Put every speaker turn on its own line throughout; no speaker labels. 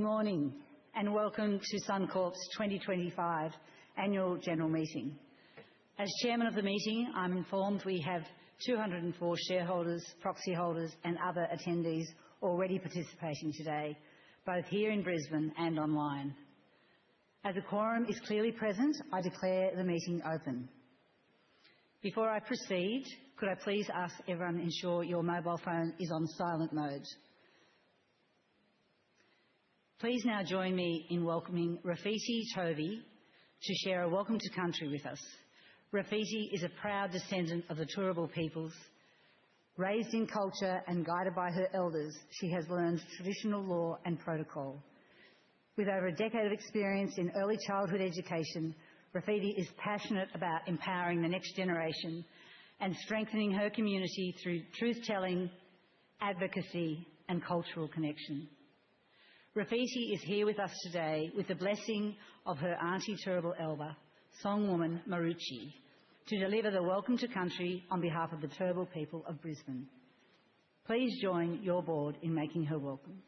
Good morning and welcome to Suncorp's 2025 Annual General Meeting. As Chairman of the meeting, I'm informed we have 204 shareholders, proxy holders and other attendees already participating today, both here in Brisbane and online. As a quorum is clearly present, I declare the meeting open. Before I proceed, could I please ask everyone to ensure your mobile phone is on silent mode. Please now join me in welcoming Rafiki Tovi to share a welcome to country with us. Rafiki is a proud descendant of the Turrbal peoples. Raised in culture and guided by her elders, she has learned traditional law and protocol. With over a decade of experience in early childhood education, Rafiki is passionate about empowering the next generation and strengthening her community through truth-telling, advocacy and cultural connection. Rafiki is here with us today with the blessing of her Auntie Turrbal Elder, songwoman Maruchi, to deliver the welcome to country on behalf of the Turrbal people of Brisbane. Please join your board in making her welcome.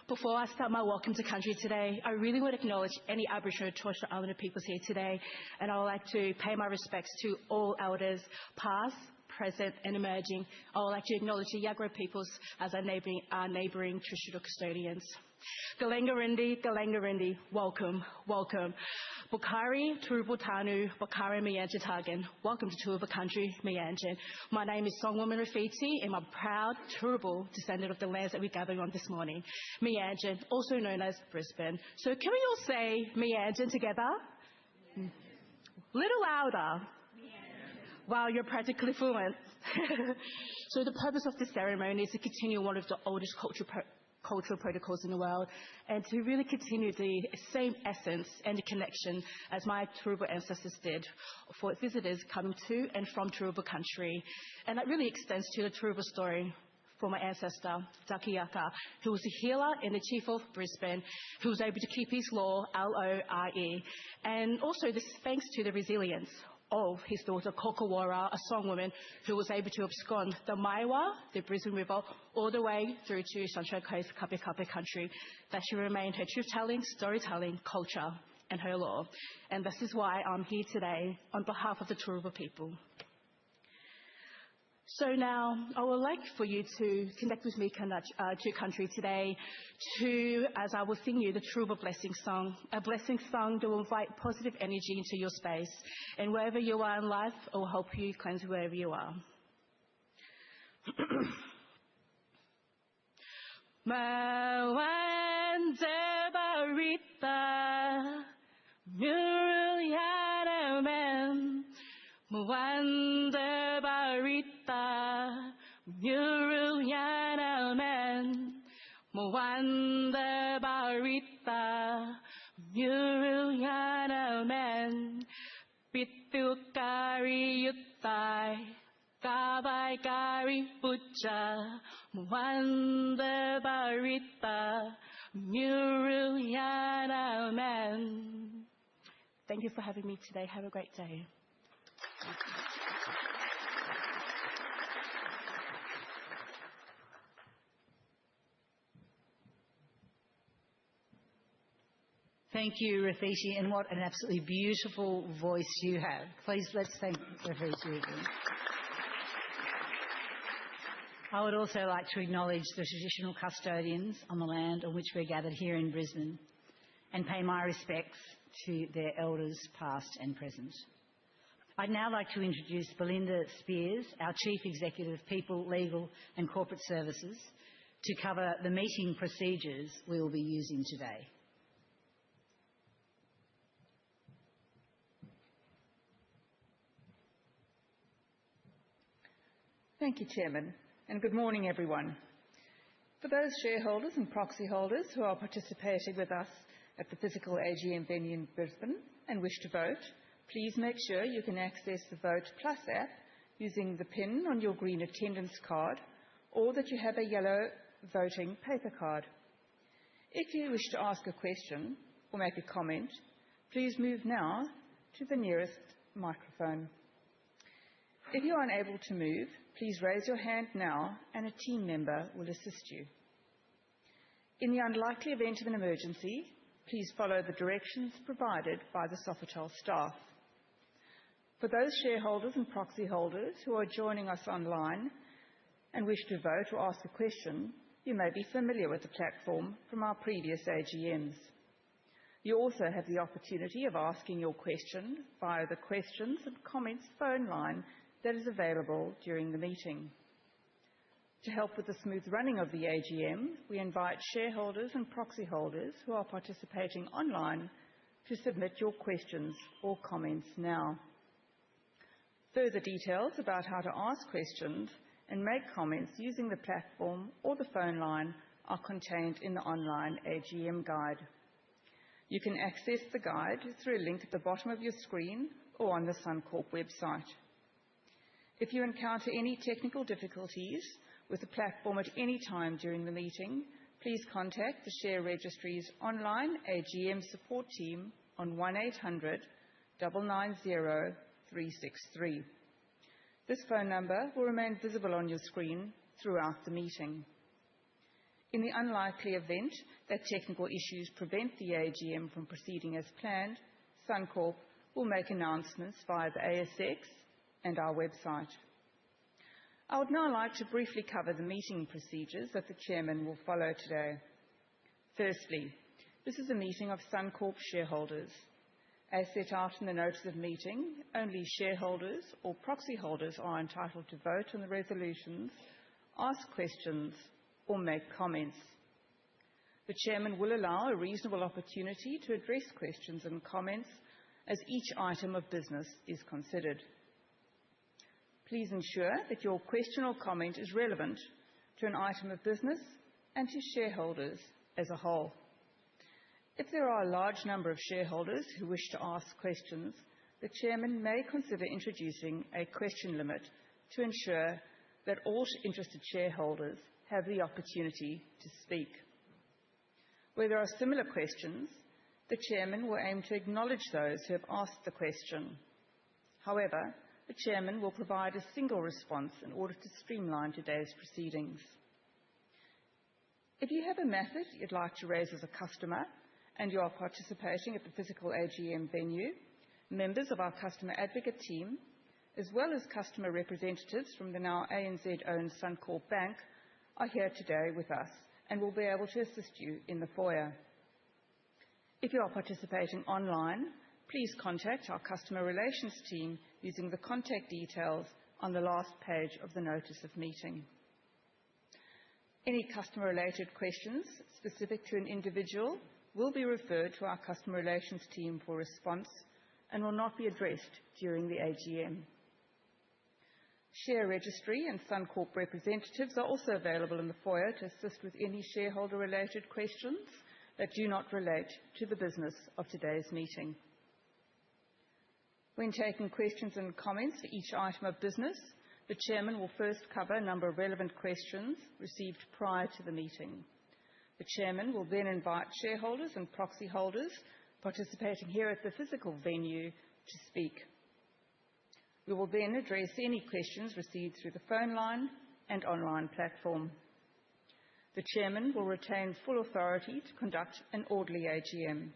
Before I start my welcome to country today, I really want to acknowledge any Aboriginal and Torres Strait Islander peoples here today, and I would like to pay my respects to all elders, past, present and emerging. I would like to acknowledge the Yagara peoples as our neighbouring traditional custodians. Galangarindi, welcome, welcome. Bukari, Turubutanu, Bukari Miyanjatagan, welcome to Turrbal country, Miyanjan. My name is Songwoman Rafiki and I'm a proud Turrbal descendant of the lands that we're gathering on this morning. Miyanjan, also known as Brisbane. So can we all say Miyanjan together? Little louder. Wow, you're practically fluent. So the purpose of this ceremony is to continue one of the oldest cultural protocols in the world and to really continue the same essence and the connection as my Turrbal ancestors did for visitors coming to and from Turrbal country. And that really extends to the Turrbal story for my ancestor, Takiyaka, who was a healer and the chief of Brisbane, who was able to keep his law, L-O-R-E, and also this thanks to the resilience of his daughter Kokowara, a songwoman who was able to abscond the Maiwa, the Brisbane River, all the way through to Sunshine Coast, Kape Kape country, that she remained her truth-telling, storytelling, culture and her law. And this is why I'm here today on behalf of the Turrbal people. So now I would like for you to connect with me to country today as I will sing you the Turrbal blessing song, a blessing song that will invite positive energy into your space. And wherever you are in life, it will help you cleanse wherever you are. Mawanda barita muruyanamen Mawanda barita muruyanamen Mawanda barita muruyanamen Pitukari yutai Kabai kari puja Mawanda barita muruyanamen. Thank you for having me today. Have a great day.
Thank you, Rafiki, and what an absolutely beautiful voice you have. Please, let's thank Rafiki again. I would also like to acknowledge the traditional custodians on the land on which we're gathered here in Brisbane and pay my respects to their elders past and present. I'd now like to introduce Belinda Spears, our Chief Executive, People, Legal and Corporate Services, to cover the meeting procedures we will be using today.
Thank you, Chairman, and good morning, everyone. For those shareholders and proxy holders who are participating with us at the physical AGM venue in Brisbane and wish to vote, please make sure you can access the Vote Plus app using the PIN on your green attendance card or that you have a yellow voting paper card. If you wish to ask a question or make a comment, please move now to the nearest microphone. If you are unable to move, please raise your hand now and a team member will assist you. In the unlikely event of an emergency, please follow the directions provided by the Sofitel staff. For those shareholders and proxy holders who are joining us online and wish to vote or ask a question, you may be familiar with the platform from our previous AGMs. You also have the opportunity of asking your question via the questions and comments phone line that is available during the meeting. To help with the smooth running of the AGM, we invite shareholders and proxy holders who are participating online to submit your questions or comments now. Further details about how to ask questions and make comments using the platform or the phone line are contained in the online AGM guide. You can access the guide through a link at the bottom of your screen or on the Suncorp website. If you encounter any technical difficulties with the platform at any time during the meeting, please contact the Share Registry's online AGM support team on 1800 990 363. This phone number will remain visible on your screen throughout the meeting. In the unlikely event that technical issues prevent the AGM from proceeding as planned, Suncorp will make announcements via the ASX and our website. I would now like to briefly cover the meeting procedures that the Chairman will follow today. Firstly, this is a meeting of Suncorp shareholders. As set out in the notice of meeting, only shareholders or proxy holders are entitled to vote on the resolutions, ask questions or make comments. The Chairman will allow a reasonable opportunity to address questions and comments as each item of business is considered. Please ensure that your question or comment is relevant to an item of business and to shareholders as a whole. If there are a large number of shareholders who wish to ask questions, the Chairman may consider introducing a question limit to ensure that all interested shareholders have the opportunity to speak. Where there are similar questions, the Chairman will aim to acknowledge those who have asked the question. However, the Chairman will provide a single response in order to streamline today's proceedings. If you have a matter you'd like to raise as a customer and you are participating at the physical AGM venue, members of our customer advocate team, as well as customer representatives from the now ANZ-owned Suncorp Bank, are here today with us and will be able to assist you in the foyer. If you are participating online, please contact our customer relations team using the contact details on the last page of the notice of meeting. Any customer-related questions specific to an individual will be referred to our customer relations team for response and will not be addressed during the AGM. Share Registry and Suncorp representatives are also available in the foyer to assist with any shareholder-related questions that do not relate to the business of today's meeting. When taking questions and comments for each item of business, the Chairman will first cover a number of relevant questions received prior to the meeting. The Chairman will then invite shareholders and proxy holders participating here at the physical venue to speak. We will then address any questions received through the phone line and online platform. The Chairman will retain full authority to conduct an orderly AGM.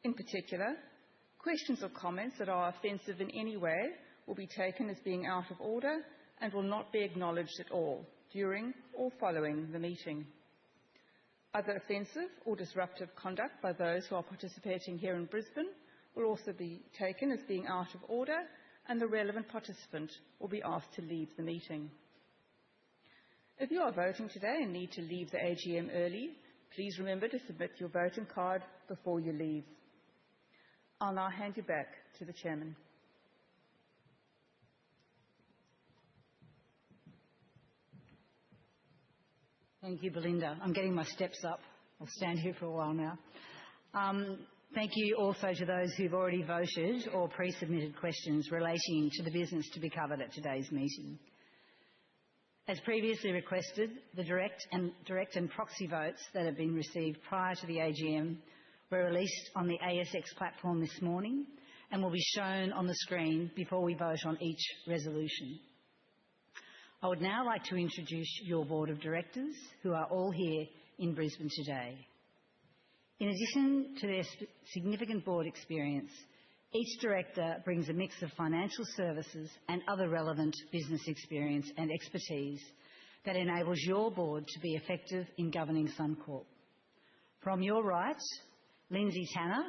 In particular, questions or comments that are offensive in any way will be taken as being out of order and will not be acknowledged at all during or following the meeting. Other offensive or disruptive conduct by those who are participating here in Brisbane will also be taken as being out of order, and the relevant participant will be asked to leave the meeting. If you are voting today and need to leave the AGM early, please remember to submit your voting card before you leave. I'll now hand you back to the Chairman.
Thank you, Belinda. I'm getting my steps up. I'll stand here for a while now. Thank you also to those who've already voted or pre-submitted questions relating to the business to be covered at today's meeting. As previously requested, the direct and proxy votes that have been received prior to the AGM were released on the ASX platform this morning and will be shown on the screen before we vote on each resolution. I would now like to introduce your board of directors, who are all here in Brisbane today. In addition to their significant board experience, each director brings a mix of financial services and other relevant business experience and expertise that enables your board to be effective in governing Suncorp. From your right, Lindsay Tanner.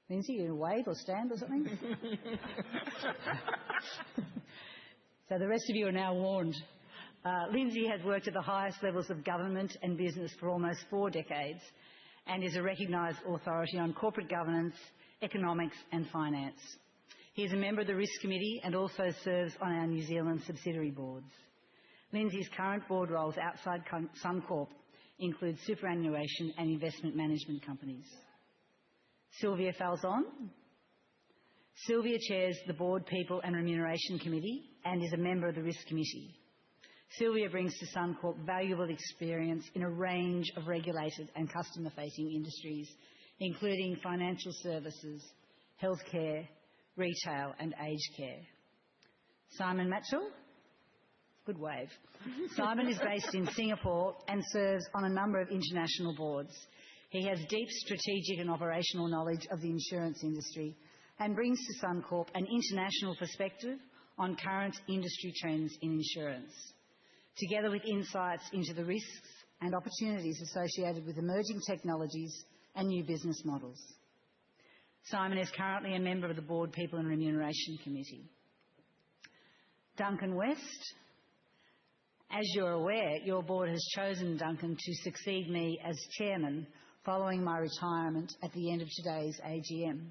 Lindsay, you going to wave or stand or something? So the rest of you are now warned. Lindsay has worked at the highest levels of government and business for almost 4 decades and is a recognised authority on corporate governance, economics and finance. He is a member of the Risk Committee and also serves on our New Zealand subsidiary boards. Lindsay's current board roles outside Suncorp include superannuation and investment management companies. Sylvia Falzon. Sylvia chairs the Board People and Remuneration Committee and is a member of the Risk Committee. Sylvia brings to Suncorp valuable experience in a range of regulated and customer-facing industries, including financial services, healthcare, retail and aged care. Simon Matchell. Good wave. Simon is based in Singapore and serves on a number of international boards. He has deep strategic and operational knowledge of the insurance industry and brings to Suncorp an international perspective on current industry trends in insurance, together with insights into the risks and opportunities associated with emerging technologies and new business models. Simon is currently a member of the Board People and Remuneration Committee. Duncan West. As you're aware, your board has chosen Duncan to succeed me as chairman following my retirement at the end of today's AGM.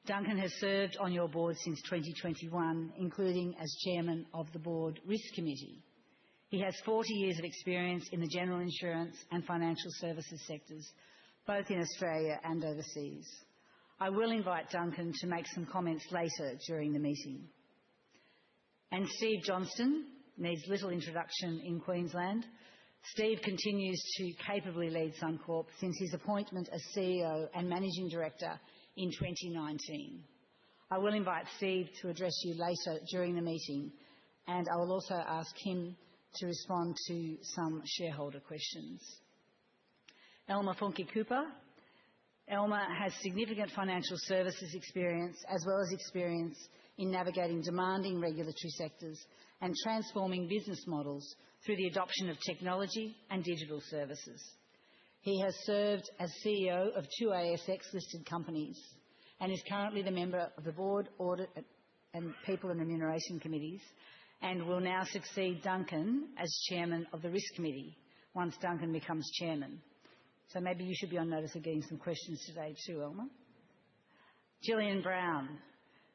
Duncan has served on your board since 2021, including as chairman of the Board Risk Committee. He has 40 years of experience in the general insurance and financial services sectors, both in Australia and overseas. I will invite Duncan to make some comments later during the meeting. And Steve Johnston needs little introduction in Queensland. Steve continues to capably lead Suncorp since his appointment as CEO and Managing Director in 2019. I will invite Steve to address you later during the meeting, and I will also ask him to respond to some shareholder questions. Elmer Funke-Cooper. Elmer has significant financial services experience as well as experience in navigating demanding regulatory sectors and transforming business models through the adoption of technology and digital services. He has served as CEO of 2 ASX-listed companies and is currently the member of the Board, Audit and People and Remuneration Committees, and will now succeed Duncan as chairman of the Risk Committee once Duncan becomes chairman. So maybe you should be on notice of getting some questions today too, Elmer. Gillian Brown.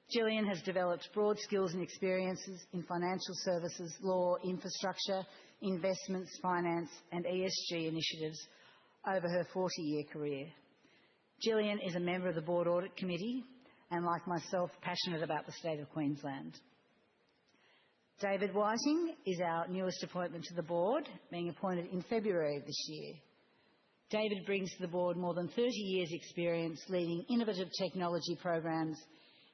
Gillian has developed broad skills and experiences in financial services, law, infrastructure, investments, finance and ESG initiatives over her 40-year career. Gillian is a member of the Board Audit Committee and, like myself, passionate about the state of Queensland. David Whiting is our newest appointment to the board, being appointed in February of this year. David brings to the board more than 30 years' experience leading innovative technology programs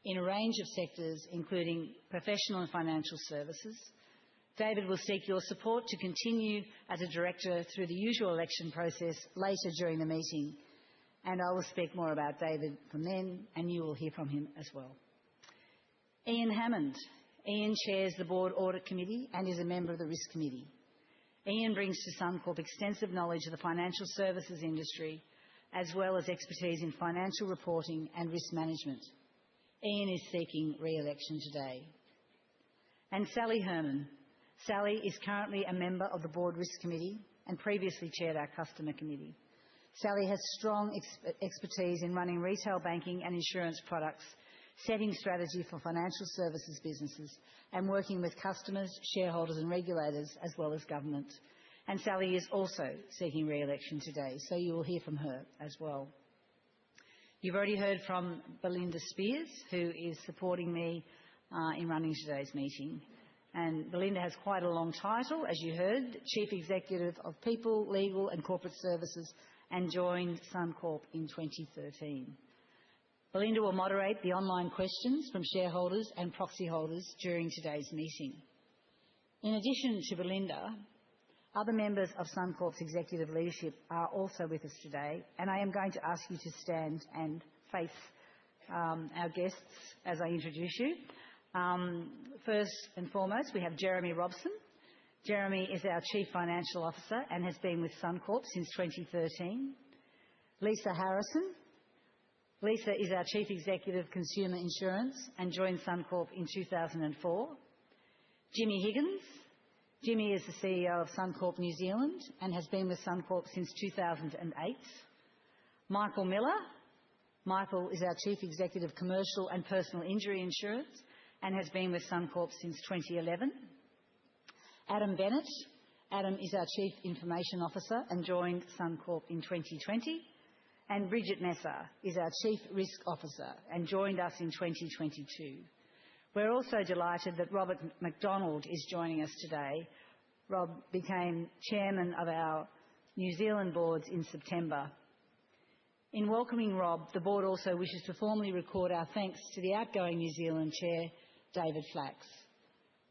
in a range of sectors, including professional and financial services. David will seek your support to continue as a director through the usual election process later during the meeting, and I will speak more about David from then, and you will hear from him as well. Ian Hammond. Ian chairs the Board Audit Committee and is a member of the Risk Committee. Ian brings to Suncorp extensive knowledge of the financial services industry, as well as expertise in financial reporting and risk management. Ian is seeking re-election today. And Sally Herman. Sally is currently a member of the Board Risk Committee and previously chaired our Customer Committee. Sally has strong expertise in running retail banking and insurance products, setting strategy for financial services businesses and working with customers, shareholders and regulators as well as government. And Sally is also seeking re-election today, so you will hear from her as well. You've already heard from Belinda Spears, who is supporting me in running today's meeting. And Belinda has quite a long title, as you heard, Chief Executive of People, Legal and Corporate Services, and joined Suncorp in 2013. Belinda will moderate the online questions from shareholders and proxy holders during today's meeting. In addition to Belinda, other members of Suncorp's executive leadership are also with us today, and I am going to ask you to stand and face our guests as I introduce you. First and foremost, we have Jeremy Robson. Jeremy is our Chief Financial Officer and has been with Suncorp since 2013. Lisa Harrison. Lisa is our Chief Executive Consumer Insurance and joined Suncorp in 2004. Jimmy Higgins. Jimmy is the CEO of Suncorp New Zealand and has been with Suncorp since 2008. Michael Miller. Michael is our Chief Executive Commercial and Personal Injury Insurance and has been with Suncorp since 2011. Adam Bennett. Adam is our Chief Information Officer and joined Suncorp in 2020. And Bridget Messer is our Chief Risk Officer and joined us in 2022. We're also delighted that Robert MacDonald is joining us today. Rob became chairman of our New Zealand boards in September. In welcoming Rob, the board also wishes to formally record our thanks to the outgoing New Zealand chair, David Flax.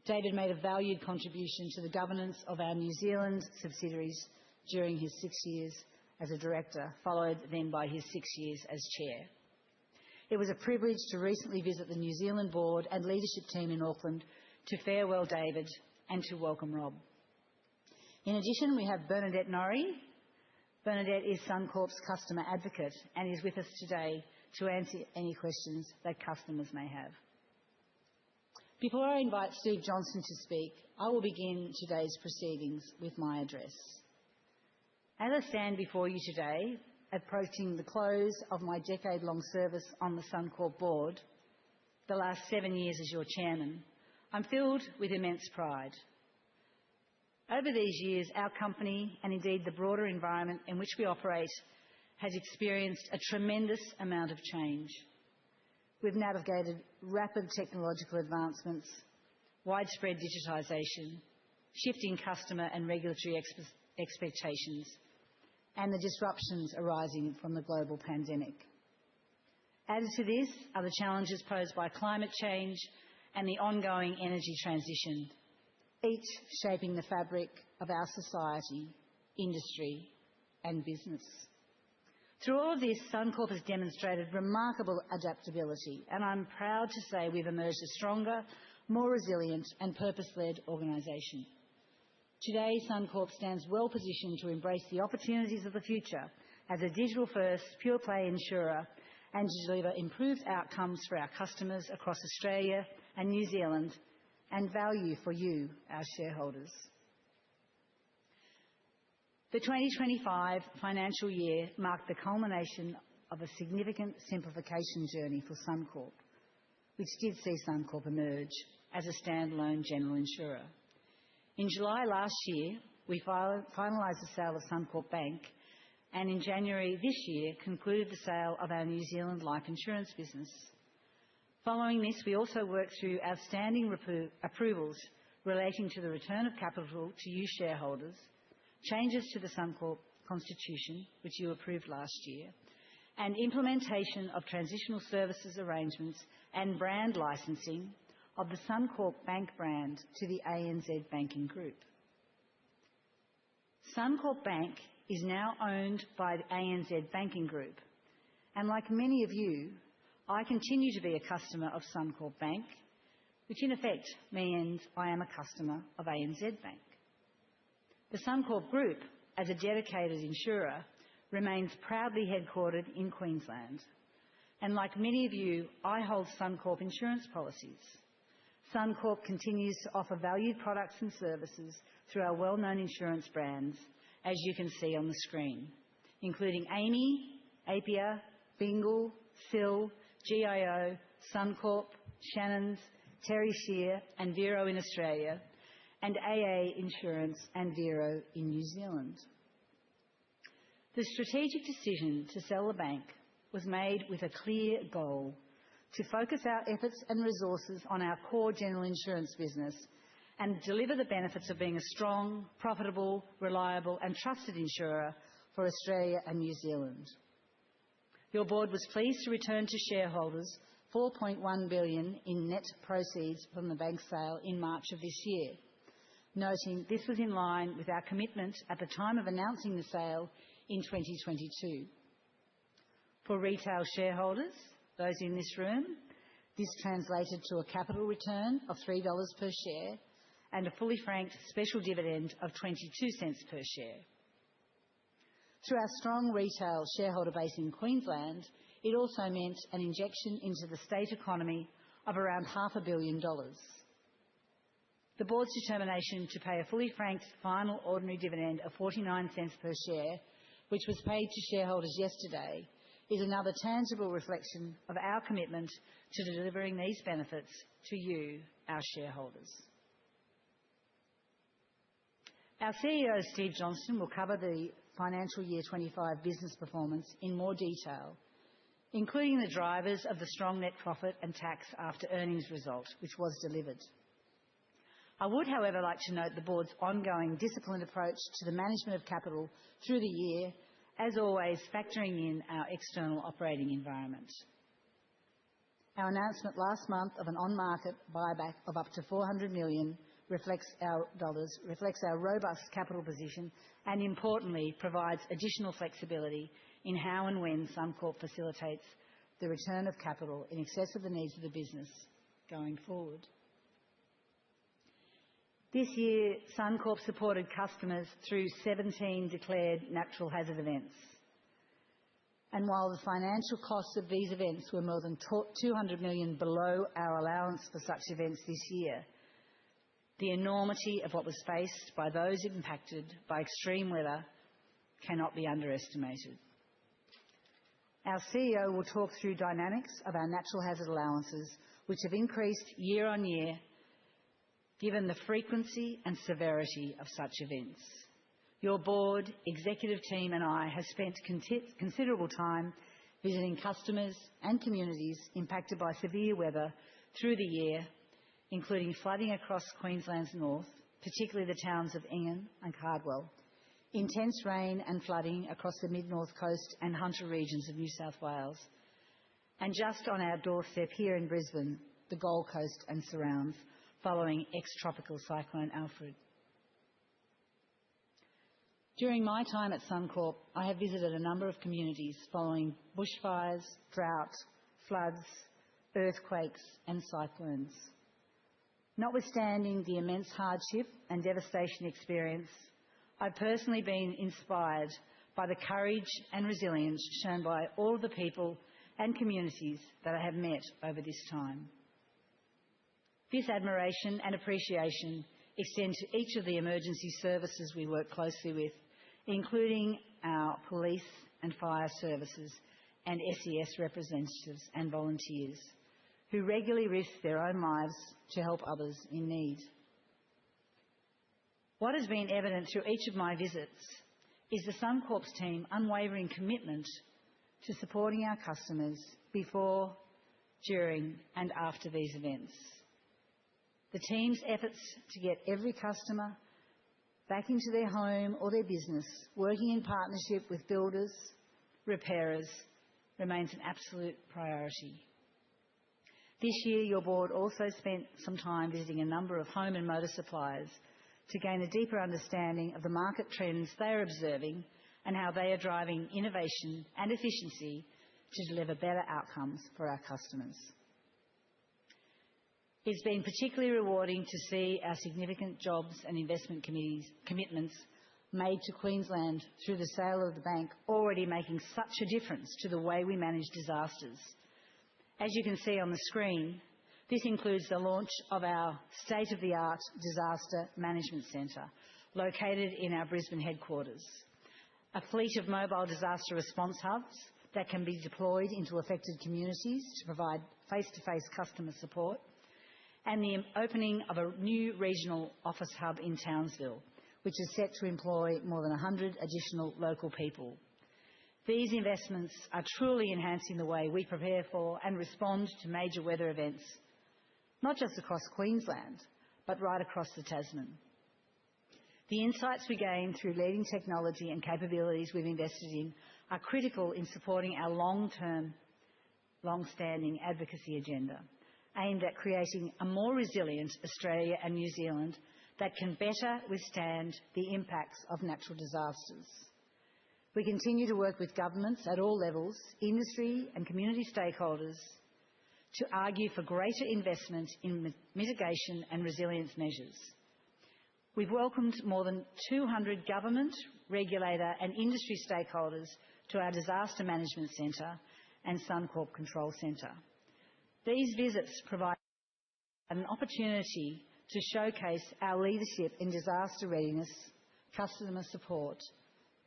David made a valued contribution to the governance of our New Zealand subsidiaries during his 6 years as a director, followed then by his 6 years as chair. It was a privilege to recently visit the New Zealand board and leadership team in Auckland to farewell David and to welcome Rob. In addition, we have Bernadette Norrie. Bernadette is Suncorp's customer advocate and is with us today to answer any questions that customers may have. Before I invite Steve Johnson to speak, I will begin today's proceedings with my address. As I stand before you today, approaching the close of my decade-long service on the Suncorp board, the last 7 years as your chairman, I'm filled with immense pride. Over these years, our company, and indeed the broader environment in which we operate, has experienced a tremendous amount of change. We've navigated rapid technological advancements, widespread digitisation, shifting customer and regulatory expectations, and the disruptions arising from the global pandemic. Added to this are the challenges posed by climate change and the ongoing energy transition, each shaping the fabric of our society, industry and business. Through all of this, Suncorp has demonstrated remarkable adaptability, and I'm proud to say we've emerged a stronger, more resilient and purpose-led organisation. Today, Suncorp stands well positioned to embrace the opportunities of the future as a digital-first, pure-play insurer and to deliver improved outcomes for our customers across Australia and New Zealand and value for you, our shareholders. The 2025 financial year marked the culmination of a significant simplification journey for Suncorp, which did see Suncorp emerge as a standalone general insurer. In July last year, we finalised the sale of Suncorp Bank, and in January this year concluded the sale of our New Zealand life insurance business. Following this, we also worked through outstanding approvals relating to the return of capital to you shareholders, changes to the Suncorp Constitution, which you approved last year, and implementation of transitional services arrangements and brand licensing of the Suncorp Bank brand to the ANZ Banking Group. Suncorp Bank is now owned by the ANZ Banking Group, and like many of you, I continue to be a customer of Suncorp Bank, which in effect means I am a customer of ANZ Bank. The Suncorp Group, as a dedicated insurer, remains proudly headquartered in Queensland, and like many of you, I hold Suncorp insurance policies. Suncorp continues to offer valued products and services through our well-known insurance brands, as you can see on the screen, including AAMI, Apia, Bingle, SIL, GIO, Suncorp, Shannons, Terry Scheer and Vero in Australia, and AA Insurance and Vero in New Zealand. The strategic decision to sell the bank was made with a clear goal: to focus our efforts and resources on our core general insurance business and deliver the benefits of being a strong, profitable, reliable and trusted insurer for Australia and New Zealand. Your board was pleased to return to shareholders $4.1 billion in net proceeds from the bank sale in March of this year, noting this was in line with our commitment at the time of announcing the sale in 2022. For retail shareholders, those in this room, this translated to a capital return of $3 per share and a fully franked special dividend of 22 cents per share. Through our strong retail shareholder base in Queensland, it also meant an injection into the state economy of around $500 million. The board's determination to pay a fully franked final ordinary dividend of 49 cents per share, which was paid to shareholders yesterday, is another tangible reflection of our commitment to delivering these benefits to you, our shareholders. Our CEO, Steve Johnston, will cover the financial year 25 business performance in more detail, including the drivers of the strong net profit and tax after earnings result, which was delivered. I would, however, like to note the board's ongoing disciplined approach to the management of capital through the year, as always factoring in our external operating environment. Our announcement last month of an on-market buyback of up to $400 million reflects our robust capital position and, importantly, provides additional flexibility in how and when Suncorp facilitates the return of capital in excess of the needs of the business going forward. This year, Suncorp supported customers through 17 declared natural hazard events. And while the financial costs of these events were more than $200 million below our allowance for such events this year, the enormity of what was faced by those impacted by extreme weather cannot be underestimated. Our CEO will talk through dynamics of our natural hazard allowances, which have increased year on year given the frequency and severity of such events. Your board, executive team and I have spent considerable time visiting customers and communities impacted by severe weather through the year, including flooding across Queensland's north, particularly the towns of Ingham and Cardwell, intense rain and flooding across the mid-north coast and Hunter regions of New South Wales, and just on our doorstep here in Brisbane, the Gold Coast and surrounds, following ex-tropical cyclone Alfred. During my time at Suncorp, I have visited a number of communities following bushfires, drought, floods, earthquakes and cyclones. Notwithstanding the immense hardship and devastation experienced, I've personally been inspired by the courage and resilience shown by all of the people and communities that I have met over this time. This admiration and appreciation extend to each of the emergency services we work closely with, including our police and fire services and SES representatives and volunteers, who regularly risk their own lives to help others in need. What has been evident through each of my visits is the Suncorp's team's unwavering commitment to supporting our customers before, during and after these events. The team's efforts to get every customer back into their home or their business, working in partnership with builders, repairers, remains an absolute priority. This year, your board also spent some time visiting a number of home and motor suppliers to gain a deeper understanding of the market trends they are observing and how they are driving innovation and efficiency to deliver better outcomes for our customers. It's been particularly rewarding to see our significant jobs and investment commitments made to Queensland through the sale of the bank already making such a difference to the way we manage disasters. As you can see on the screen, this includes the launch of our state-of-the-art disaster management centre located in our Brisbane headquarters, a fleet of mobile disaster response hubs that can be deployed into affected communities to provide face-to-face customer support, and the opening of a new regional office hub in Townsville, which is set to employ more than 100 additional local people. These investments are truly enhancing the way we prepare for and respond to major weather events, not just across Queensland, but right across the Tasman. The insights we gain through leading technology and capabilities we've invested in are critical in supporting our long-standing advocacy agenda, aimed at creating a more resilient Australia and New Zealand that can better withstand the impacts of natural disasters. We continue to work with governments at all levels, industry and community stakeholders, to argue for greater investment in mitigation and resilience measures. We've welcomed more than 200 government, regulator and industry stakeholders to our Disaster Management Centre and Suncorp Control Centre. These visits provide an opportunity to showcase our leadership in disaster readiness, customer support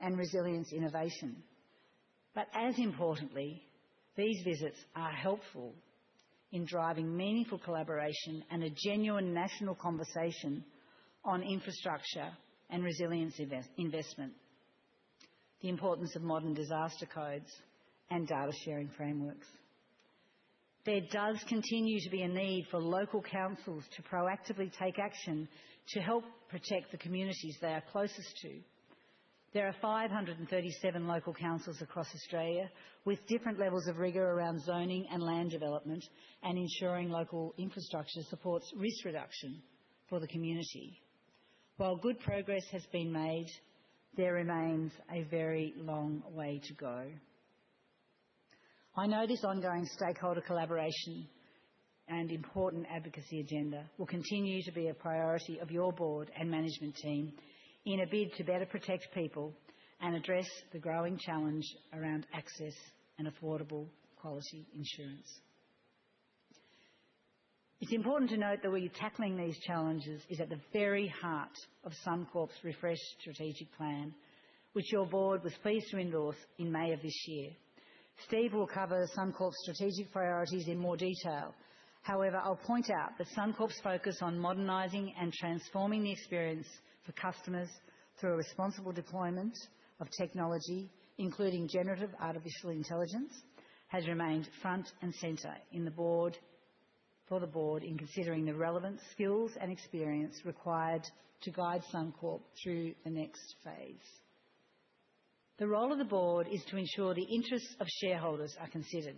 and resilience innovation. But as importantly, these visits are helpful in driving meaningful collaboration and a genuine national conversation on infrastructure and resilience investment, the importance of modern disaster codes and data sharing frameworks. There does continue to be a need for local councils to proactively take action to help protect the communities they are closest to. There are 537 local councils across Australia with different levels of rigour around zoning and land development and ensuring local infrastructure supports risk reduction for the community. While good progress has been made, there remains a very long way to go. I know this ongoing stakeholder collaboration and important advocacy agenda will continue to be a priority of your board and management team in a bid to better protect people and address the growing challenge around access and affordable quality insurance. It's important to note that we're tackling these challenges is at the very heart of Suncorp's refreshed strategic plan, which your board was pleased to endorse in May of this year. Steve will cover Suncorp's strategic priorities in more detail. However, I'll point out that Suncorp's focus on modernising and transforming the experience for customers through a responsible deployment of technology, including generative artificial intelligence, has remained front and centre for the board in considering the relevant skills and experience required to guide Suncorp through the next phase. The role of the board is to ensure the interests of shareholders are considered.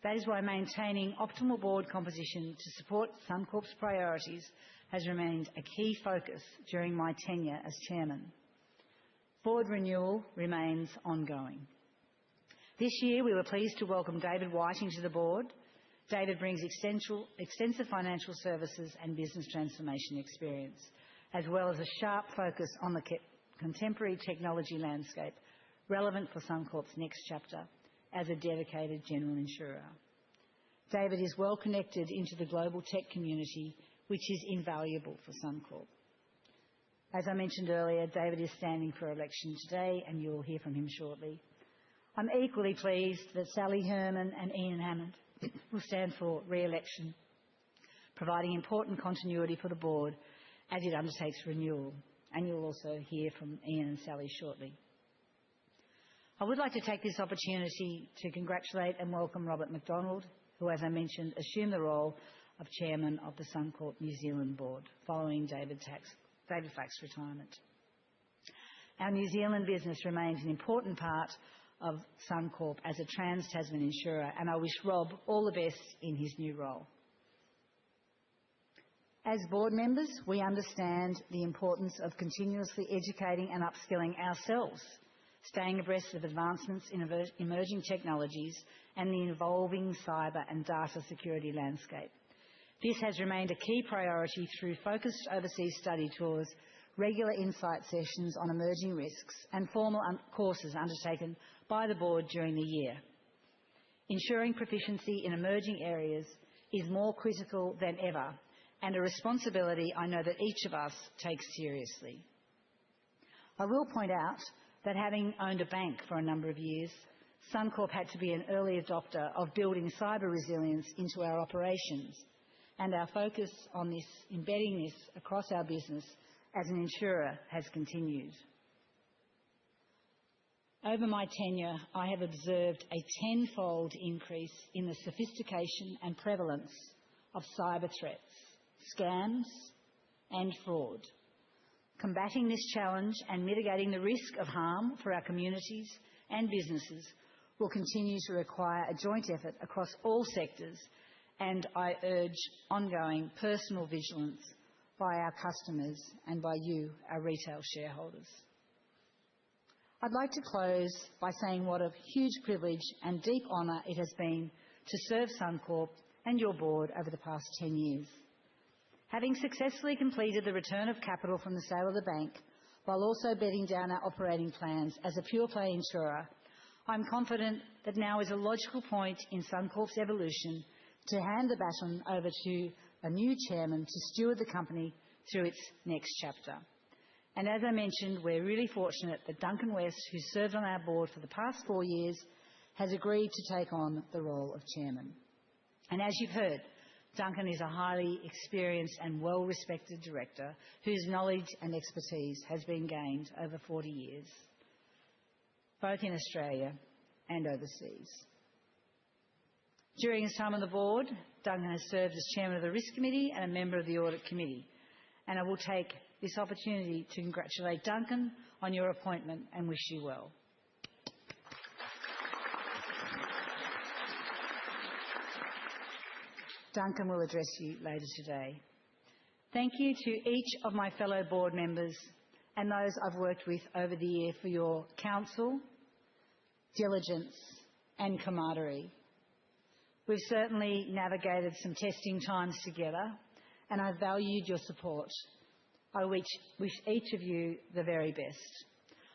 That is why maintaining optimal board composition to support Suncorp's priorities has remained a key focus during my tenure as chairman. Board renewal remains ongoing. This year we were pleased to welcome David Whiting to the board. David brings extensive financial services and business transformation experience, as well as a sharp focus on the contemporary technology landscape relevant for Suncorp's next chapter as a dedicated general insurer. David is well connected into the global tech community, which is invaluable for Suncorp. As I mentioned earlier, David is standing for election today and you will hear from him shortly. I'm equally pleased that Sally Herman and Ian Hammond will stand for re-election, providing important continuity for the board as it undertakes renewal, and you'll also hear from Ian and Sally shortly. I would like to take this opportunity to congratulate and welcome Robert McDonald, who, as I mentioned, assumed the role of Chairman of the Suncorp New Zealand Board following David Flack's retirement. Our New Zealand business remains an important part of Suncorp as a trans-Tasman insurer, and I wish Rob all the best in his new role. As board members, we understand the importance of continuously educating and upskilling ourselves, staying abreast of advancements in emerging technologies and the evolving cyber and data security landscape. This has remained a key priority through focused overseas study tours, regular insight sessions on emerging risks and formal courses undertaken by the board during the year. Ensuring proficiency in emerging areas is more critical than ever and a responsibility I know that each of us takes seriously. I will point out that having owned a bank for a number of years, Suncorp had to be an early adopter of building cyber resilience into our operations, and our focus on this, embedding this across our business as an insurer has continued. Over my tenure, I have observed a tenfold increase in the sophistication and prevalence of cyber threats, scams and fraud. Combating this challenge and mitigating the risk of harm for our communities and businesses will continue to require a joint effort across all sectors, and I urge ongoing personal vigilance by our customers and by you, our retail shareholders. I'd like to close by saying what a huge privilege and deep honour it has been to serve Suncorp and your board over the past 10 years. Having successfully completed the return of capital from the sale of the bank, while also bedding down our operating plans as a pure-play insurer, I'm confident that now is a logical point in Suncorp's evolution to hand the baton over to a new chairman to steward the company through its next chapter. And as I mentioned, we're really fortunate that Duncan West, who served on our board for the past 4 years, has agreed to take on the role of chairman. And as you've heard, Duncan is a highly experienced and well-respected director whose knowledge and expertise has been gained over 40 years, both in Australia and overseas. During his time on the board, Duncan has served as chairman of the Risk Committee and a member of the Audit Committee. And I will take this opportunity to congratulate Duncan on your appointment and wish you well. Duncan will address you later today. Thank you to each of my fellow board members and those I've worked with over the year for your counsel, diligence and camaraderie. We've certainly navigated some testing times together, and I've valued your support. I wish each of you the very best.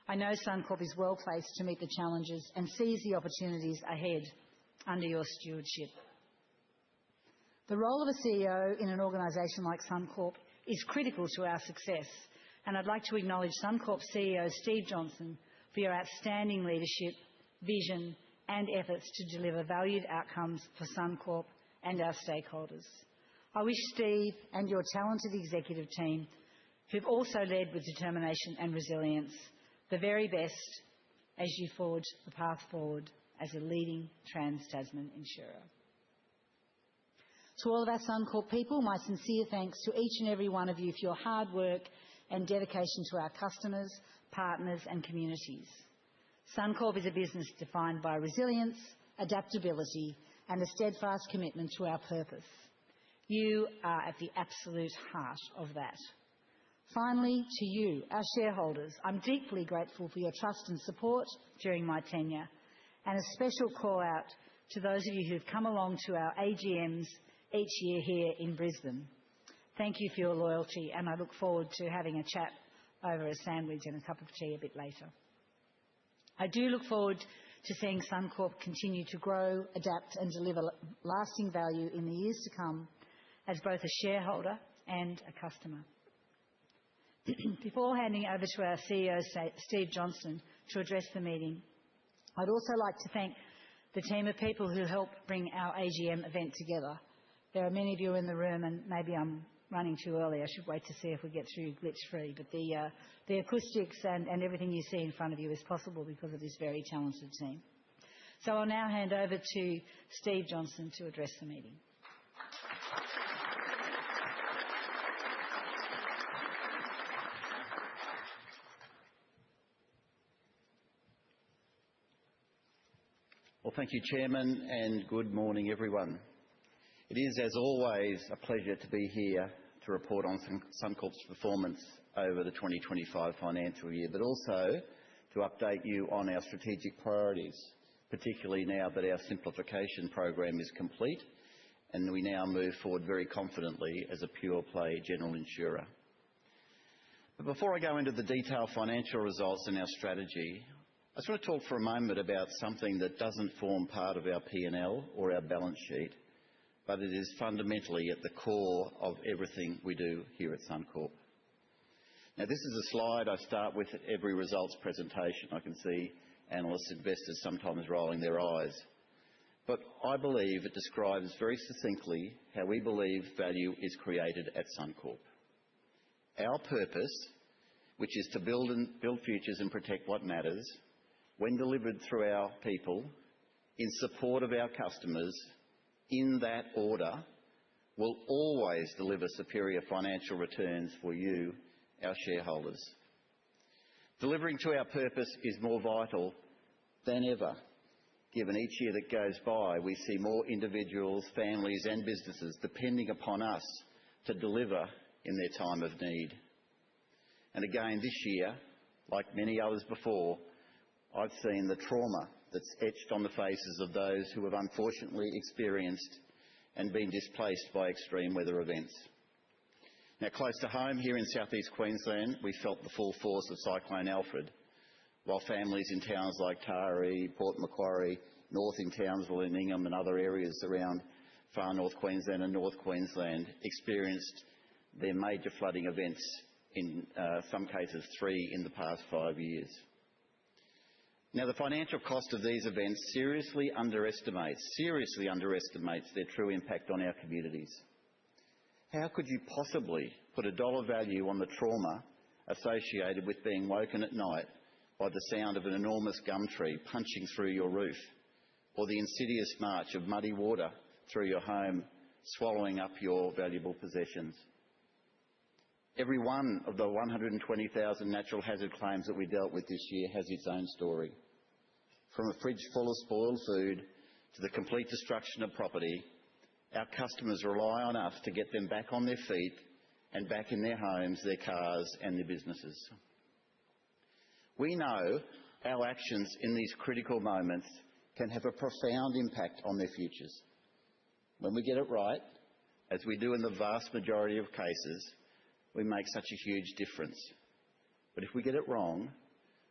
I know Suncorp is well placed to meet the challenges and seize the opportunities ahead under your stewardship. The role of a CEO in an organisation like Suncorp is critical to our success, and I'd like to acknowledge Suncorp CEO Steve Johnson for your outstanding leadership, vision and efforts to deliver valued outcomes for Suncorp and our stakeholders. I wish Steve and your talented executive team, who've also led with determination and resilience, the very best as you forge the path forward as a leading trans-Tasman insurer. To all of our Suncorp people, my sincere thanks to each and every one of you for your hard work and dedication to our customers, partners and communities. Suncorp is a business defined by resilience, adaptability and a steadfast commitment to our purpose. You are at the absolute heart of that. Finally, to you, our shareholders, I'm deeply grateful for your trust and support during my tenure, and a special call out to those of you who've come along to our AGMs each year here in Brisbane. Thank you for your loyalty, and I look forward to having a chat over a sandwich and a cup of tea a bit later. I do look forward to seeing Suncorp continue to grow, adapt and deliver lasting value in the years to come as both a shareholder and a customer. Before handing over to our CEO, Steve Johnson, to address the meeting, I'd also like to thank the team of people who helped bring our AGM event together. There are many of you in the room, and maybe I'm running too early. I should wait to see if we get through glitch-free. But the acoustics and everything you see in front of you is possible because of this very talented team. So I'll now hand over to Steve Johnson to address the meeting.
Well, thank you, Chairman, and good morning, everyone. It is, as always, a pleasure to be here to report on Suncorp's performance over the 2025 financial year, but also to update you on our strategic priorities, particularly now that our simplification program is complete and we now move forward very confidently as a pure-play general insurer. But before I go into the detailed financial results and our strategy, I just want to talk for a moment about something that doesn't form part of our P&L or our balance sheet, but it is fundamentally at the core of everything we do here at Suncorp. Now, this is a slide I start with at every results presentation. I can see analysts, investors sometimes rolling their eyes. But I believe it describes very succinctly how we believe value is created at Suncorp. Our purpose, which is to build futures and protect what matters, when delivered through our people, in support of our customers, in that order, will always deliver superior financial returns for you, our shareholders. Delivering to our purpose is more vital than ever, given each year that goes by we see more individuals, families and businesses depending upon us to deliver in their time of need. And again this year, like many others before, I've seen the trauma that's etched on the faces of those who have unfortunately experienced and been displaced by extreme weather events. Now, close to home here in southeast Queensland, we felt the full force of Cyclone Alfred, while families in towns like Taree, Port Macquarie, north in Townsville and Ingham and other areas around far north Queensland and North Queensland experienced their major flooding events, in some cases 3 in the past 5 years. Now, the financial cost of these events seriously underestimates their true impact on our communities. How could you possibly put a dollar value on the trauma associated with being woken at night by the sound of an enormous gum tree punching through your roof, or the insidious march of muddy water through your home, swallowing up your valuable possessions? Every one of the 120,000 natural hazard claims that we dealt with this year has its own story. From a fridge full of spoiled food to the complete destruction of property, our customers rely on us to get them back on their feet and back in their homes, their cars and their businesses. We know our actions in these critical moments can have a profound impact on their futures. When we get it right, as we do in the vast majority of cases, we make such a huge difference. But if we get it wrong,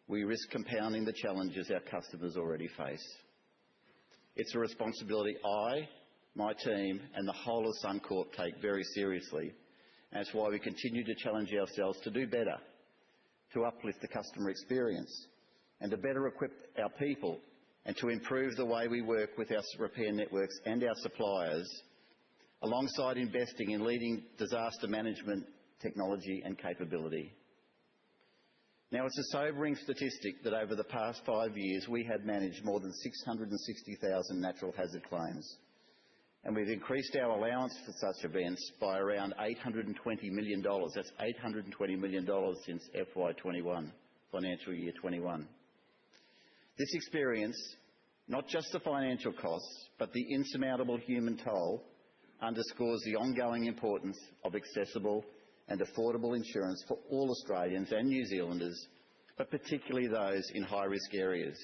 we risk compounding the challenges our customers already face. It's a responsibility my team and the whole of Suncorp take very seriously. And that's why we continue to challenge ourselves to do better, to uplift the customer experience and to better equip our people and to improve the way we work with our repair networks and our suppliers, alongside investing in leading disaster management technology and capability. Now, it's a sobering statistic that over the past 5 years we have managed more than 660,000 natural hazard claims, and we've increased our allowance for such events by around $820 million. That's $820 million since FY21, financial year 21. This experience, not just the financial costs, but the insurmountable human toll, underscores the ongoing importance of accessible and affordable insurance for all Australians and New Zealanders, but particularly those in high-risk areas.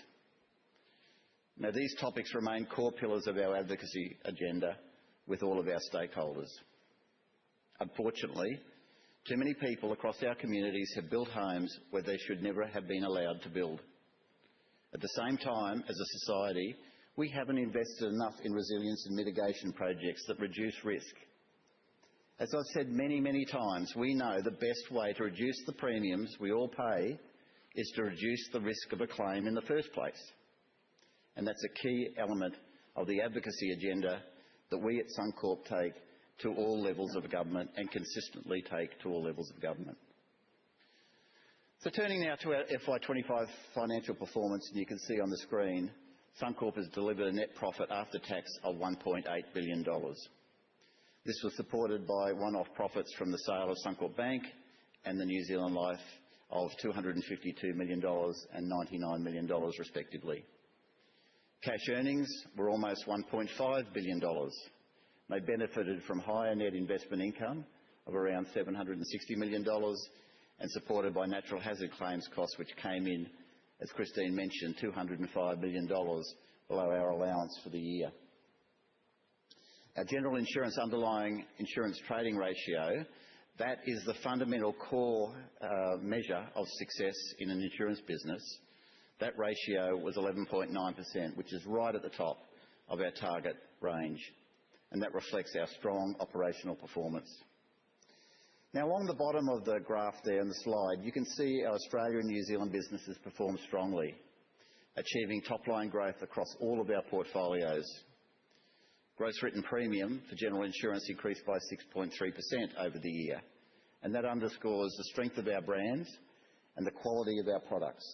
Now, these topics remain core pillars of our advocacy agenda with all of our stakeholders. Unfortunately, too many people across our communities have built homes where they should never have been allowed to build. At the same time, as a society, we haven't invested enough in resilience and mitigation projects that reduce risk. As I've said many, many times, we know the best way to reduce the premiums we all pay is to reduce the risk of a claim in the first place. And that's a key element of the advocacy agenda that we at Suncorp take to all levels of government and consistently take to all levels of government. So turning now to our FY25 financial performance, and you can see on the screen, Suncorp has delivered a net profit after tax of $1.8 billion. This was supported by one-off profits from the sale of Suncorp Bank and the New Zealand Life of $252 million and $99 million respectively. Cash earnings were almost $1.5 billion. They benefited from higher net investment income of around $760 million and supported by natural hazard claims costs, which came in, as Christine mentioned, $205 million below our allowance for the year. Our general insurance underlying insurance trading ratio, that is the fundamental core measure of success in an insurance business. That ratio was 11.9%, which is right at the top of our target range, and that reflects our strong operational performance. Now, along the bottom of the graph there in the slide, you can see our Australia and New Zealand businesses perform strongly, achieving top-line growth across all of our portfolios. Gross written premium for general insurance increased by 6.3% over the year, and that underscores the strength of our brands and the quality of our products,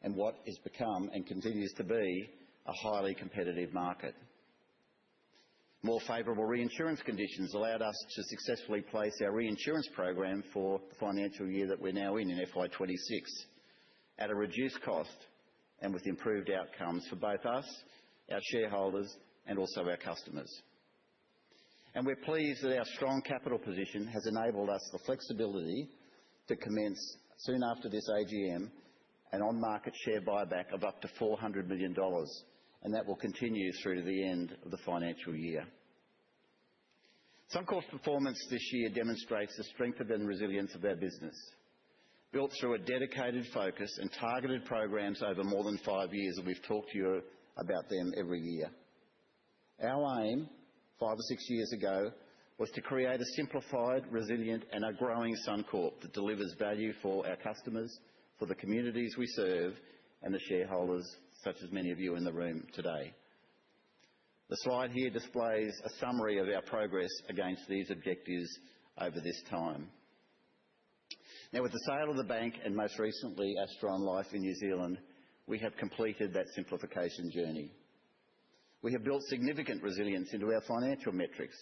and what has become and continues to be a highly competitive market. More favourable reinsurance conditions allowed us to successfully place our reinsurance program for the financial year that we're now in FY26, at a reduced cost and with improved outcomes for both us, our shareholders, and also our customers. And we're pleased that our strong capital position has enabled us the flexibility to commence soon after this AGM an on-market share buyback of up to $400 million, and that will continue through to the end of the financial year. Suncorp's performance this year demonstrates the strength and resilience of our business, built through a dedicated focus and targeted programs over more than 5 years, and we've talked to you about them every year. Our aim 5 or 6 years ago was to create a simplified, resilient and a growing Suncorp that delivers value for our customers, for the communities we serve and the shareholders, such as many of you in the room today. The slide here displays a summary of our progress against these objectives over this time. Now, with the sale of the bank and most recently Asteron Life in New Zealand, we have completed that simplification journey. We have built significant resilience into our financial metrics,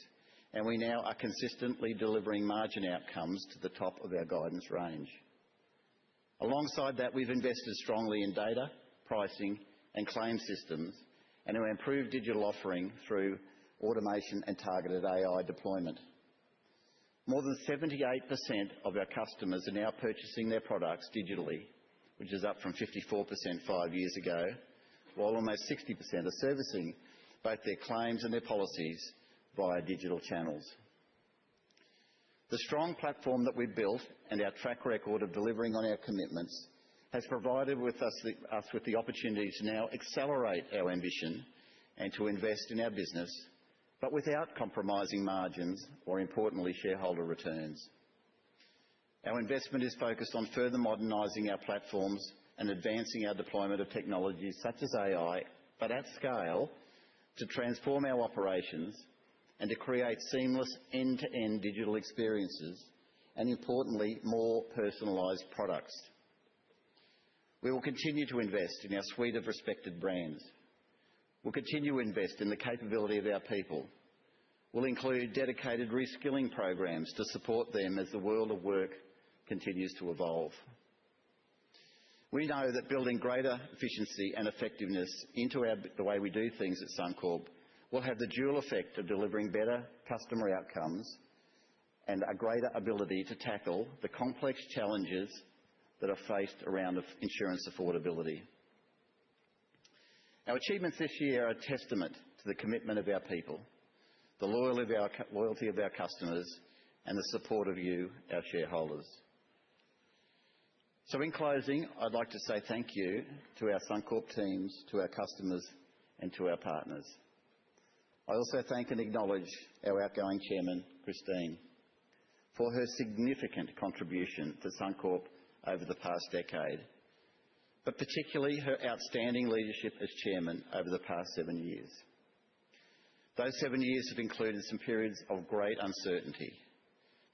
and we now are consistently delivering margin outcomes to the top of our guidance range. Alongside that, we've invested strongly in data, pricing and claim systems, and our improved digital offering through automation and targeted AI deployment. More than 78% of our customers are now purchasing their products digitally, which is up from 54% 5 years ago, while almost 60% are servicing both their claims and their policies via digital channels. The strong platform that we've built and our track record of delivering on our commitments has provided us with the opportunity to now accelerate our ambition and to invest in our business, but without compromising margins or, importantly, shareholder returns. Our investment is focused on further modernising our platforms and advancing our deployment of technologies such as AI, but at scale, to transform our operations and to create seamless end-to-end digital experiences and, importantly, more personalised products. We will continue to invest in our suite of respected brands. We'll continue to invest in the capability of our people. We'll include dedicated reskilling programs to support them as the world of work continues to evolve. We know that building greater efficiency and effectiveness into the way we do things at Suncorp will have the dual effect of delivering better customer outcomes and a greater ability to tackle the complex challenges that are faced around insurance affordability. Our achievements this year are a testament to the commitment of our people, the loyalty of our customers and the support of you, our shareholders. So in closing, I'd like to say thank you to our Suncorp teams, to our customers and to our partners. I also thank and acknowledge our outgoing chairman, Christine, for her significant contribution to Suncorp over the past decade, but particularly her outstanding leadership as chairman over the past 7 years. Those 7 years have included some periods of great uncertainty,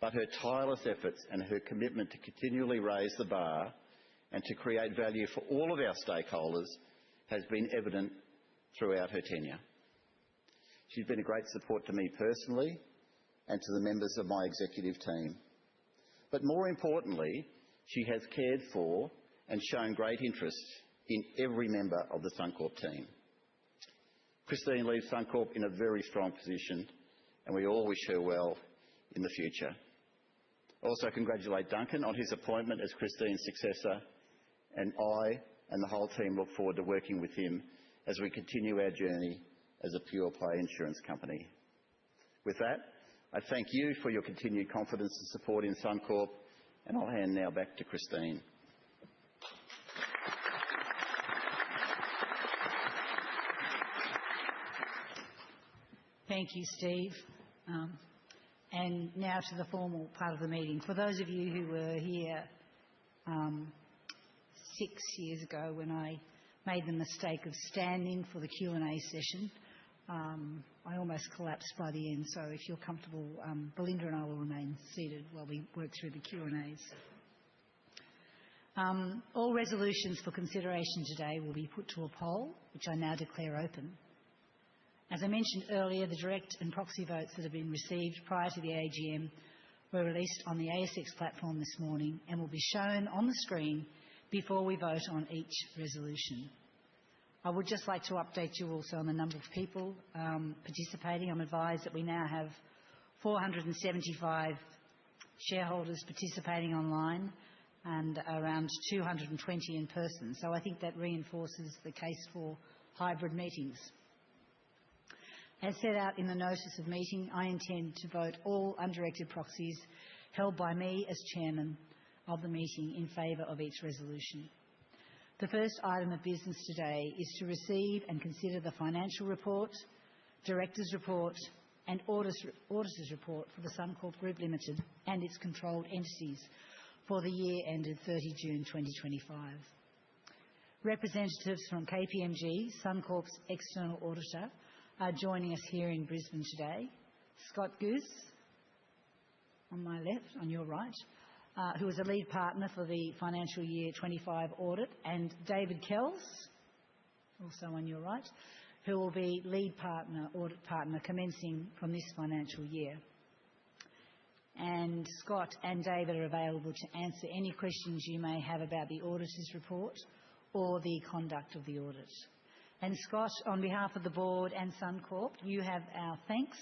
but her tireless efforts and her commitment to continually raise the bar and to create value for all of our stakeholders has been evident throughout her tenure. She's been a great support to me personally and to the members of my executive team. But more importantly, she has cared for and shown great interest in every member of the Suncorp team. Christine leaves Suncorp in a very strong position, and we all wish her well in the future. I also congratulate Duncan on his appointment as Christine's successor, and I and the whole team look forward to working with him as we continue our journey as a pure-play insurance company. With that, I thank you for your continued confidence and support in Suncorp, and I'll hand now back to Christine.
Thank you, Steve. And now to the formal part of the meeting. For those of you who were here 6 years ago when I made the mistake of standing for the Q&A session, I almost collapsed by the end, so if you're comfortable, Belinda and I will remain seated while we work through the Q&As. All resolutions for consideration today will be put to a poll, which I now declare open. As I mentioned earlier, the direct and proxy votes that have been received prior to the AGM were released on the ASX platform this morning and will be shown on the screen before we vote on each resolution. I would just like to update you also on the number of people participating. I'm advised that we now have 475 shareholders participating online and around 220 in person. So I think that reinforces the case for hybrid meetings. As set out in the notice of meeting, I intend to vote all undirected proxies held by me as chairman of the meeting in favour of each resolution. The first item of business today is to receive and consider the financial report, director's report and auditor's report for the Suncorp Group Limited and its controlled entities for the year ended 30 June 2025. Representatives from KPMG, Suncorp's external auditor, are joining us here in Brisbane today. Scott Goose, on my left, on your right, who is a lead partner for the financial year 25 audit, and David Kells, also on your right, who will be lead partner, audit partner, commencing from this financial year. And Scott and David are available to answer any questions you may have about the auditor's report or the conduct of the audit. And Scott, on behalf of the board and Suncorp, you have our thanks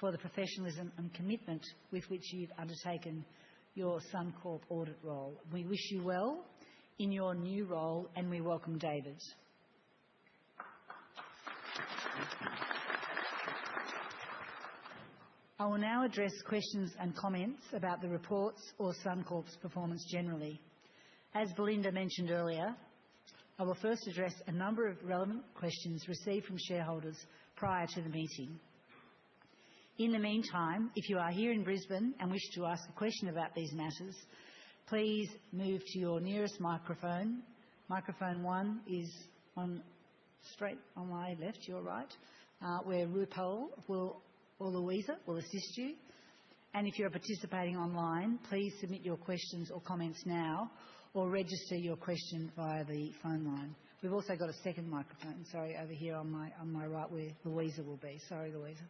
for the professionalism and commitment with which you've undertaken your Suncorp audit role. We wish you well in your new role and we welcome David. I will now address questions and comments about the reports or Suncorp's performance generally. As Belinda mentioned earlier, I will first address a number of relevant questions received from shareholders prior to the meeting. In the meantime, if you are here in Brisbane and wish to ask a question about these matters, please move to your nearest microphone. Microphone 1 is straight on my left, your right, where Rupal or Louisa will assist you. And if you're participating online, please submit your questions or comments now or register your question via the phone line. We've also got a second microphone, sorry, over here on my right where Louisa will be. Sorry, Louisa.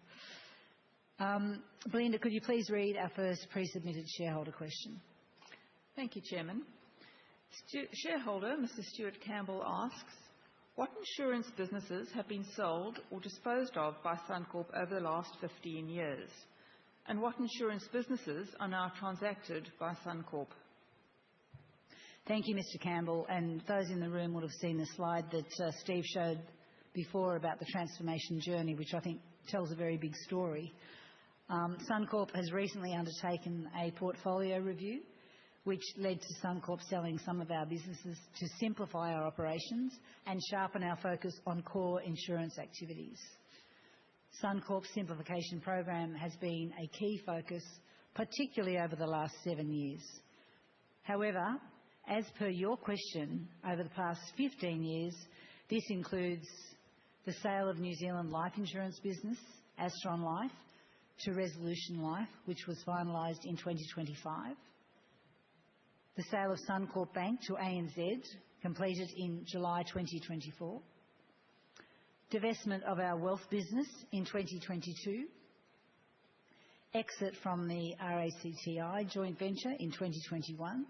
Belinda, could you please read our first pre-submitted shareholder question?
Thank you, Chairman. Shareholder Mr. Stuart Campbell asks, what insurance businesses have been sold or disposed of by Suncorp over the last 15 years? And what insurance businesses are now transacted by Suncorp?
Thank you, Mr. Campbell. And those in the room would have seen the slide that Steve showed before about the transformation journey, which I think tells a very big story. Suncorp has recently undertaken a portfolio review, which led to Suncorp selling some of our businesses to simplify our operations and sharpen our focus on core insurance activities. Suncorp's simplification program has been a key focus, particularly over the last 7 years. However, as per your question, over the past 15 years, this includes the sale of New Zealand life insurance business, Astron Life, to Resolution Life, which was finalised in 2025. The sale of Suncorp Bank to ANZ, completed in July 2024. Divestment of our wealth business in 2022. Exit from the RACTI joint venture in 2021.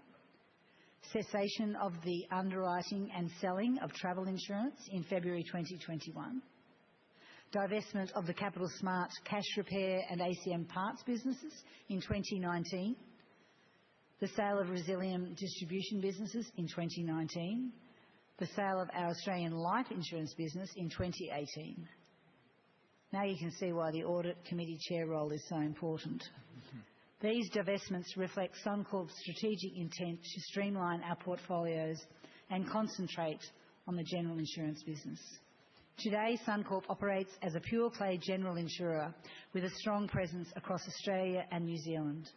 Cessation of the underwriting and selling of travel insurance in February 2021. Divestment of the Capital Smart cash repair and ACM parts businesses in 2019. The sale of Resilium distribution businesses in 2019. The sale of our Australian life insurance business in 2018. Now you can see why the Audit Committee Chair role is so important. These divestments reflect Suncorp's strategic intent to streamline our portfolios and concentrate on the general insurance business. Today, Suncorp operates as a pure-play general insurer with a strong presence across Australia and New Zealand.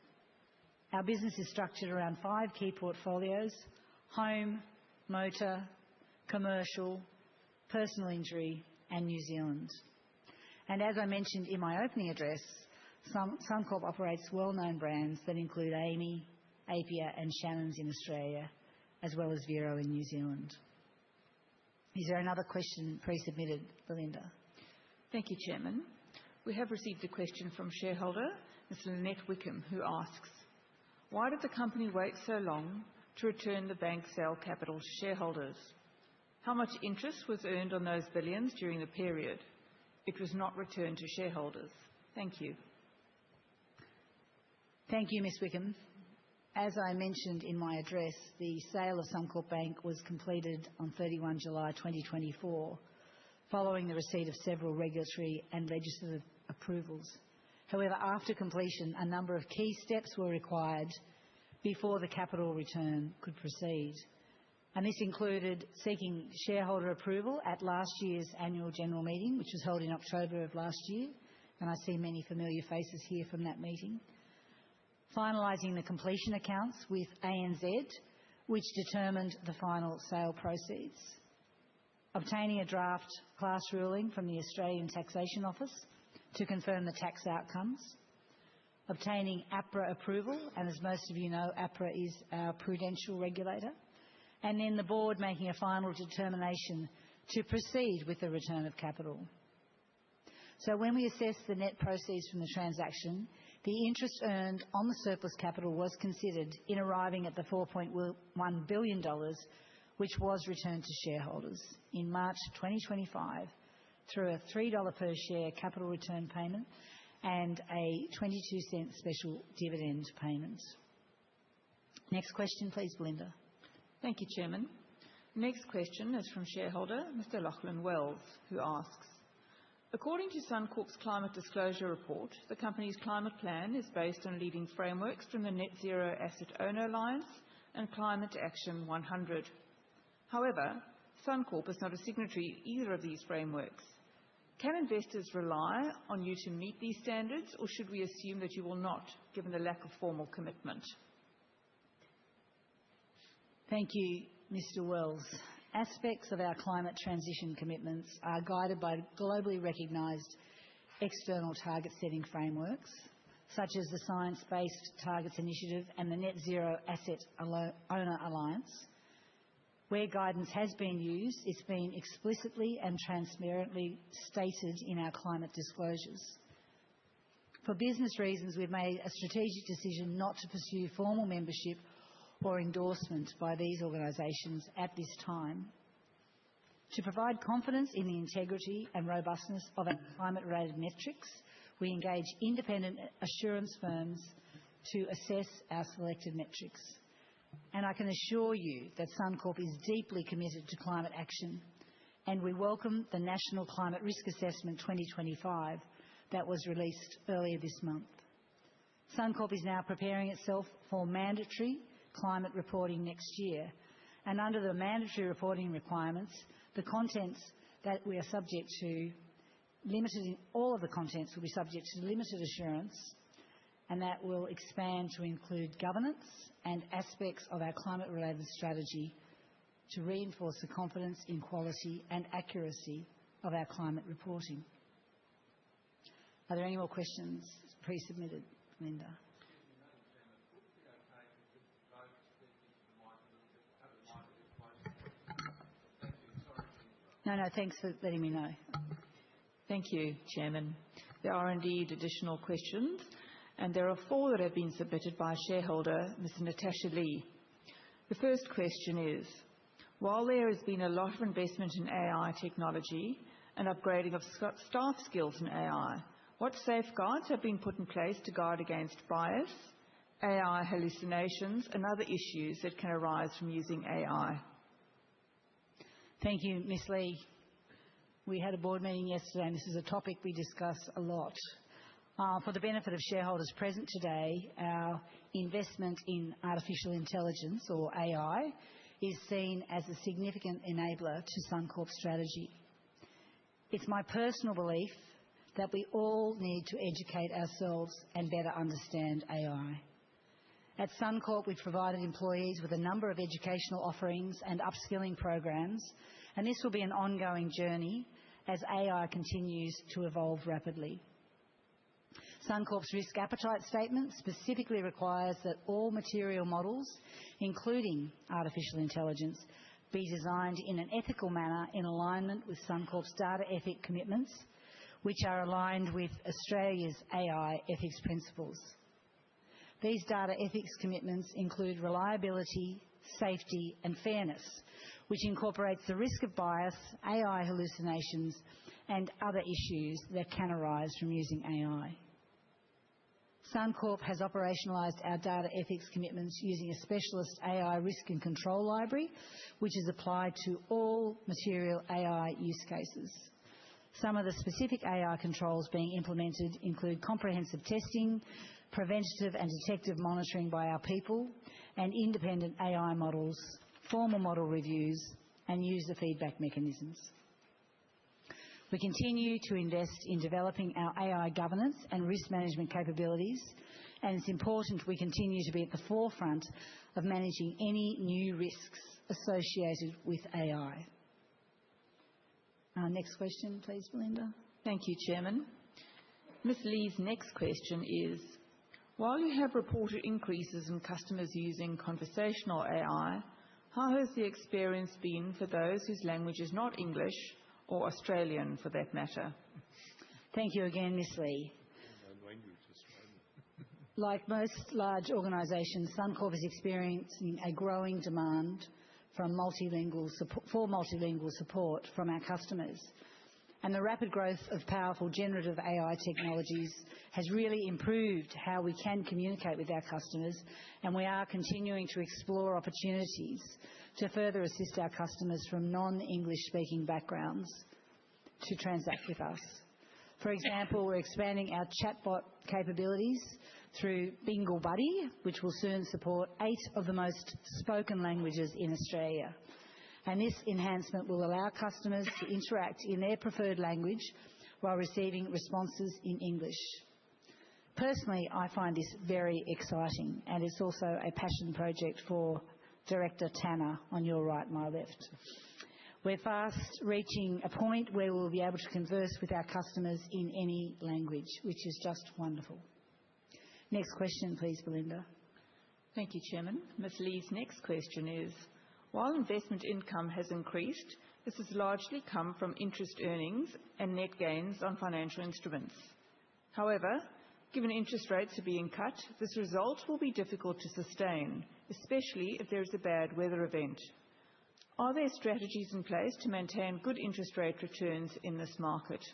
Our business is structured around 5 key portfolios: home, motor, commercial, personal injury and New Zealand. And as I mentioned in my opening address, Suncorp operates well-known brands that include Amy, Apia and Shannons in Australia, as well as Vero in New Zealand. Is there another question pre-submitted, Belinda?
Thank you, Chairman. We have received a question from shareholder Ms. Lynette Wickham, who asks, why did the company wait so long to return the bank sale capital to shareholders? How much interest was earned on those billions during the period? It was not returned to shareholders. Thank you.
Thank you, Ms Wickham. As I mentioned in my address, the sale of Suncorp Bank was completed on 31 July 2024, following the receipt of several regulatory and legislative approvals. However, after completion, a number of key steps were required before the capital return could proceed. And this included seeking shareholder approval at last year's annual general meeting, which was held in October of last year, and I see many familiar faces here from that meeting. Finalising the completion accounts with ANZ, which determined the final sale proceeds. Obtaining a draft class ruling from the Australian Taxation Office to confirm the tax outcomes. Obtaining APRA approval, and as most of you know, APRA is our prudential regulator. And then the board making a final determination to proceed with the return of capital. So when we assess the net proceeds from the transaction, the interest earned on the surplus capital was considered in arriving at the $4.1 billion, which was returned to shareholders in March 2025 through a $3 per share capital return payment and a 22-cent special dividend payment. Next question, please, Belinda.
Thank you, Chairman. Next question is from shareholder Mr. Lachlan Wells, who asks, according to Suncorp's Climate Disclosure Report, the company's climate plan is based on leading frameworks from the Net Zero Asset Owner Alliance and Climate Action 100. However, Suncorp is not a signatory either of these frameworks. Can investors rely on you to meet these standards, or should we assume that you will not, given the lack of formal commitment?
Thank you, Mr. Wells. Aspects of our climate transition commitments are guided by globally recognised external target-setting frameworks, such as the Science Based Targets Initiative and the Net Zero Asset Owner Alliance. Where guidance has been used, it's been explicitly and transparently stated in our climate disclosures. For business reasons, we've made a strategic decision not to pursue formal membership or endorsement by these organisations at this time. To provide confidence in the integrity and robustness of our climate-related metrics, we engage independent assurance firms to assess our selected metrics. And I can assure you that Suncorp is deeply committed to climate action, and we welcome the National Climate Risk Assessment 2025 that was released earlier this month. Suncorp is now preparing itself for mandatory climate reporting next year, and under the mandatory reporting requirements, the contents that we are subject to all of the contents will be subject to limited assurance, and that will expand to include governance and aspects of our climate-related strategy to reinforce the confidence in quality and accuracy of our climate reporting. Are there any more questions pre-submitted, Linda? No, thanks for letting me know.
Thank you, Chairman. There are indeed additional questions, and there are 4 that have been submitted by shareholder Ms. Natasha Lee. The first question is, while there has been a lot of investment in AI technology and upgrading of staff skills in AI, what safeguards have been put in place to guard against bias, AI hallucinations and other issues that can arise from using AI?
Thank you, Ms. Lee. We had a board meeting yesterday, and this is a topic we discuss a lot. For the benefit of shareholders present today, our investment in artificial intelligence, or AI, is seen as a significant enabler to Suncorp's strategy. It's my personal belief that we all need to educate ourselves and better understand AI. At Suncorp, we've provided employees with a number of educational offerings and upskilling programs, and this will be an ongoing journey as AI continues to evolve rapidly. Suncorp's risk appetite statement specifically requires that all material models, including artificial intelligence, be designed in an ethical manner in alignment with Suncorp's data ethic commitments, which are aligned with Australia's AI ethics principles. These data ethics commitments include reliability, safety and fairness, which incorporates the risk of bias, AI hallucinations and other issues that can arise from using AI. Suncorp has operationalised our data ethics commitments using a specialist AI risk and control library, which is applied to all material AI use cases. Some of the specific AI controls being implemented include comprehensive testing, preventative and detective monitoring by our people, and independent AI models, formal model reviews, and user feedback mechanisms. We continue to invest in developing our AI governance and risk management capabilities, and it's important we continue to be at the forefront of managing any new risks associated with AI. Next question, please, Belinda.
Thank you, Chairman. Ms Lee's next question is, while you have reported increases in customers using conversational AI, how has the experience been for those whose language is not English or Australian, for that matter?
Thank you again, Ms Lee. Like most large organisations, Suncorp is experiencing a growing demand for multilingual support from our customers. And the rapid growth of powerful generative AI technologies has really improved how we can communicate with our customers, and we are continuing to explore opportunities to further assist our customers from non-English speaking backgrounds to transact with us. For example, we're expanding our chatbot capabilities through Bingle Buddy, which will soon support 8 of the most spoken languages in Australia. And this enhancement will allow customers to interact in their preferred language while receiving responses in English. Personally, I find this very exciting, and it's also a passion project for Director Tanner on your right, my left. We're fast reaching a point where we'll be able to converse with our customers in any language, which is just wonderful. Next question, please, Belinda.
Thank you, Chairman. Ms Lee's next question is, while investment income has increased, this has largely come from interest earnings and net gains on financial instruments. However, given interest rates are being cut, this result will be difficult to sustain, especially if there is a bad weather event. Are there strategies in place to maintain good interest rate returns in this market?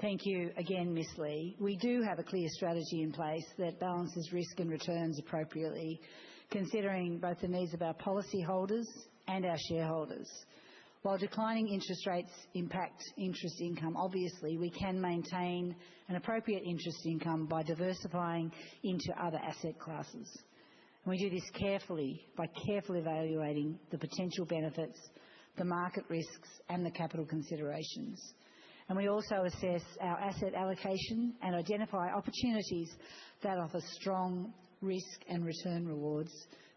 Thank you again, Ms Lee. We do have a clear strategy in place that balances risk and returns appropriately, considering both the needs of our policyholders and our shareholders. While declining interest rates impact interest income, obviously we can maintain an appropriate interest income by diversifying into other asset classes. And we do this carefully by carefully evaluating the potential benefits, the market risks and the capital considerations. And we also assess our asset allocation and identify opportunities that offer strong risk and return rewards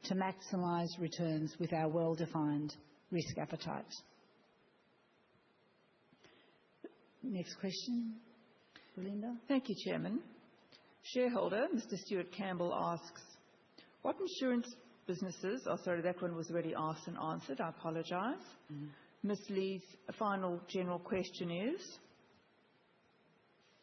to maximise returns with our well-defined risk appetite. Next question, Belinda.
Thank you, Chairman. Shareholder Mr Stuart Campbell asks, what insurance businesses... Oh, sorry, that one was already asked and answered. I apologise. Ms Lee's final general question is,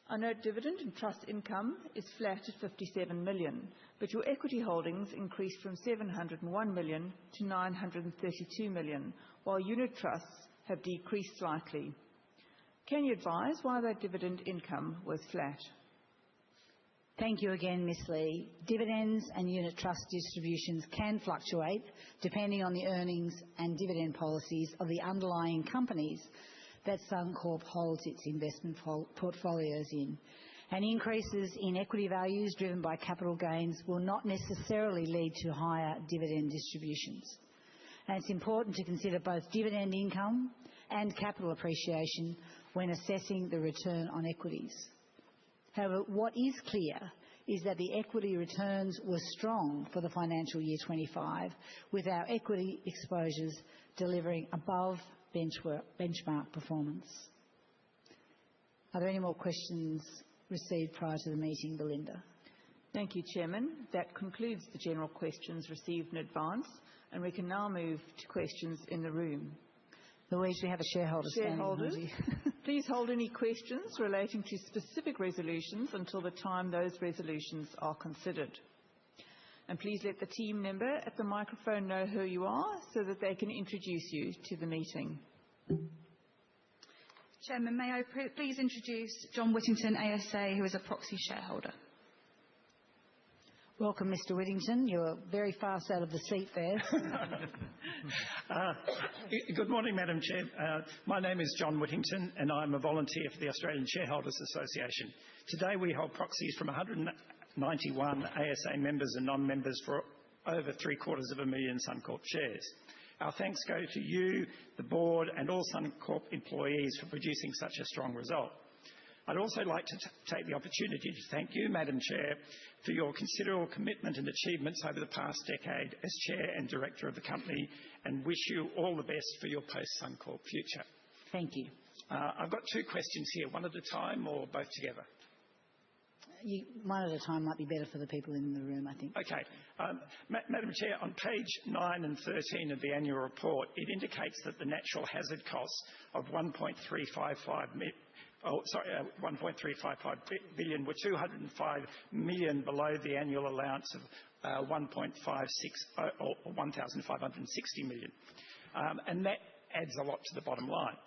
I note dividend and trust income is flat at 57 million, but your equity holdings increased from 701 million to 932 million, while unit trusts have decreased slightly. Can you advise why that dividend income was flat?
Thank you again, Ms Lee. Dividends and unit trust distributions can fluctuate depending on the earnings and dividend policies of the underlying companies that Suncorp holds its investment portfolios in. And increases in equity values driven by capital gains will not necessarily lead to higher dividend distributions. And it's important to consider both dividend income and capital appreciation when assessing the return on equities. However, what is clear is that the equity returns were strong for the financial year 25, with our equity exposures delivering above benchmark performance. Are there any more questions received prior to the meeting, Belinda?
Thank you, Chairman. That concludes the general questions received in advance, and we can now move to questions in the room.
Louise, we have a shareholder standing.
Shareholders, please hold any questions relating to specific resolutions until the time those resolutions are considered. And please let the team member at the microphone know who you are so that they can introduce you to the meeting.
Chairman, may I please introduce John Whittington, ASA, who is a proxy shareholder.
Welcome, Mr. Whittington. You're very fast out of the seat there.
Good morning, Madam Chair. My name is John Whittington and I'm a volunteer for the Australian Shareholders Association. Today we hold proxies from 191 ASA members and non-members for over 750,000 Suncorp shares. Our thanks go to you, the board and all Suncorp employees for producing such a strong result. I'd also like to take the opportunity to thank you, Madam Chair, for your considerable commitment and achievements over the past decade as Chair and Director of the company, and wish you all the best for your post-Suncorp future.
Thank you.
I've got two questions here, one at a time or both together?
One at a time might be better for the people in the room, I think.
Okay. Madam Chair, on page 9 and 13 of the annual report, it indicates that the natural hazard costs of 1.355 billion were 205 million below the annual allowance of 1.56 or 1,560 million. And that adds a lot to the bottom line.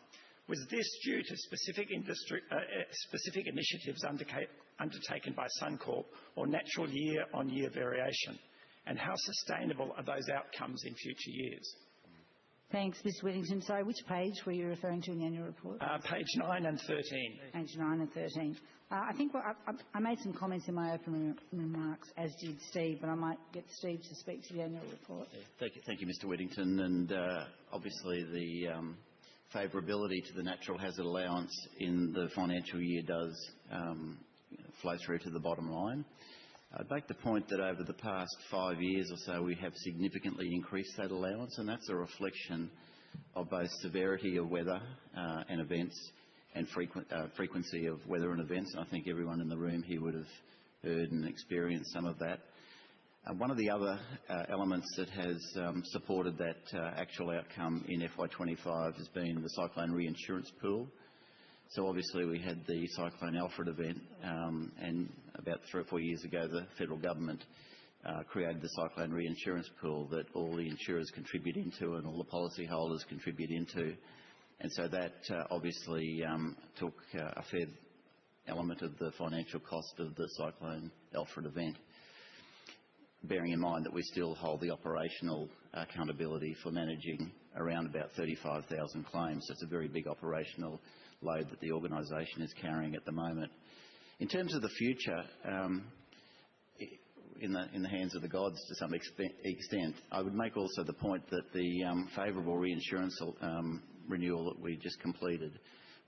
Was this due to specific initiatives undertaken by Suncorp or natural year-on-year variation? And how sustainable are those outcomes in future years?
Thanks, Mr. Whittington. Sorry, which page were you referring to in the annual report?
Page 9 and 13.
Page 9 and 13. I think I made some comments in my opening remarks, as did Steve, but I might get Steve to speak to the annual report.
Yeah, thank you, Mr. Whittington. And obviously the favourability to the natural hazard allowance in the financial year does flow through to the bottom line. I'd make the point that over the past 5 years or so we have significantly increased that allowance, and that's a reflection of both severity of weather and events and frequency of weather and events. And I think everyone in the room here would have heard and experienced some of that. One of the other elements that has supported that actual outcome in FY25 has been the cyclone reinsurance pool. So obviously we had the Cyclone Alfred event, and about 3 or 4 years ago the federal government created the cyclone reinsurance pool that all the insurers contribute into and all the policyholders contribute into. And so that obviously took a fair element of the financial cost of the Cyclone Alfred event, bearing in mind that we still hold the operational accountability for managing around about 35,000 claims. So it's a very big operational load that the organisation is carrying at the moment. In terms of the future, in the hands of the gods to some extent, I would make also the point that the favourable reinsurance renewal that we just completed,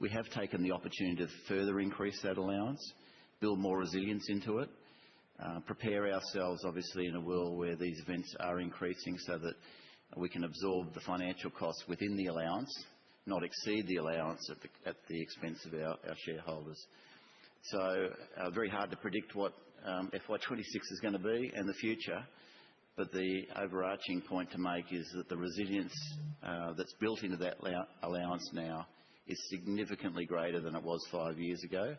we have taken the opportunity to further increase that allowance, build more resilience into it, prepare ourselves obviously in a world where these events are increasing so that we can absorb the financial costs within the allowance, not exceed the allowance at the expense of our shareholders. So very hard to predict what FY26 is going to be and the future, but the overarching point to make is that the resilience that's built into that allowance now is significantly greater than it was 5 years ago,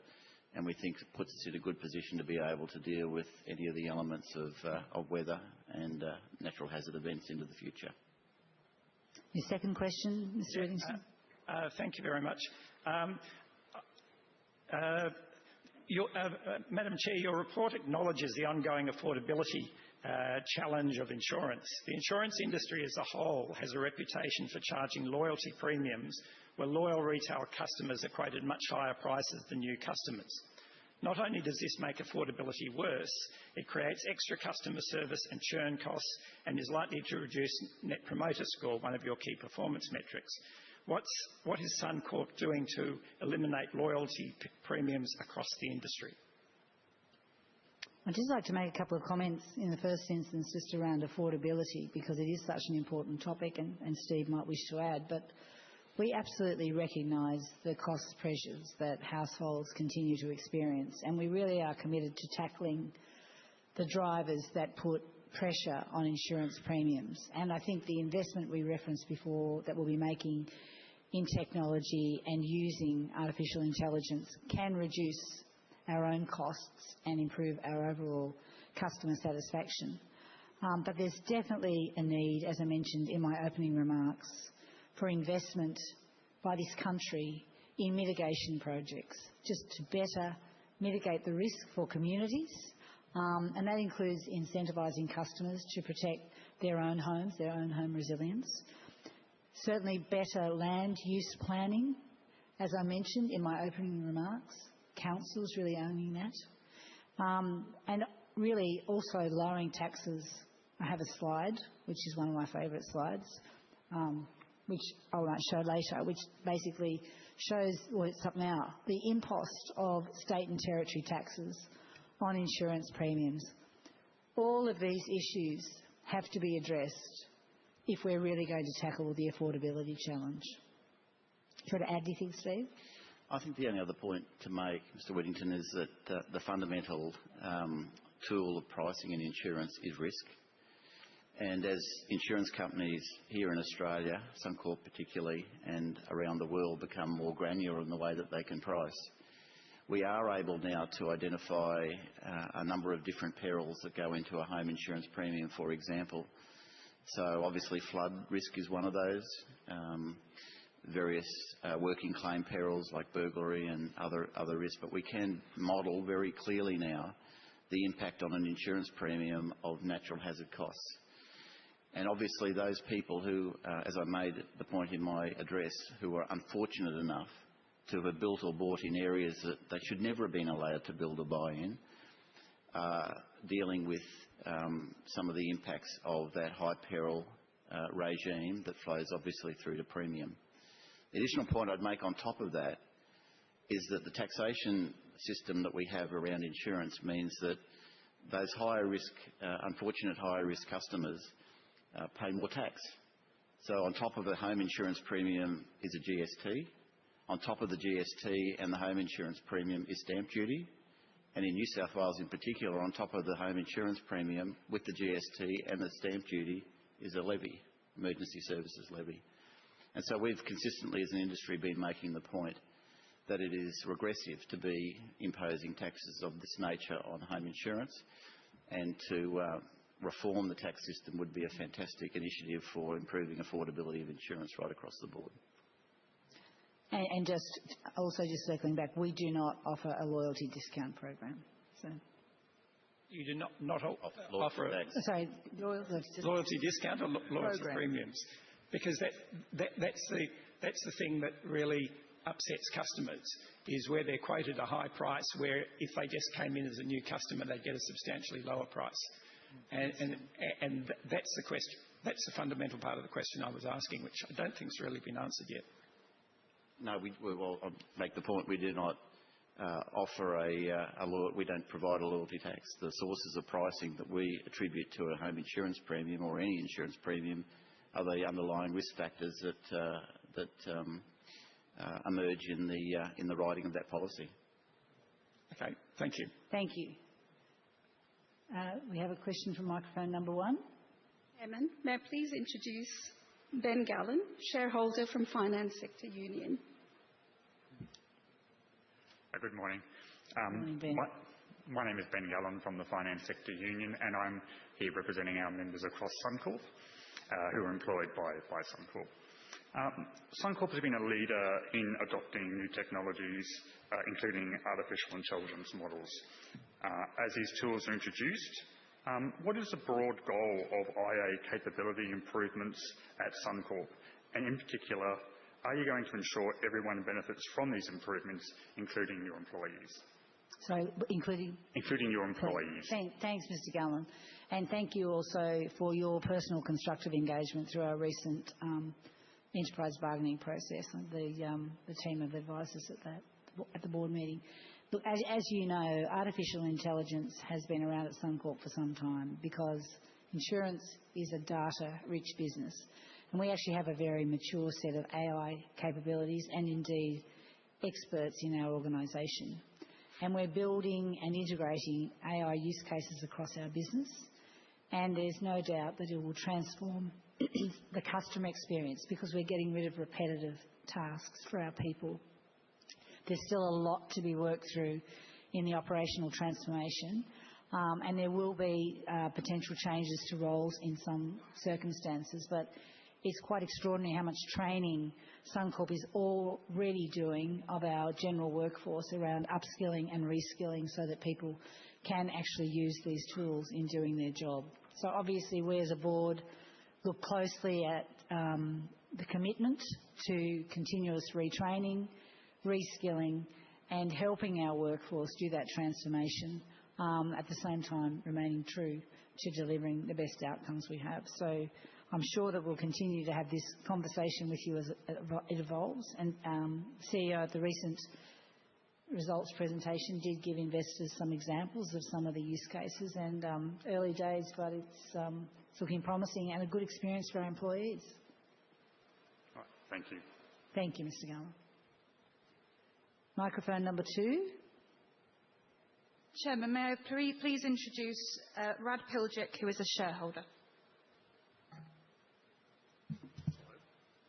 and we think it puts us in a good position to be able to deal with any of the elements of weather and natural hazard events into the future.
Your second question, Mr. Whittington?
Thank you very much. Madam Chair, your report acknowledges the ongoing affordability challenge of insurance. The insurance industry as a whole has a reputation for charging loyalty premiums where loyal retail customers are quoted much higher prices than new customers. Not only does this make affordability worse, it creates extra customer service and churn costs and is likely to reduce Net Promoter Score, one of your key performance metrics. What is Suncorp doing to eliminate loyalty premiums across the industry?
I'd just like to make a couple of comments in the first instance just around affordability, because it is such an important topic, and Steve might wish to add, but we absolutely recognise the cost pressures that households continue to experience, and we really are committed to tackling the drivers that put pressure on insurance premiums. And I think the investment we referenced before that we'll be making in technology and using artificial intelligence can reduce our own costs and improve our overall customer satisfaction. But there's definitely a need, as I mentioned in my opening remarks, for investment by this country in mitigation projects, just to better mitigate the risk for communities. And that includes incentivising customers to protect their own homes, their own home resilience. Certainly better land use planning, as I mentioned in my opening remarks. Councils really owning that. And really also lowering taxes. I have a slide, which is one of my favourite slides, which I might show later, which basically shows, well, it's up now, the impost of state and territory taxes on insurance premiums. All of these issues have to be addressed if we're really going to tackle the affordability challenge. Do you want to add anything, Steve?
I think the only other point to make, Mr Whittington, is that the fundamental tool of pricing in insurance is risk. And as insurance companies here in Australia, Suncorp particularly, and around the world become more granular in the way that they can price, we are able now to identify a number of different perils that go into a home insurance premium, for example. So obviously flood risk is one of those. Various working claim perils like burglary and other risks. But we can model very clearly now the impact on an insurance premium of natural hazard costs. And obviously those people who, as I made the point in my address, who are unfortunate enough to have built or bought in areas that they should never have been allowed to build or buy in, dealing with some of the impacts of that high peril regime that flows obviously through to premium. The additional point I'd make on top of that is that the taxation system that we have around insurance means that those higher risk, unfortunate higher risk customers pay more tax. So on top of the home insurance premium is a GST. On top of the GST and the home insurance premium is stamp duty. And in New South Wales in particular, on top of the home insurance premium with the GST and the stamp duty is a levy, emergency services levy. And so we've consistently as an industry been making the point that it is regressive to be imposing taxes of this nature on home insurance, and to reform the tax system would be a fantastic initiative for improving affordability of insurance right across the board.
And just circling back, we do not offer a loyalty discount program. So
You do not offer a loyalty discount or loyalty premiums, because that's the thing that really upsets customers, is where they're quoted a high price, where if they just came in as a new customer, they'd get a substantially lower price. And that's the question. That's the fundamental part of the question I was asking, which I don't think has really been answered yet.
No, I'll make the point. We do not offer we don't provide a loyalty tax. The sources of pricing that we attribute to a home insurance premium or any insurance premium are the underlying risk factors that emerge in the writing of that policy.
Okay, thank you.
Thank you. We have a question from microphone number 1.
Chairman, may I please introduce Ben Gallen, shareholder from Finance Sector Union.
Good morning.
Morning, Ben.
My name is Ben Gallen from the Finance Sector Union, and I'm here representing our members across Suncorp, who are employed by Suncorp. Suncorp has been a leader in adopting new technologies, including artificial intelligence models. As these tools are introduced, what is the broad goal of IA capability improvements at Suncorp? And in particular, are you going to ensure everyone benefits from these improvements, including your employees?
So, including
your employees.
Thanks, Mr. Gallen. And thank you also for your personal constructive engagement through our recent enterprise bargaining process. The team of advisors at the board meeting. Look, as you know, artificial intelligence has been around at Suncorp for some time, because insurance is a data-rich business. And we actually have a very mature set of AI capabilities and indeed experts in our organisation. And we're building and integrating AI use cases across our business. And there's no doubt that it will transform the customer experience, because we're getting rid of repetitive tasks for our people. There's still a lot to be worked through in the operational transformation, and there will be potential changes to roles in some circumstances. But it's quite extraordinary how much training Suncorp is already doing of our general workforce around upskilling and reskilling so that people can actually use these tools in doing their job. So obviously we as a board look closely at the commitment to continuous retraining, reskilling and helping our workforce do that transformation, at the same time remaining true to delivering the best outcomes we have. So I'm sure that we'll continue to have this conversation with you as it evolves. And CEO at the recent results presentation did give investors some examples of some of the use cases, and early days, but it's looking promising and a good experience for our employees.
Right, thank you.
Thank you, Mr. Gallen. Microphone number 2.
Chairman, may I please introduce Rad Piljic, who is a shareholder.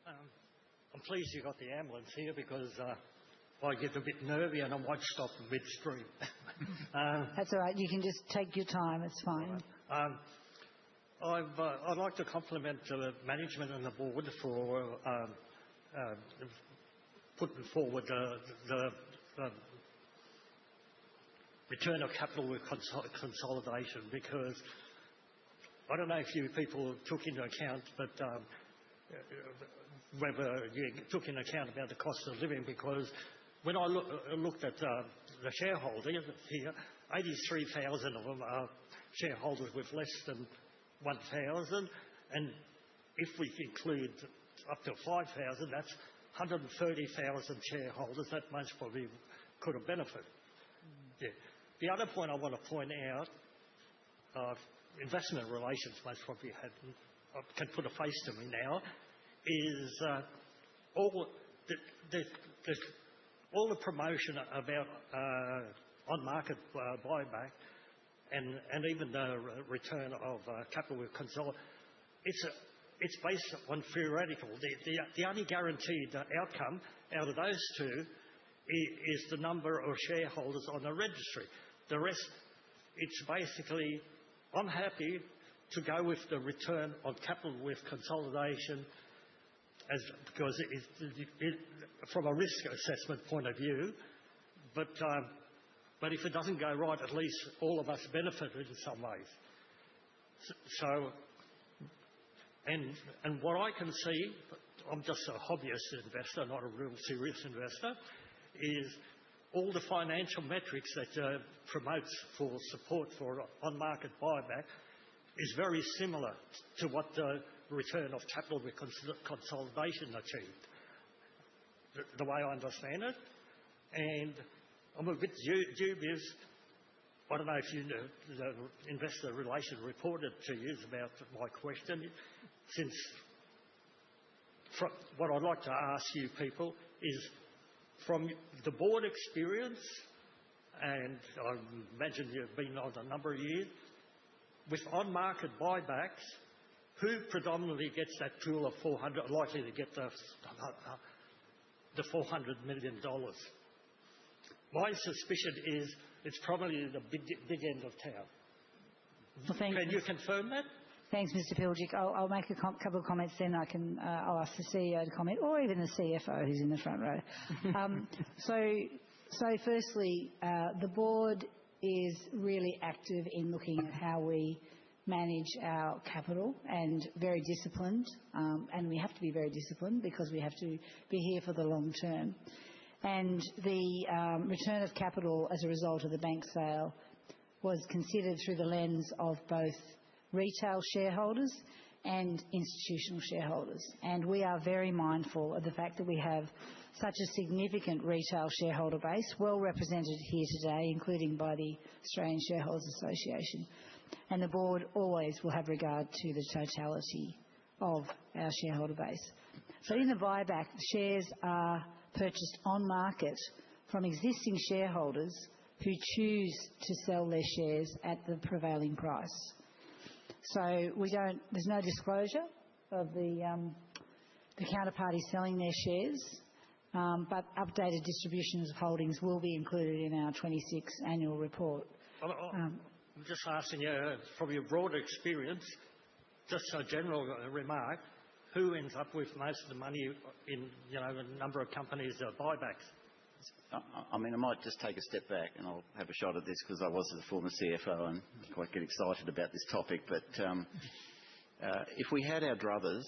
I'm pleased you got the ambulance here because I get a bit nervy and I might stop midstream.
That's all right. You can just take your time. It's fine.
I'd like to compliment the management and the board for putting forward the return of capital with consolidation, because I don't know if you people took into account, but whether you took into account about the cost of living, because when I looked at the shareholders here, 83,000 of them are shareholders with less than 1,000, and if we include up to 5,000, that's 130,000 shareholders. That most probably could have benefited. Yeah. The other point I want to point out, investment relations most probably can put a face to me now, is all the promotion about on-market buyback and even the return of capital with consolidation. It's based on theoretical. The only guaranteed outcome out of those two is the number of shareholders on the registry. The rest, it's basically, I'm happy to go with the return on capital with consolidation because from a risk assessment point of view, but if it doesn't go right, at least all of us benefit in some ways. So, and what I can see, I'm just a hobbyist investor, not a real serious investor, is all the financial metrics that promotes for support for on-market buyback is very similar to what the return of capital with consolidation achieved, the way I understand it. And I'm a bit dubious. I don't know if you know, the investor relation reported to you about my question. Since what I'd like to ask you people is, from the board experience, and I imagine you've been on a number of years, with on-market buybacks, who predominantly gets that pool of 400, likely to get the $400 million? My suspicion is it's probably the big end of town.
Well,
can you confirm that?
Thanks, Mr. Piljic. I'll make a couple of comments, then I'll ask the CEO to comment, or even the CFO who's in the front row. So firstly, the board is really active in looking at how we manage our capital and very disciplined, and we have to be very disciplined because we have to be here for the long term. And the return of capital as a result of the bank sale was considered through the lens of both retail shareholders and institutional shareholders. And we are very mindful of the fact that we have such a significant retail shareholder base, well represented here today, including by the Australian Shareholders Association. And the board always will have regard to the totality of our shareholder base. So in the buyback, shares are purchased on market from existing shareholders who choose to sell their shares at the prevailing price. So there's no disclosure of the counterparty selling their shares, but updated distributions of holdings will be included in our 26 annual report.
I'm just asking you, from your broader experience, just a general remark, who ends up with most of the money in, a number of companies' buybacks?
I might just take a step back and I'll have a shot at this because I was the former CFO and quite get excited about this topic. But if we had our druthers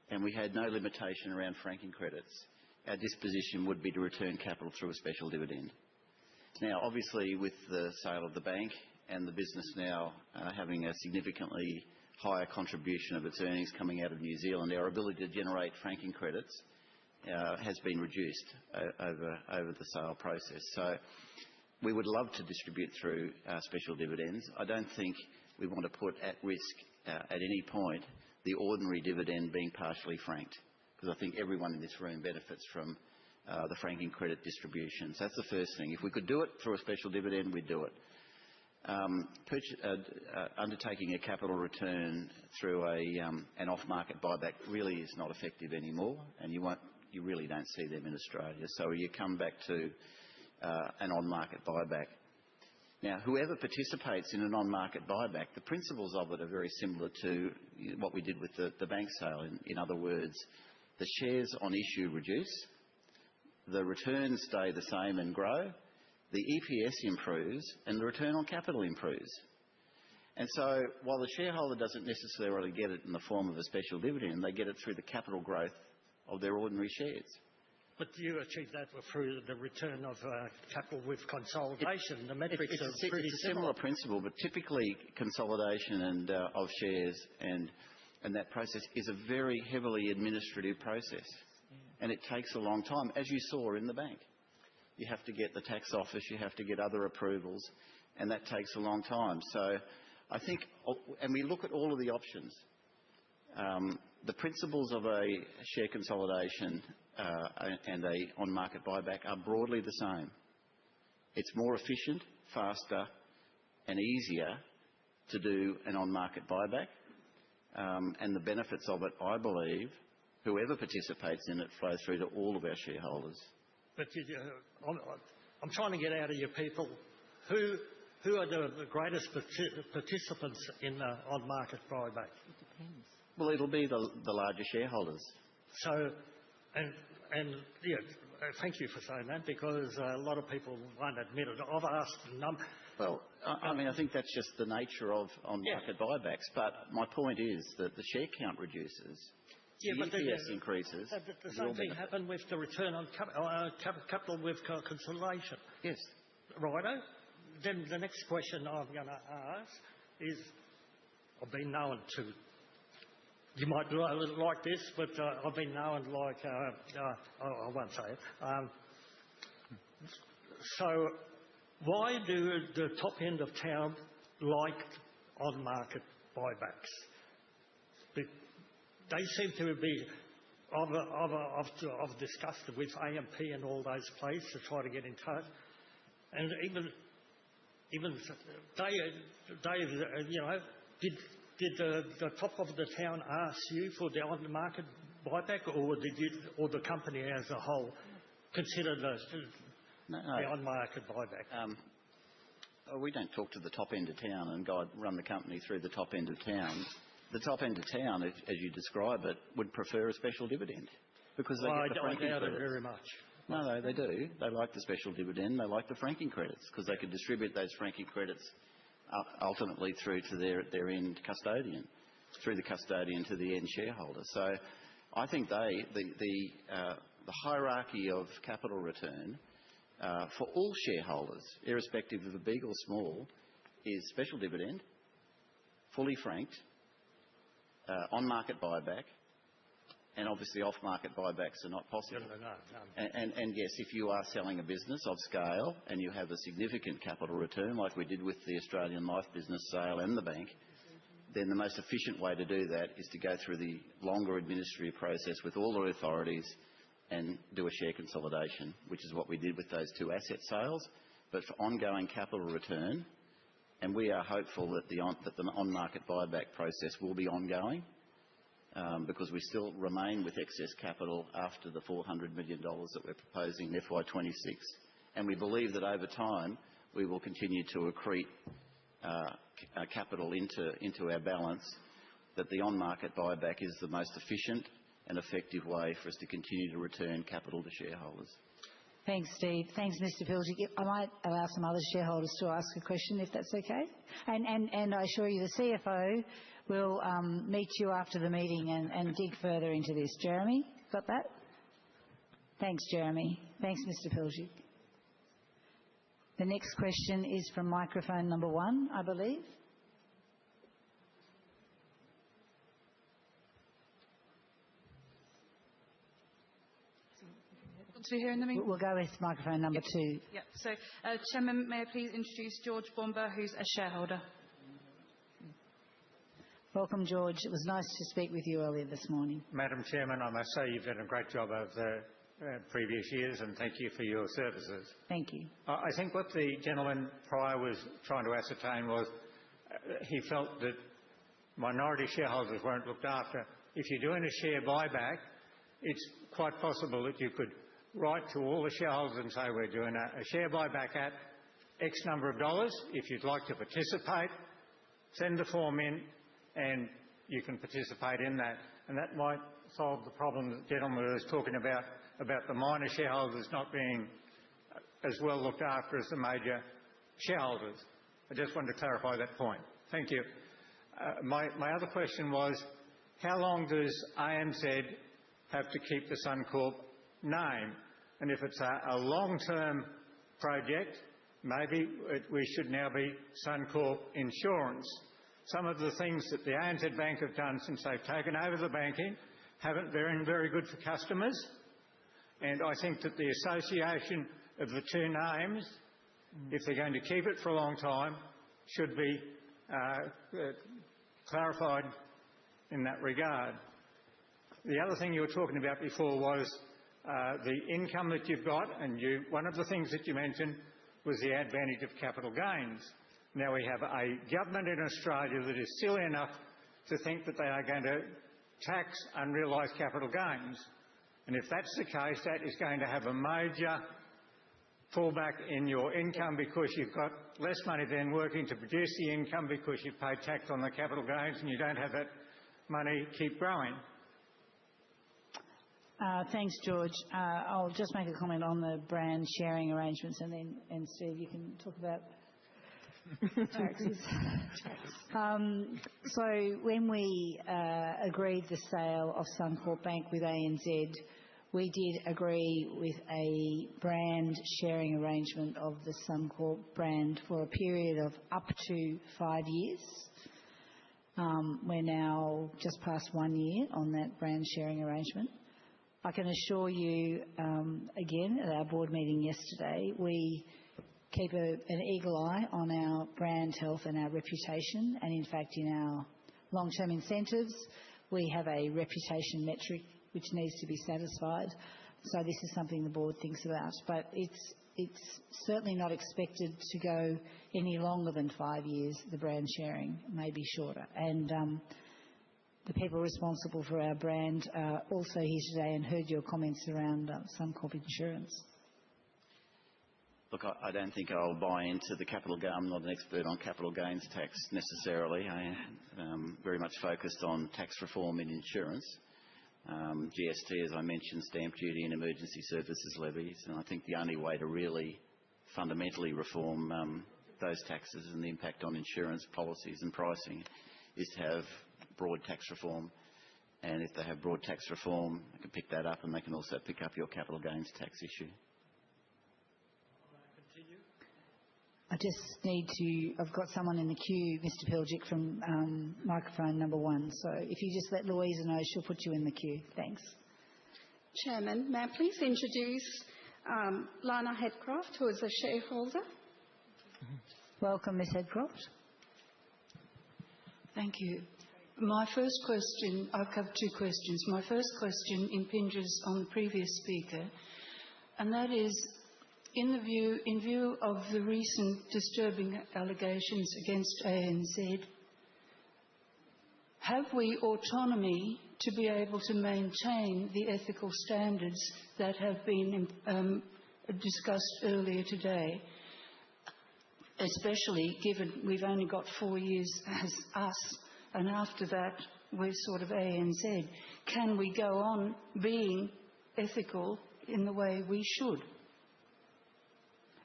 and we had no limitation around franking credits, our disposition would be to return capital through a special dividend. Now, obviously, with the sale of the bank and the business now having a significantly higher contribution of its earnings coming out of New Zealand, our ability to generate franking credits has been reduced over the sale process. So we would love to distribute through special dividends. I don't think we want to put at risk at any point the ordinary dividend being partially franked, because I think everyone in this room benefits from the franking credit distributions. That's the first thing. If we could do it through a special dividend, we'd do it. Undertaking a capital return through an off-market buyback really is not effective anymore, and you really don't see them in Australia. So you come back to an on-market buyback. Now, whoever participates in an on-market buyback, the principles of it are very similar to what we did with the bank sale. In other words, the shares on issue reduce, the returns stay the same and grow, the EPS improves, and the return on capital improves. And so while the shareholder doesn't necessarily get it in the form of a special dividend, they get it through the capital growth of their ordinary shares.
But you achieve that through the return of capital with consolidation. The metrics are pretty
It's a similar principle, but typically consolidation and of shares and that process is a very heavily administrative process. And it takes a long time, as you saw in the bank. You have to get the tax office, you have to get other approvals, and that takes a long time. So I think, and we look at all of the options. The principles of a share consolidation and a on-market buyback are broadly the same. It's more efficient, faster, and easier to do an on-market buyback. And the benefits of it, I believe, whoever participates in it, flow through to all of our shareholders.
But I'm trying to get out of your people who are the greatest participants in the on-market buyback.
It depends.
Well, it'll be the larger shareholders.
So, thank you for saying that, because a lot of people won't admit it. I've asked a number.
Well, I think that's just the nature of on-market buybacks. But my point is that the share count reduces.
Yeah,
the EPS increases.
The same thing happened with the return on capital with consolidation.
Yes.
Righto. Then the next question I'm going to ask is, I've been known to, you might like this, but I've been known like, I won't say it. So why do the top end of town like on-market buybacks? They seem to be, I've discussed it with AMP and all those places to try to get in touch. And even Dave, did the top of the town ask you for the on-market buyback, or the company as a whole consider the on-market buyback?
We don't talk to the top end of town and run the company through the top end of town. The top end of town, as you describe it, would prefer a special dividend because they get the franking credits.
I doubt it very much.
No, they do. They like the special dividend. They like the franking credits because they can distribute those franking credits ultimately through to their end custodian, through the custodian to the end shareholder. So I think the hierarchy of capital return for all shareholders, irrespective of big or small, is special dividend, fully franked, on-market buyback, and obviously off-market buybacks are not possible.
No.
And yes, if you are selling a business of scale and you have a significant capital return, like we did with the Australian Life business sale and the bank, then the most efficient way to do that is to go through the longer administrative process with all the authorities and do a share consolidation, which is what we did with those two asset sales. But for ongoing capital return, and we are hopeful that the on-market buyback process will be ongoing, because we still remain with excess capital after the $400 million that we're proposing in FY26. And we believe that over time we will continue to accrete capital into our balance, that the on-market buyback is the most efficient and effective way for us to continue to return capital to shareholders.
Thanks, Steve. Thanks, Mr. Pilgic. I might allow some other shareholders to ask a question, if that's okay. And I assure you the CFO will meet you after the meeting and dig further into this. Jeremy, got that? Thanks, Jeremy. Thanks, Mr. Pilgic. The next question is from microphone number 1, I believe.
To hear in the meeting?
We'll go with microphone number 2.
Yep. So, Chairman, may I please introduce George Bomber, who's a shareholder.
Welcome, George. It was nice to speak with you earlier this morning.
Madam Chairman, I must say you've done a great job over the previous years, and thank you for your services.
Thank you.
I think what the gentleman prior was trying to ascertain was he felt that minority shareholders weren't looked after. If you're doing a share buyback, it's quite possible that you could write to all the shareholders and say, we're doing a share buyback at X number of dollars. If you'd like to participate, send the form in and you can participate in that. And that might solve the problem that the gentleman was talking about the minor shareholders not being as well looked after as the major shareholders. I just wanted to clarify that point. Thank you. My other question was, how long does ANZ have to keep the Suncorp name? And if it's a long-term project, maybe we should now be Suncorp Insurance. Some of the things that the ANZ Bank have done since they've taken over the banking haven't been very good for customers. And I think that the association of the two names, if they're going to keep it for a long time, should be clarified in that regard. The other thing you were talking about before was the income that you've got, and one of the things that you mentioned was the advantage of capital gains. Now we have a government in Australia that is silly enough to think that they are going to tax unrealised capital gains. And if that's the case, that is going to have a major fallback in your income, because you've got less money then working to produce the income because you've paid tax on the capital gains and you don't have that money keep growing.
Thanks, George. I'll just make a comment on the brand sharing arrangements, and Steve, you can talk about taxes. So when we agreed the sale of Suncorp Bank with ANZ, we did agree with a brand sharing arrangement of the Suncorp brand for a period of up to 5 years. We're now just past 1 year on that brand sharing arrangement. I can assure you, again, at our board meeting yesterday, we keep an eagle eye on our brand health and our reputation, and in fact in our long-term incentives we have a reputation metric which needs to be satisfied. So this is something the board thinks about, but it's certainly not expected to go any longer than 5 years. The brand sharing may be shorter, and the people responsible for our brand are also here today and heard your comments around Suncorp Insurance.
Look, I don't think I'll buy into the capital gain. I'm not an expert on capital gains tax necessarily. I am very much focused on tax reform in insurance. GST, as I mentioned, stamp duty and emergency services levies. And I think the only way to really fundamentally reform those taxes and the impact on insurance policies and pricing is to have broad tax reform. And if they have broad tax reform, they can pick that up, and they can also pick up your capital gains tax issue.
I just need to... I've got someone in the queue, Mr. Pilgic, from microphone number 1. So if you just let Louisa know, she'll put you in the queue. Thanks.
Chairman, may I please introduce Lana Headcroft, who is a shareholder.
Welcome, Ms. Headcroft.
Thank you. My first question, I've got 2 questions. My first question impinges on the previous speaker, and that is, in view of the recent disturbing allegations against ANZ, have we autonomy to be able to maintain the ethical standards that have been discussed earlier today? especially given we've only got 4 years as us, and after that we're sort of ANZ. Can we go on being ethical in the way we should?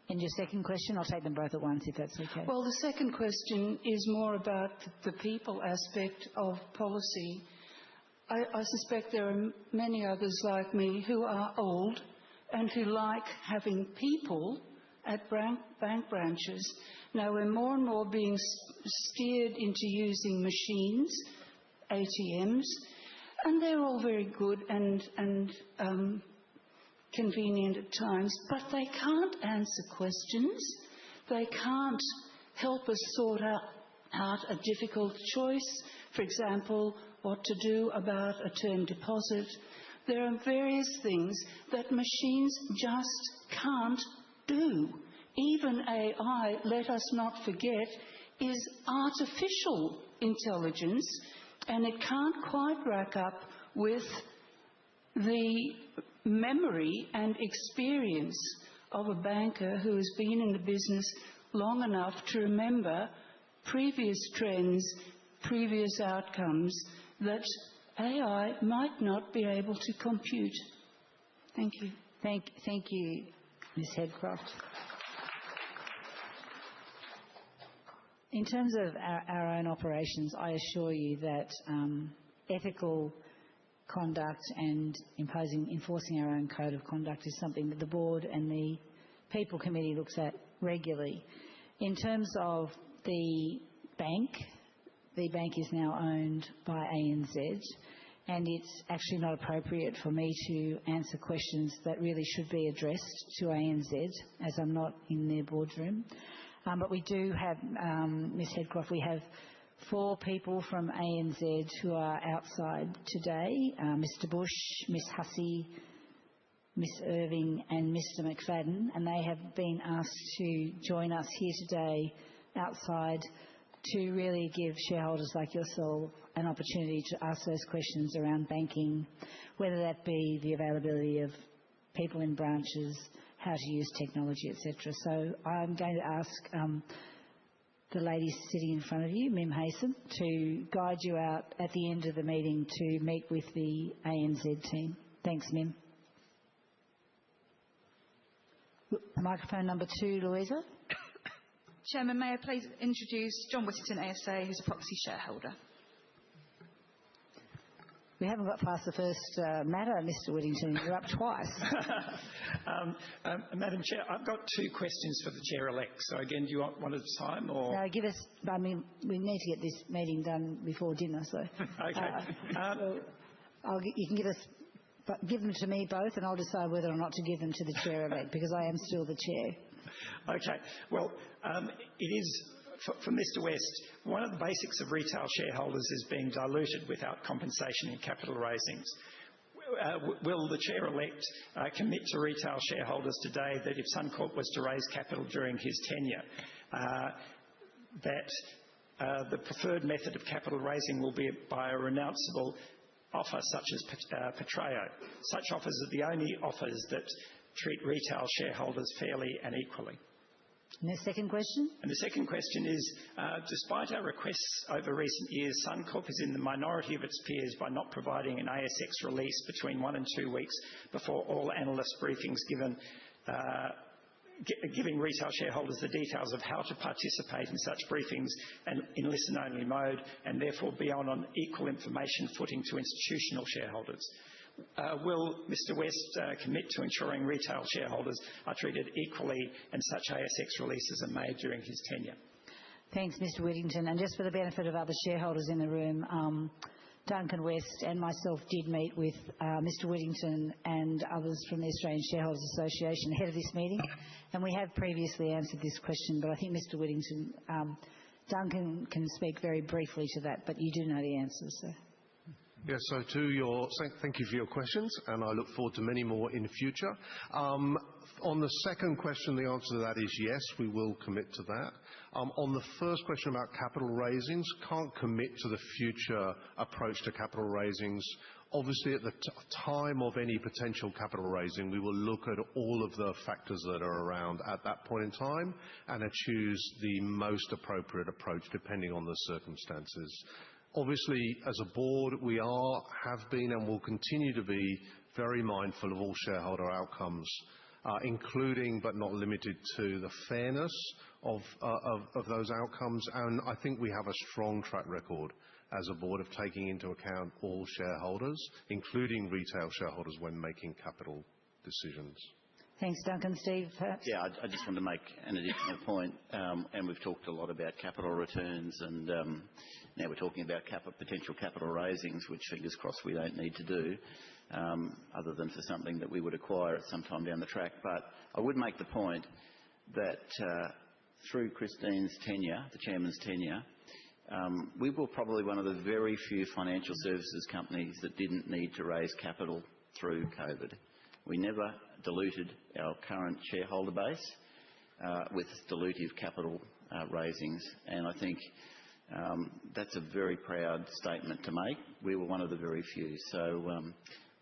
And your second question, I'll take them both at once if that's okay.
Well, the second question is more about the people aspect of policy. I suspect there are many others like me who are old and who like having people at bank branches. Now, we're more and more being steered into using machines, ATMs, and they're all very good and convenient at times, but they can't answer questions. They can't help us sort out a difficult choice. For example, what to do about a term deposit. There are various things that machines just can't do. Even AI, let us not forget, is artificial intelligence, and it can't quite rack up with the memory and experience of a banker who has been in the business long enough to remember previous trends, previous outcomes that AI might not be able to compute. Thank you.
Thank you, Ms Headcroft. In terms of our own operations, I assure you that ethical conduct and enforcing our own code of conduct is something that the board and the People Committee looks at regularly. In terms of the bank is now owned by ANZ, and it's actually not appropriate for me to answer questions that really should be addressed to ANZ, as I'm not in their boardroom. But we do have, Ms Headcroft, we have 4 people from ANZ who are outside today, Mr Bush, Ms Hussey, Ms Irving and Mr McFadden, and they have been asked to join us here today outside to really give shareholders like yourself an opportunity to ask those questions around banking, whether that be the availability of people in branches, how to use technology, etc. So I'm going to ask the lady sitting in front of you, Mim Haysom, to guide you out at the end of the meeting to meet with the ANZ team. Thanks, Mim. Microphone number 2, Louisa.
Chairman, may I please introduce John Whittington ASA, who's a proxy shareholder.
We haven't got past the first matter, Mr Whittington. You're up twice.
Madam Chair, I've got 2 questions for the Chair-elect. So again, do you want at a time or...?
No, give us... I mean, we need to get this meeting done before dinner, so...
Okay.
You can give them to me both, and I'll decide whether or not to give them to the Chair-elect, because I am still the Chair.
Okay. Well, it is... For Mr West, one of the basics of retail shareholders is being diluted without compensation in capital raisings. Will the Chair-elect commit to retail shareholders today that if Suncorp was to raise capital during his tenure, that the preferred method of capital raising will be by a renounceable offer such as Patreo? Such offers are the only offers that treat retail shareholders fairly and equally.
And the second question?
And the second question is, despite our requests over recent years, Suncorp is in the minority of its peers by not providing an ASX release between 1 and 2 weeks before all analyst briefings, giving retail shareholders the details of how to participate in such briefings and in listen-only mode, and therefore be on equal information footing to institutional shareholders. Will Mr West commit to ensuring retail shareholders are treated equally and such ASX releases are made during his tenure?
Thanks, Mr Whittington. And just for the benefit of other shareholders in the room, Duncan West and myself did meet with Mr Whittington and others from the Australian Shareholders Association ahead of this meeting, and we have previously answered this question, but I think Mr Whittington, Duncan can speak very briefly to that, but you do know the answer, so...
Yes, so thank you for your questions, and I look forward to many more in the future. On the second question, the answer to that is yes, we will commit to that. On the first question about capital raisings, can't commit to the future approach to capital raisings. Obviously, at the time of any potential capital raising, we will look at all of the factors that are around at that point in time and choose the most appropriate approach depending on the circumstances. Obviously, as a board, we have been and will continue to be very mindful of all shareholder outcomes, including but not limited to the fairness of those outcomes. And I think we have a strong track record as a board of taking into account all shareholders, including retail shareholders, when making capital decisions.
Thanks, Duncan. Steve, perhaps?
Yeah, I just want to make an additional point, and we've talked a lot about capital returns, and now we're talking about potential capital raisings, which, fingers crossed, we don't need to do, other than for something that we would acquire at some time down the track. But I would make the point that through Christine's tenure, the chairman's tenure, we were probably one of the very few financial services companies that didn't need to raise capital through COVID. We never diluted our current shareholder base with dilutive capital raisings, and I think that's a very proud statement to make. We were one of the very few. So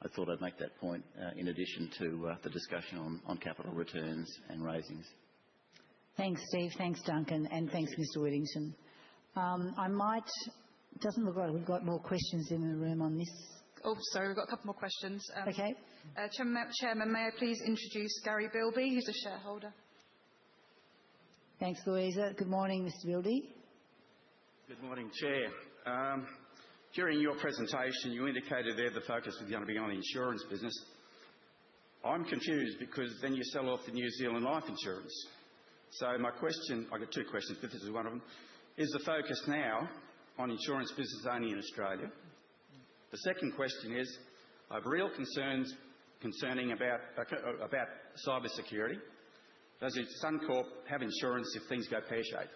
I thought I'd make that point in addition to the discussion on capital returns and raisings.
Thanks, Steve. Thanks, Duncan. And thanks, Mr. Whittington. Doesn't look like we've got more questions in the room on this.
Oh, sorry, we've got a couple more questions.
Okay.
Chairman, may I please introduce Gary Bilby, who's a shareholder?
Thanks, Louisa. Good morning, Mr. Bilby.
Good morning, Chair. During your presentation, you indicated there the focus was going to be on the insurance business. I'm confused because then you sell off the New Zealand life insurance. So my question, I've got two questions, but this is one of them. Is the focus now on insurance business only in Australia? The second question is, I have real concerns about cyber security. Does Suncorp have insurance if things go pear-shaped?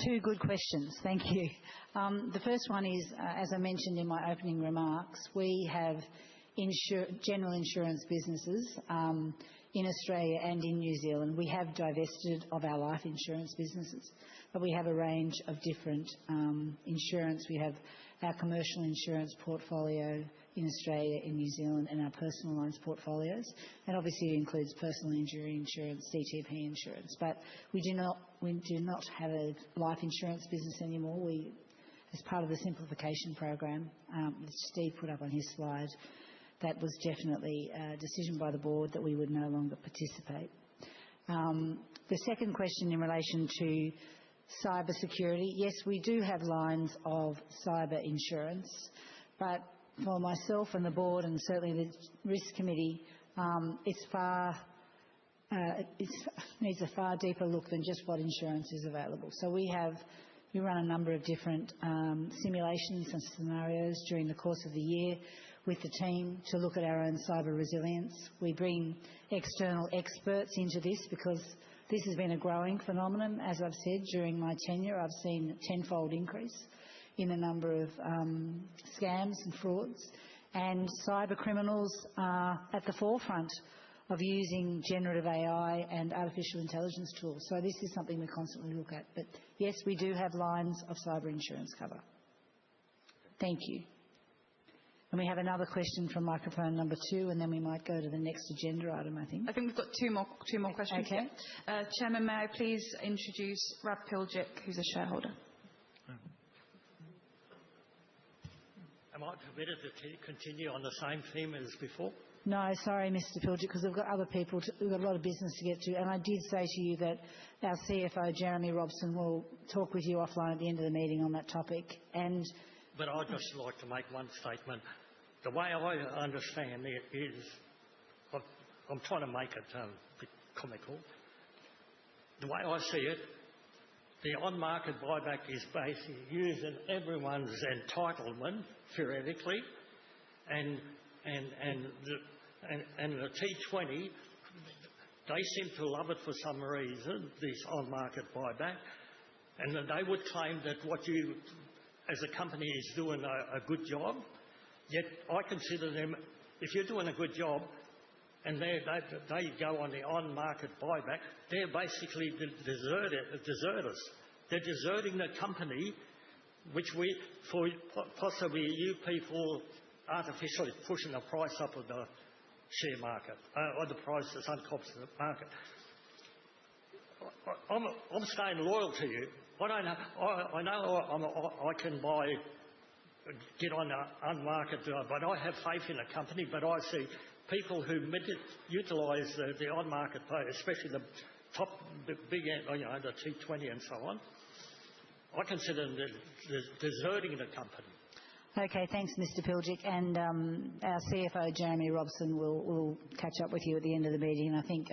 Two good questions. Thank you. The first one is, as I mentioned in my opening remarks, we have general insurance businesses in Australia and in New Zealand. We have divested of our life insurance businesses, but we have a range of different insurance. We have our commercial insurance portfolio in Australia, in New Zealand, and our personal lines portfolios. And obviously it includes personal injury insurance, CTP insurance. But we do not have a life insurance business anymore. As part of the simplification program that Steve put up on his slide, that was definitely a decision by the board that we would no longer participate. The second question in relation to cyber security, yes, we do have lines of cyber insurance, but for myself and the board and certainly the risk committee, it needs a far deeper look than just what insurance is available. So we run a number of different simulations and scenarios during the course of the year with the team to look at our own cyber resilience. We bring external experts into this because this has been a growing phenomenon. As I've said, during my tenure, I've seen a tenfold increase in the number of scams and frauds, and cyber criminals are at the forefront of using generative AI and artificial intelligence tools. So this is something we constantly look at. But yes, we do have lines of cyber insurance cover. Thank you. And we have another question from microphone number 2, and then we might go to the next agenda item, I think.
I think we've got two more questions.
Okay.
Chairman, may I please introduce Rob Pilgic, who's a shareholder?
Am I permitted to continue on the same theme as before?
No, sorry, Mr. Pilgic, because we've got other people, we've got a lot of business to get to. And I did say to you that our CFO, Jeremy Robson, will talk with you offline at the end of the meeting on that topic.
But I'd just like to make one statement. The way I understand it is, I'm trying to make it a bit comical. The way I see it, the on-market buyback is basically using everyone's entitlement, theoretically, and the T20, they seem to love it for some reason, this on-market buyback, and they would claim that what you as a company is doing a good job, yet I consider them, if you're doing a good job and they go on the on-market buyback, they're basically deserters. They're deserting the company, which for possibly you people artificially pushing the price up of the share market, or the price of Suncorp's market. I'm staying loyal to you. I know I can get on the unmarket, but I have faith in the company. But I see people who utilise the on-market play, especially the big end, the T20 and so on. I consider them deserting the company.
Okay, thanks, Mr. Pilgic. And our CFO, Jeremy Robson, will catch up with you at the end of the meeting. And I think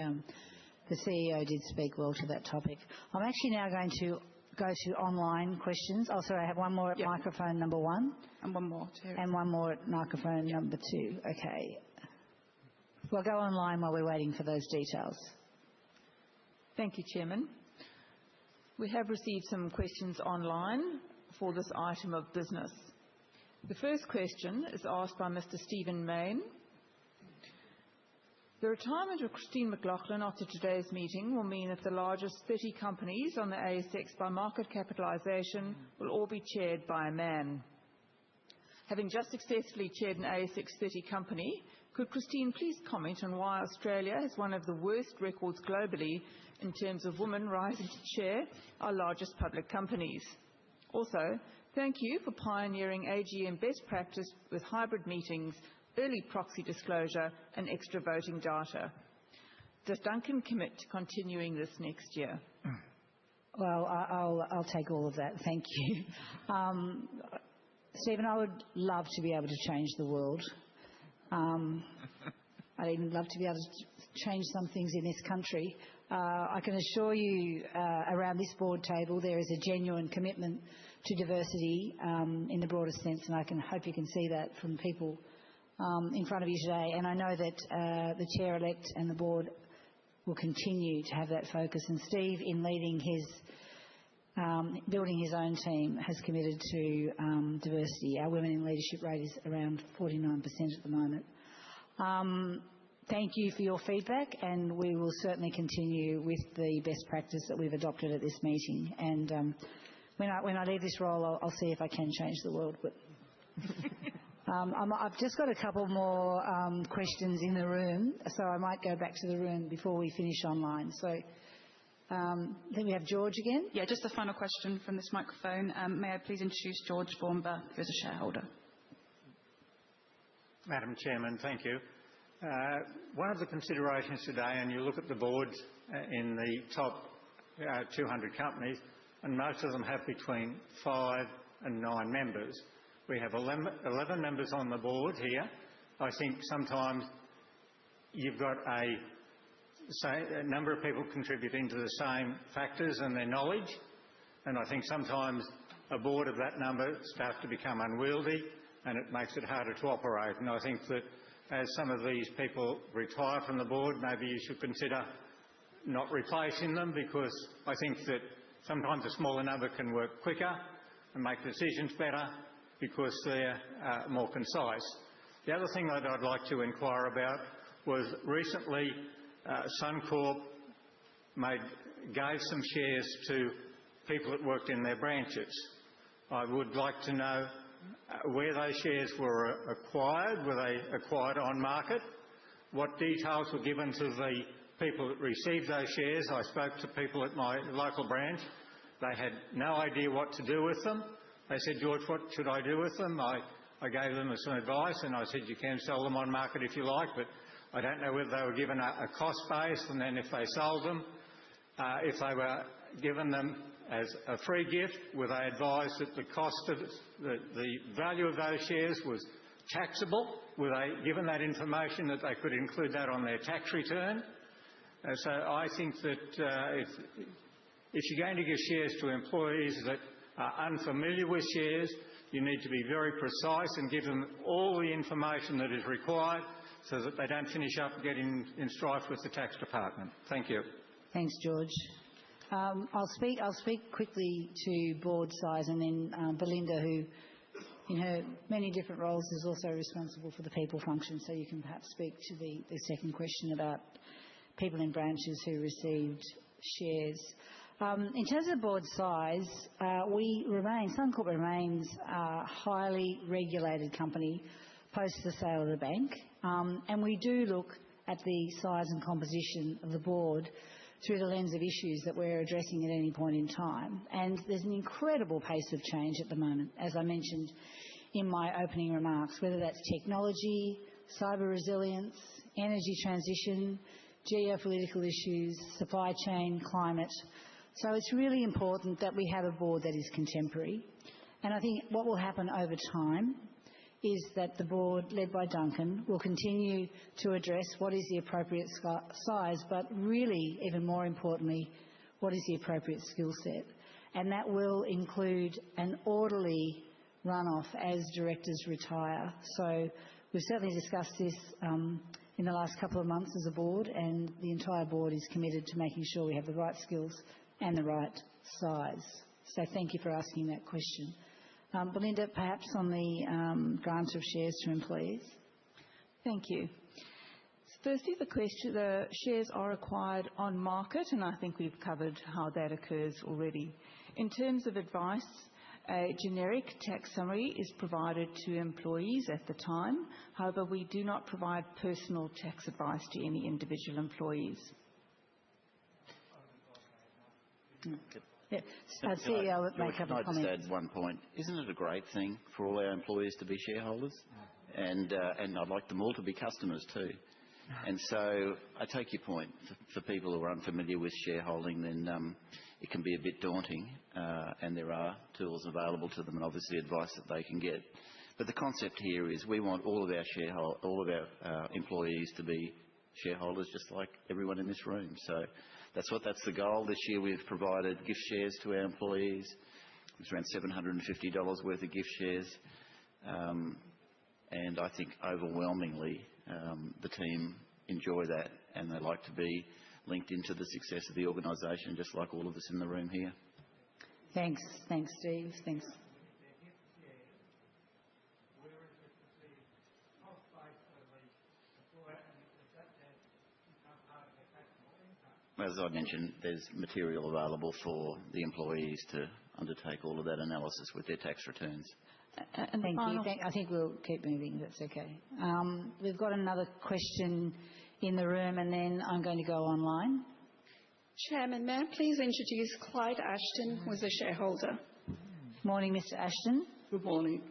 the CEO did speak well to that topic. I'm actually now going to go to online questions. Oh, sorry, I have one more at microphone number 1.
And one more, too.
And one more at microphone number 2. Okay. We'll go online while we're waiting for those details.
Thank you, Chairman. We have received some questions online for this item of business. The first question is asked by Mr. Stephen Main. The retirement of Christine McLaughlin after today's meeting will mean that the largest 30 companies on the ASX by market capitalisation will all be chaired by a man. Having just successfully chaired an ASX 30 company, could Christine please comment on why Australia has one of the worst records globally in terms of women rising to chair our largest public companies? Also, thank you for pioneering AGM best practice with hybrid meetings, early proxy disclosure and extra voting data. Does Duncan commit to continuing this next year?
Well, I'll take all of that. Thank you. Stephen, I would love to be able to change the world. I'd even love to be able to change some things in this country. I can assure you around this board table there is a genuine commitment to diversity in the broadest sense, and I hope you can see that from people in front of you today. And I know that the Chair-elect and the board will continue to have that focus. And Steve, in leading building his own team, has committed to diversity. Our women in leadership rate is around 49% at the moment. Thank you for your feedback, and we will certainly continue with the best practice that we've adopted at this meeting. And when I leave this role, I'll see if I can change the world. But I've just got a couple more questions in the room, so I might go back to the room before we finish online. So then we have George again.
Yeah, just a final question from this microphone. May I please introduce George Baumber, who is a shareholder?
Madam Chairman, thank you. One of the considerations today, and you look at the boards in the top 200 companies, and most of them have between 5 and 9 members. We have 11 members on the board here. I think sometimes you've got a number of people contributing to the same factors and their knowledge, and I think sometimes a board of that number starts to become unwieldy and it makes it harder to operate. And I think that as some of these people retire from the board, maybe you should consider not replacing them, because I think that sometimes a smaller number can work quicker and make decisions better because they're more concise. The other thing that I'd like to inquire about was recently Suncorp gave some shares to people that worked in their branches. I would like to know where those shares were acquired. Were they acquired on market? What details were given to the people that received those shares? I spoke to people at my local branch. They had no idea what to do with them. They said, George, what should I do with them? I gave them some advice and I said, you can sell them on market if you like, but I don't know whether they were given a cost base, and then if they sold them, if they were given them as a free gift, were they advised that the cost of the value of those shares was taxable? Were they given that information that they could include that on their tax return? So I think that if you're going to give shares to employees that are unfamiliar with shares, you need to be very precise and give them all the information that is required so that they don't finish up getting in strife with the tax department. Thank you.
Thanks, George. I'll speak quickly to board size, and then Belinda, who in her many different roles is also responsible for the people function, so you can perhaps speak to the second question about people in branches who received shares. In terms of board size, Suncorp remains a highly regulated company post the sale of the bank, and we do look at the size and composition of the board through the lens of issues that we're addressing at any point in time. And there's an incredible pace of change at the moment, as I mentioned in my opening remarks, whether that's technology, cyber resilience, energy transition, geopolitical issues, supply chain, climate. So it's really important that we have a board that is contemporary. And I think what will happen over time is that the board, led by Duncan, will continue to address what is the appropriate size, but really, even more importantly, what is the appropriate skill set. And that will include an orderly runoff as directors retire. So we've certainly discussed this in the last couple of months as a board, and the entire board is committed to making sure we have the right skills and the right size. So thank you for asking that question. Belinda, perhaps on the grant of shares to employees.
Thank you. Firstly, the shares are acquired on market, and I think we've covered how that occurs already. In terms of advice, a generic tax summary is provided to employees at the time. However, we do not provide personal tax advice to any individual employees.
Yeah. CEO may have a comment.
Can I just add one point? Isn't it a great thing for all our employees to be shareholders? And I'd like them all to be customers too. And so I take your point. For people who are unfamiliar with shareholding, then it can be a bit daunting, and there are tools available to them and obviously advice that they can get. But the concept here is we want all of our employees to be shareholders, just like everyone in this room. So that's the goal. This year we've provided gift shares to our employees. It's around $750 worth of gift shares. And I think overwhelmingly the team enjoy that, and they like to be linked into the success of the organisation, just like all of us in the room here.
Thanks, Steve. Thanks.
As I mentioned, there's material available for the employees to undertake all of that analysis with their tax returns.
Thank you. I think we'll keep moving. That's okay. We've got another question in the room, and then I'm going to go online.
Chairman, may I please introduce Clyde Ashton, who is a shareholder.
Morning, Mr. Ashton.
Good morning.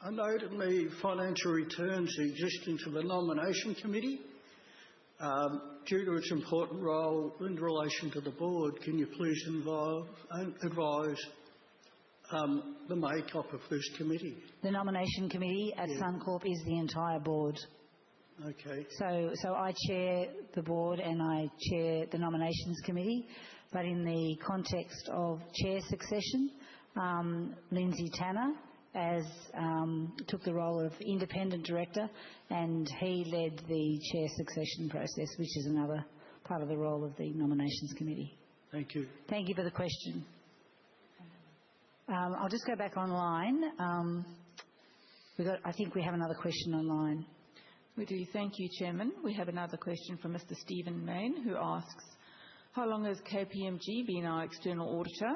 I note in the financial returns the existence of a nomination committee. Due to its important role in relation to the board, can you please advise the make-up of this committee?
The nomination committee at Suncorp is the entire board.
Okay.
So I chair the board and I chair the nominations committee, but in the context of chair succession, Lindsay Tanner took the role of independent director, and he led the chair succession process, which is another part of the role of the nominations committee.
Thank you.
Thank you for the question. I'll just go back online. I think we have another question online.
We do. Thank you, Chairman. We have another question from Mr. Stephen Mayne, who asks, how long has KPMG been our external auditor?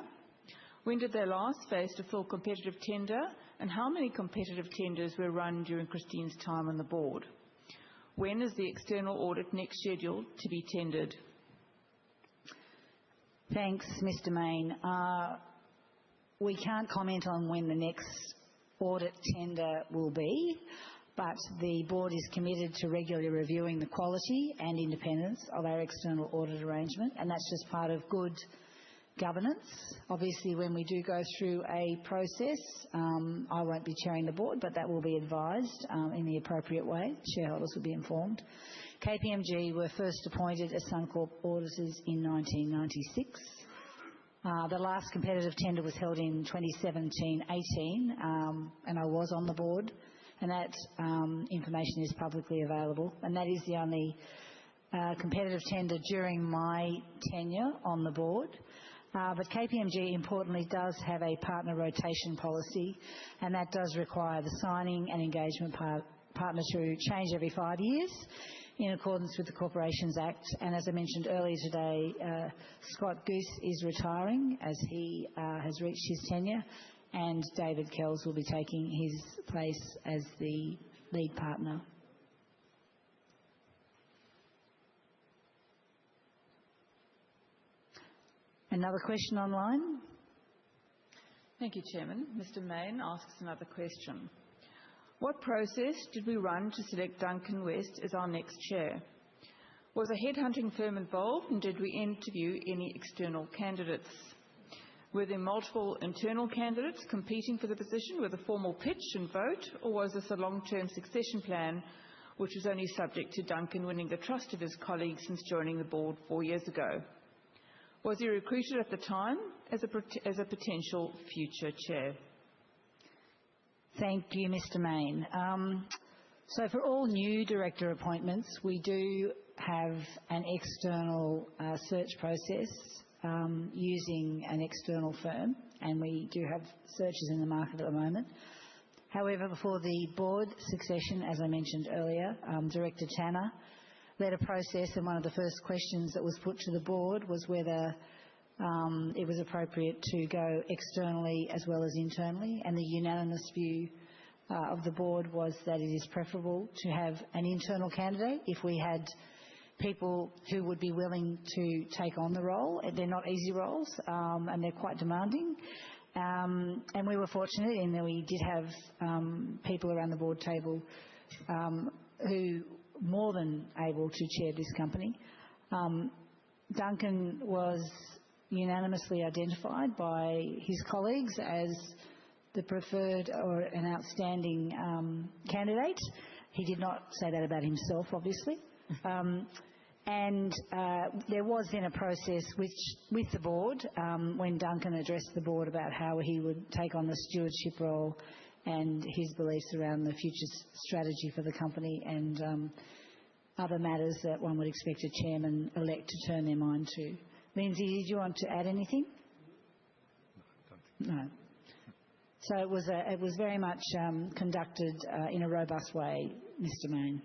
When did they last face a full competitive tender, and how many competitive tenders were run during Christine's time on the board? When is the external audit next scheduled to be tendered?
Thanks, Mr. Mayne. We can't comment on when the next audit tender will be, but the board is committed to regularly reviewing the quality and independence of our external audit arrangement, and that's just part of good governance. Obviously, when we do go through a process, I won't be chairing the board, but that will be advised in the appropriate way. Shareholders will be informed. KPMG were first appointed as Suncorp auditors in 1996. The last competitive tender was held in 2017-18, and I was on the board, and that information is publicly available, and that is the only competitive tender during my tenure on the board. But KPMG, importantly, does have a partner rotation policy, and that does require the signing and engagement partner to change every 5 years in accordance with the Corporations Act. And as I mentioned earlier today, Scott Goose is retiring as he has reached his tenure, and David Kells will be taking his place as the lead partner. Another question online.
Thank you, Chairman. Mr. Mayne asks another question. What process did we run to select Duncan West as our next chair? Was a headhunting firm involved, and did we interview any external candidates? Were there multiple internal candidates competing for the position with a formal pitch and vote, or was this a long-term succession plan which was only subject to Duncan winning the trust of his colleagues since joining the board 4 years ago? Was he recruited at the time as a potential future chair?
Thank you, Mr. Mayne. So for all new director appointments, we do have an external search process using an external firm, and we do have searches in the market at the moment. However, before the board succession, as I mentioned earlier, Director Tanner led a process, and one of the first questions that was put to the board was whether it was appropriate to go externally as well as internally, and the unanimous view of the board was that it is preferable to have an internal candidate if we had people who would be willing to take on the role. They're not easy roles, and they're quite demanding. And we were fortunate in that we did have people around the board table who more than able to chair this company. Duncan was unanimously identified by his colleagues as the preferred or an outstanding candidate. He did not say that about himself, obviously. And there was then a process with the board when Duncan addressed the board about how he would take on the stewardship role and his beliefs around the future strategy for the company and other matters that one would expect a chairman-elect to turn their mind to. Lindsay, did you want to add anything? No. So it was very much conducted in a robust way, Mr. Mayne.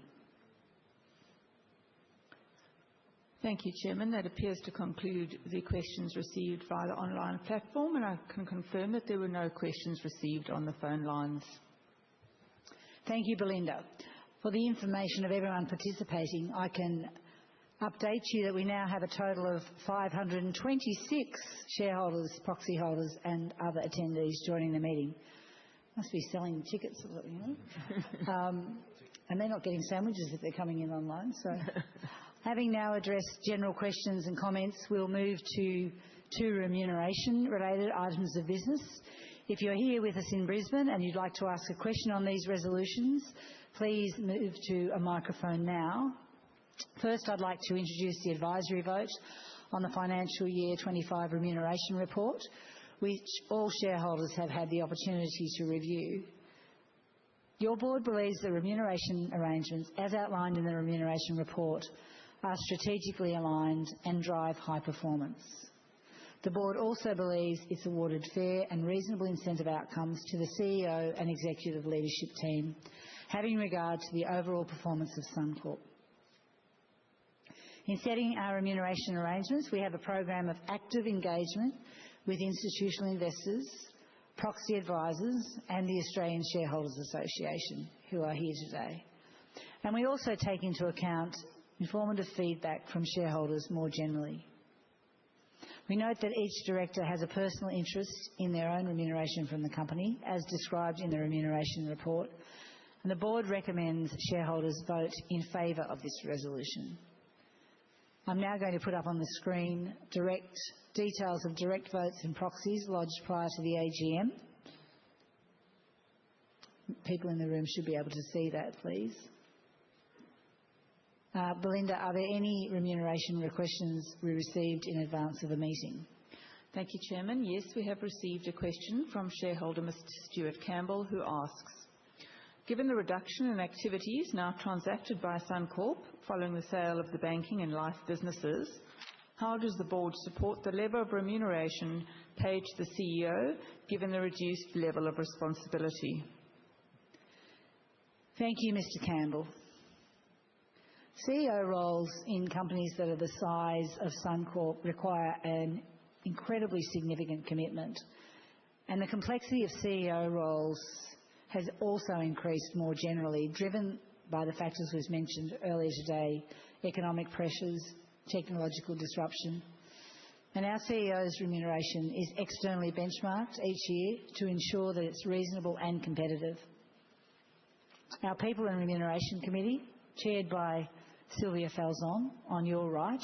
Thank you, Chairman. That appears to conclude the questions received via the online platform, and I can confirm that there were no questions received on the phone lines.
Thank you, Belinda. For the information of everyone participating, I can update you that we now have a total of 526 shareholders, proxy holders and other attendees joining the meeting. Must be selling tickets, you know. And they're not getting sandwiches if they're coming in online. So, having now addressed general questions and comments, we'll move to two remuneration-related items of business. If you're here with us in Brisbane and you'd like to ask a question on these resolutions, please move to a microphone now. First, I'd like to introduce the advisory vote on the financial year 25 remuneration report, which all shareholders have had the opportunity to review. Your board believes the remuneration arrangements, as outlined in the remuneration report, are strategically aligned and drive high performance. The board also believes it's awarded fair and reasonable incentive outcomes to the CEO and executive leadership team, having regard to the overall performance of Suncorp. In setting our remuneration arrangements, we have a program of active engagement with institutional investors, proxy advisors and the Australian Shareholders Association, who are here today. And we also take into account informative feedback from shareholders more generally. We note that each director has a personal interest in their own remuneration from the company, as described in the remuneration report, and the board recommends shareholders vote in favour of this resolution. I'm now going to put up on the screen details of direct votes and proxies lodged prior to the AGM. People in the room should be able to see that, please. Belinda, are there any remuneration questions we received in advance of the meeting?
Thank you, Chairman. Yes, we have received a question from shareholder Mr. Stuart Campbell, who asks, given the reduction in activities now transacted by Suncorp following the sale of the banking and life businesses, How does the board support the level of remuneration paid to the CEO, given the reduced level of responsibility?
Thank you, Mr. Campbell. CEO roles in companies that are the size of Suncorp require an incredibly significant commitment, and the complexity of CEO roles has also increased more generally, driven by the factors we've mentioned earlier today: economic pressures, technological disruption. And our CEO's remuneration is externally benchmarked each year to ensure that it's reasonable and competitive. Our People and Remuneration Committee, chaired by Sylvia Falzon, on your right,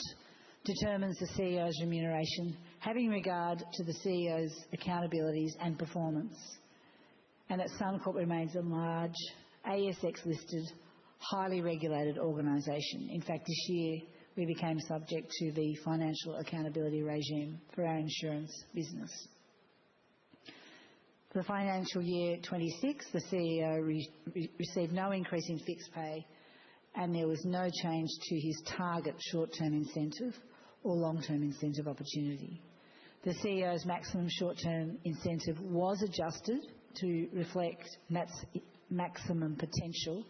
determines the CEO's remuneration, having regard to the CEO's accountabilities and performance, and that Suncorp remains a large, ASX-listed, highly regulated organisation. In fact, this year we became subject to the financial accountability regime for our insurance business. For the financial year 26, the CEO received no increase in fixed pay, and there was no change to his target short-term incentive or long-term incentive opportunity. The CEO's maximum short-term incentive was adjusted to reflect maximum potential,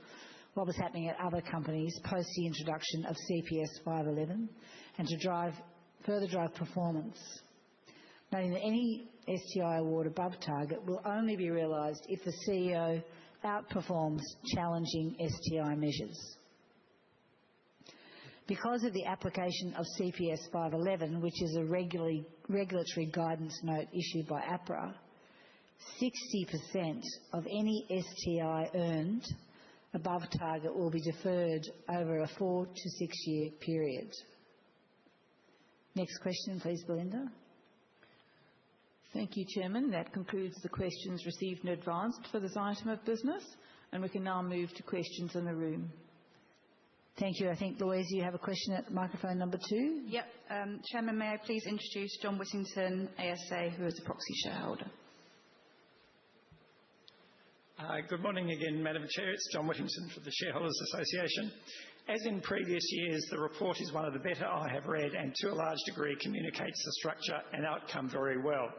what was happening at other companies post the introduction of CPS 511, and to further drive performance, noting that any STI award above target will only be realised if the CEO outperforms challenging STI measures. Because of the application of CPS 511, which is a regulatory guidance note issued by APRA, 60% of any STI earned above target will be deferred over a 4 to 6 year period. Next question, please, Belinda.
Thank you, Chairman. That concludes the questions received in advance for this item of business, and we can now move to questions in the room.
Thank you. I think, Louise, you have a question at microphone number 2.
Yep. Chairman, may I please introduce John Whittington, ASA, who is a proxy shareholder.
Good morning again, Madam Chair. It's John Whittington for the Shareholders Association. As in previous years, the report is one of the better I have read and to a large degree communicates the structure and outcome very well.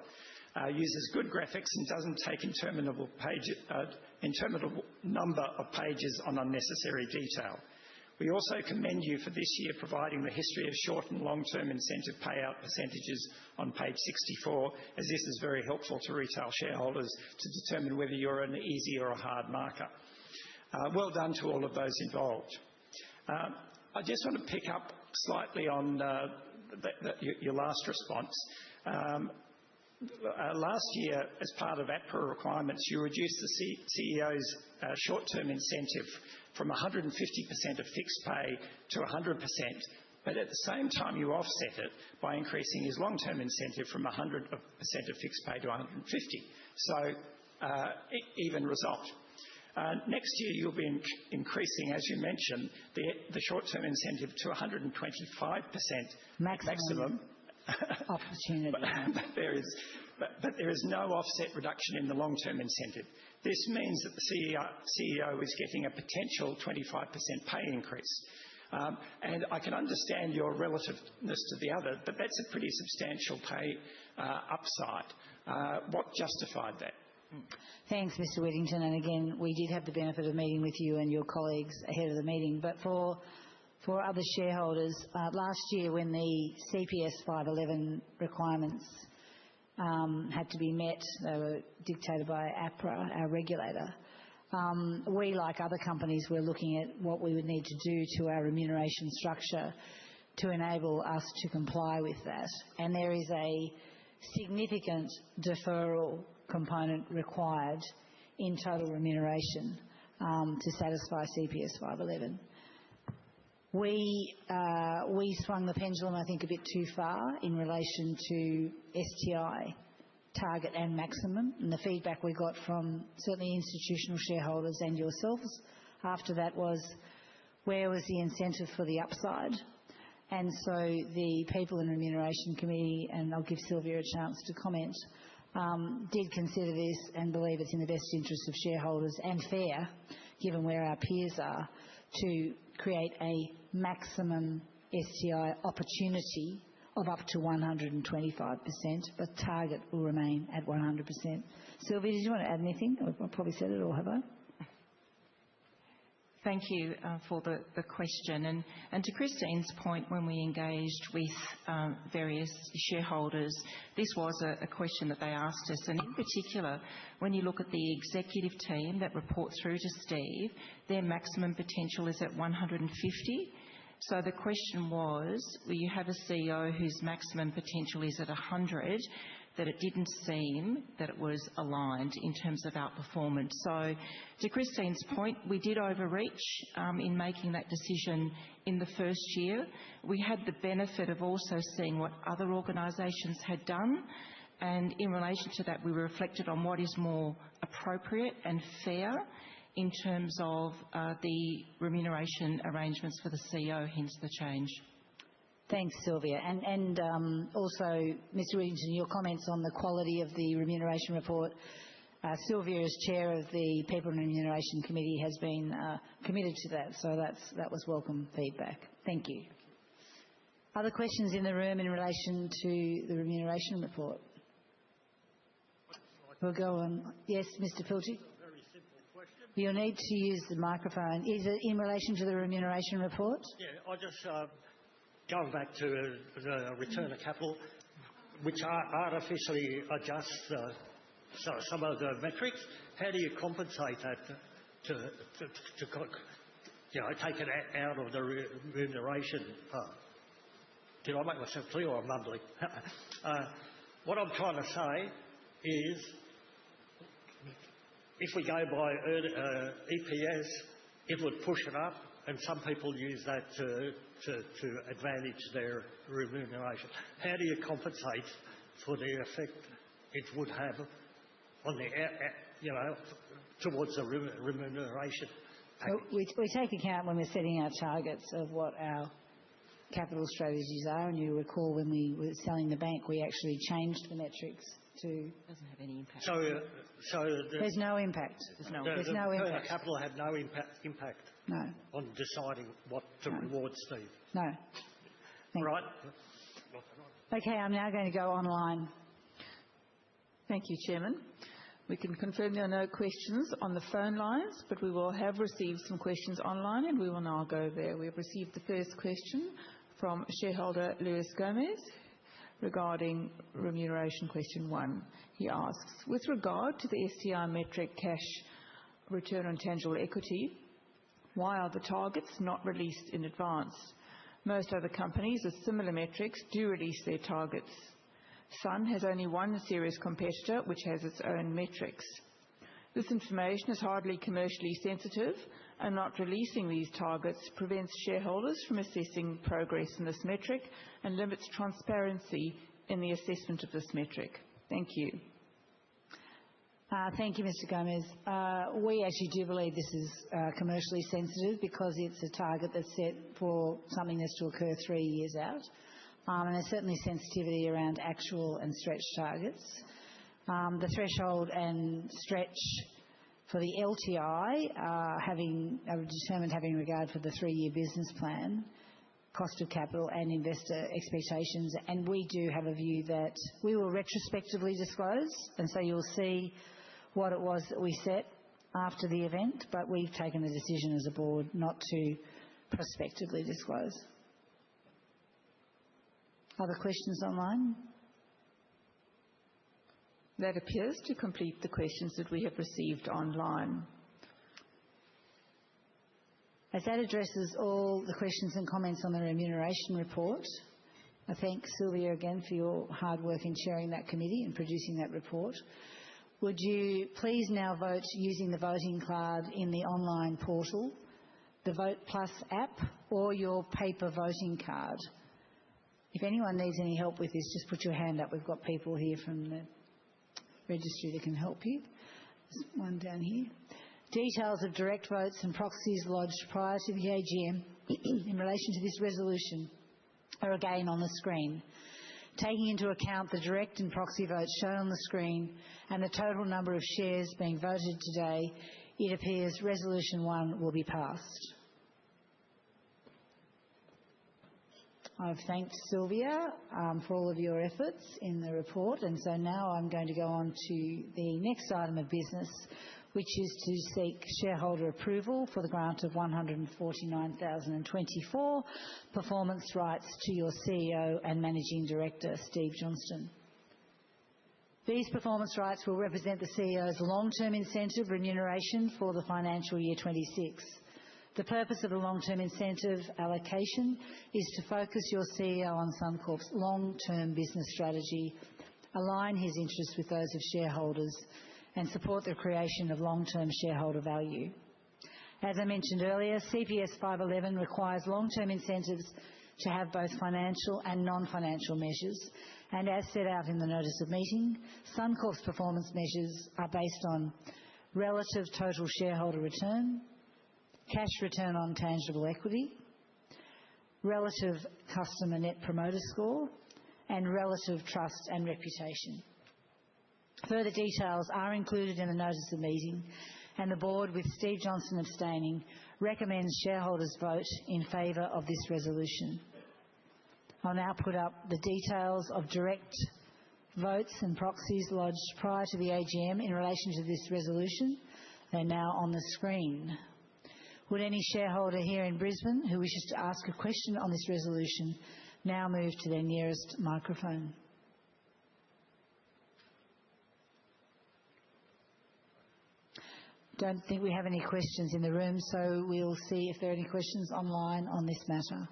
Uses good graphics and doesn't take interminable number of pages on unnecessary detail. We also commend you for this year providing the history of short and long-term incentive payout percentages on page 64, as this is very helpful to retail shareholders to determine whether you're an easy or a hard marker. Well done to all of those involved. I just want to pick up slightly on your last response. Last year, as part of APRA requirements, you reduced the CEO's short-term incentive from 150% of fixed pay to 100%, but at the same time you offset it by increasing his long-term incentive from 100% of fixed pay to 150%. So, even result. Next year you'll be increasing, as you mentioned, the short-term incentive to 125% maximum
opportunity.
But there is no offset reduction in the long-term incentive. This means that the CEO is getting a potential 25% pay increase. And I can understand your relativeness to the other, but that's a pretty substantial pay upside. What justified that?
Thanks, Mr. Whittington. And again, we did have the benefit of meeting with you and your colleagues ahead of the meeting. But for other shareholders, last year when the CPS 511 requirements had to be met, they were dictated by APRA, our regulator. We, like other companies, were looking at what we would need to do to our remuneration structure to enable us to comply with that. And there is a significant deferral component required in total remuneration to satisfy CPS 511. We swung the pendulum, I think, a bit too far in relation to STI target and maximum, and the feedback we got from certainly institutional shareholders and yourselves after that was, where was the incentive for the upside? And so the People and Remuneration Committee, and I'll give Sylvia a chance to comment, did consider this and believe it's in the best interest of shareholders and fair, given where our peers are, to create a maximum STI opportunity of up to 125%, but target will remain at 100%. Sylvia, did you want to add anything? I've probably said it all, have I?
Thank you for the question. And to Christine's point, when we engaged with various shareholders, this was a question that they asked us. And in particular, when you look at the executive team that reports through to Steve, their maximum potential is at 150. So the question was, well, you have a CEO whose maximum potential is at 100, that it didn't seem that it was aligned in terms of outperformance. So to Christine's point, we did overreach in making that decision in the first year. We had the benefit of also seeing what other organisations had done, and in relation to that, we reflected on what is more appropriate and fair in terms of the remuneration arrangements for the CEO, hence the change.
Thanks, Sylvia. And also, Mr. Whittington, your comments on the quality of the remuneration report. Sylvia, as chair of the People and Remuneration Committee, has been committed to that, so that was welcome feedback. Thank you. Other questions in the room in relation to the remuneration report? We'll go on. Yes, Mr. Filchi. You'll need to use the microphone. Is it in relation to the remuneration report?
Yeah, I just going back to the return of capital, which artificially adjusts some of the metrics. How do you compensate that to take it out of the remuneration part? Did I make myself clear or mumbling? What I'm trying to say is, if we go by EPS, it would push it up, and some people use that to advantage their remuneration. How do you compensate for the effect it would have on the, towards the remuneration package?
We take account when we're setting our targets of what our capital strategies are, and you recall when we were selling the bank, we actually changed the metrics to...
Doesn't have any impact.
There's no impact. There's no impact.
Capital had no impact
no.
on deciding what to reward Steve.
No.
Right.
Okay, I'm now going to go online.
Thank you, Chairman. We can confirm there are no questions on the phone lines, but we will have received some questions online, and we will now go there. We have received the first question from shareholder Luis Gomez regarding remuneration question 1. He asks, with regard to the STI metric cash return on tangible equity, why are the targets not released in advance? Most other companies with similar metrics do release their targets. Sun has only one serious competitor which has its own metrics. This information is hardly commercially sensitive, and not releasing these targets prevents shareholders from assessing progress in this metric and limits transparency in the assessment of this metric. Thank you.
Thank you, Mr. Gomez. We actually do believe this is commercially sensitive because it's a target that's set for something that's to occur 3 years out. And there's certainly sensitivity around actual and stretch targets. The threshold and stretch for the LTI are determined having regard for the 3-year business plan, cost of capital and investor expectations, and we do have a view that we will retrospectively disclose, and so you'll see what it was that we set after the event, but we've taken the decision as a board not to prospectively disclose. Other questions online?
That appears to complete the questions that we have received online.
As that addresses all the questions and comments on the remuneration report, I thank Sylvia again for your hard work in chairing that committee and producing that report. Would you please now vote using the voting card in the online portal, the Vote Plus app, or your paper voting card? If anyone needs any help with this, just put your hand up. We've got people here from the registry that can help you. There's one down here. Details of direct votes and proxies lodged prior to the AGM in relation to this resolution are again on the screen. Taking into account the direct and proxy votes shown on the screen and the total number of shares being voted today, it appears Resolution 1 will be passed. I've thanked Sylvia for all of your efforts in the report, and so now I'm going to go on to the next item of business, which is to seek shareholder approval for the grant of 149,024 performance rights to your CEO and Managing Director, Steve Johnston. These performance rights will represent the CEO's long-term incentive remuneration for the financial year 26. The purpose of the long-term incentive allocation is to focus your CEO on Suncorp's long-term business strategy, align his interests with those of shareholders, and support the creation of long-term shareholder value. As I mentioned earlier, CPS 511 requires long-term incentives to have both financial and non-financial measures, and as set out in the notice of meeting, Suncorp's performance measures are based on relative total shareholder return, cash return on tangible equity, relative customer net promoter score, and relative trust and reputation. Further details are included in the notice of meeting, and the board, with Steve Johnston abstaining, recommends shareholders vote in favour of this resolution. I'll now put up the details of direct votes and proxies lodged prior to the AGM in relation to this resolution. They're now on the screen. Would any shareholder here in Brisbane who wishes to ask a question on this resolution now move to their nearest microphone? Don't think we have any questions in the room, so we'll see if there are any questions online on this matter.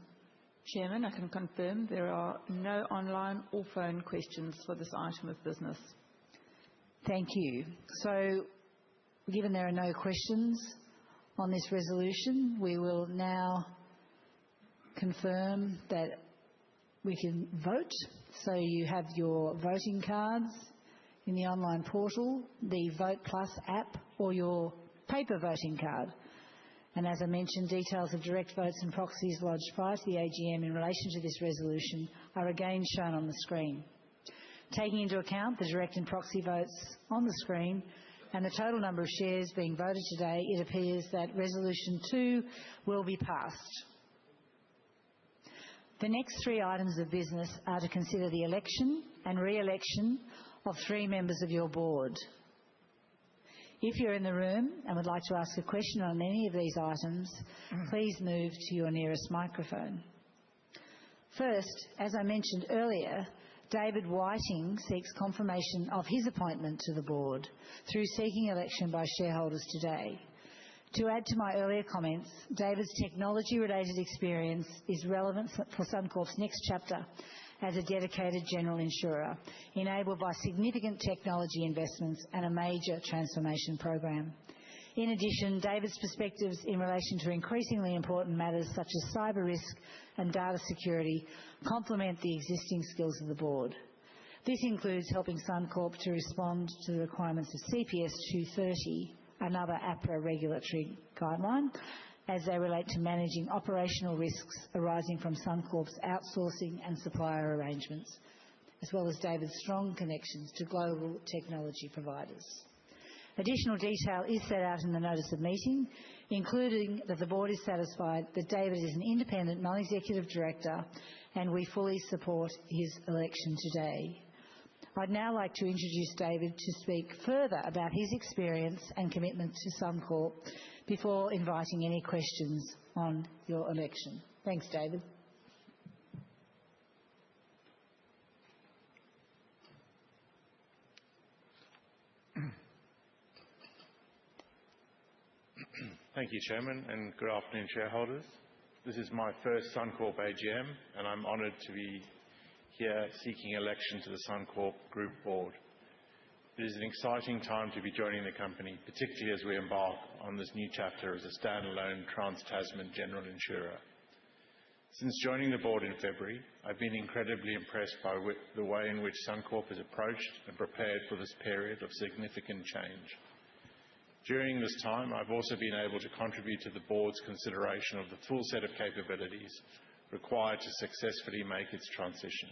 Chairman, I can confirm there are no online or phone questions for this item of business.
Thank you. So, given there are no questions on this resolution, we will now confirm that we can vote. So you have your voting cards in the online portal, the Vote Plus app, or your paper voting card. And as I mentioned, details of direct votes and proxies lodged prior to the AGM in relation to this resolution are again shown on the screen. Taking into account the direct and proxy votes on the screen and the total number of shares being voted today, it appears that Resolution 2 will be passed. The next three items of business are to consider the election and re-election of 3 members of your board. If you're in the room and would like to ask a question on any of these items, please move to your nearest microphone. First, as I mentioned earlier, David Whiting seeks confirmation of his appointment to the board through seeking election by shareholders today. To add to my earlier comments, David's technology-related experience is relevant for Suncorp's next chapter as a dedicated general insurer, enabled by significant technology investments and a major transformation program. In addition, David's perspectives in relation to increasingly important matters such as cyber risk and data security complement the existing skills of the board. This includes helping Suncorp to respond to the requirements of CPS 230, another APRA regulatory guideline, as they relate to managing operational risks arising from Suncorp's outsourcing and supplier arrangements, as well as David's strong connections to global technology providers. Additional detail is set out in the notice of meeting, including that the board is satisfied that David is an independent non-executive director, and we fully support his election today. I'd now like to introduce David to speak further about his experience and commitment to Suncorp before inviting any questions on your election. Thanks, David.
Thank you, Chairman, and good afternoon, shareholders. This is my first Suncorp AGM, and I'm honoured to be here seeking election to the Suncorp Group Board. It is an exciting time to be joining the company, particularly as we embark on this new chapter as a standalone trans-Tasman general insurer. Since joining the board in February, I've been incredibly impressed by the way in which Suncorp has approached and prepared for this period of significant change. During this time, I've also been able to contribute to the board's consideration of the full set of capabilities required to successfully make its transition,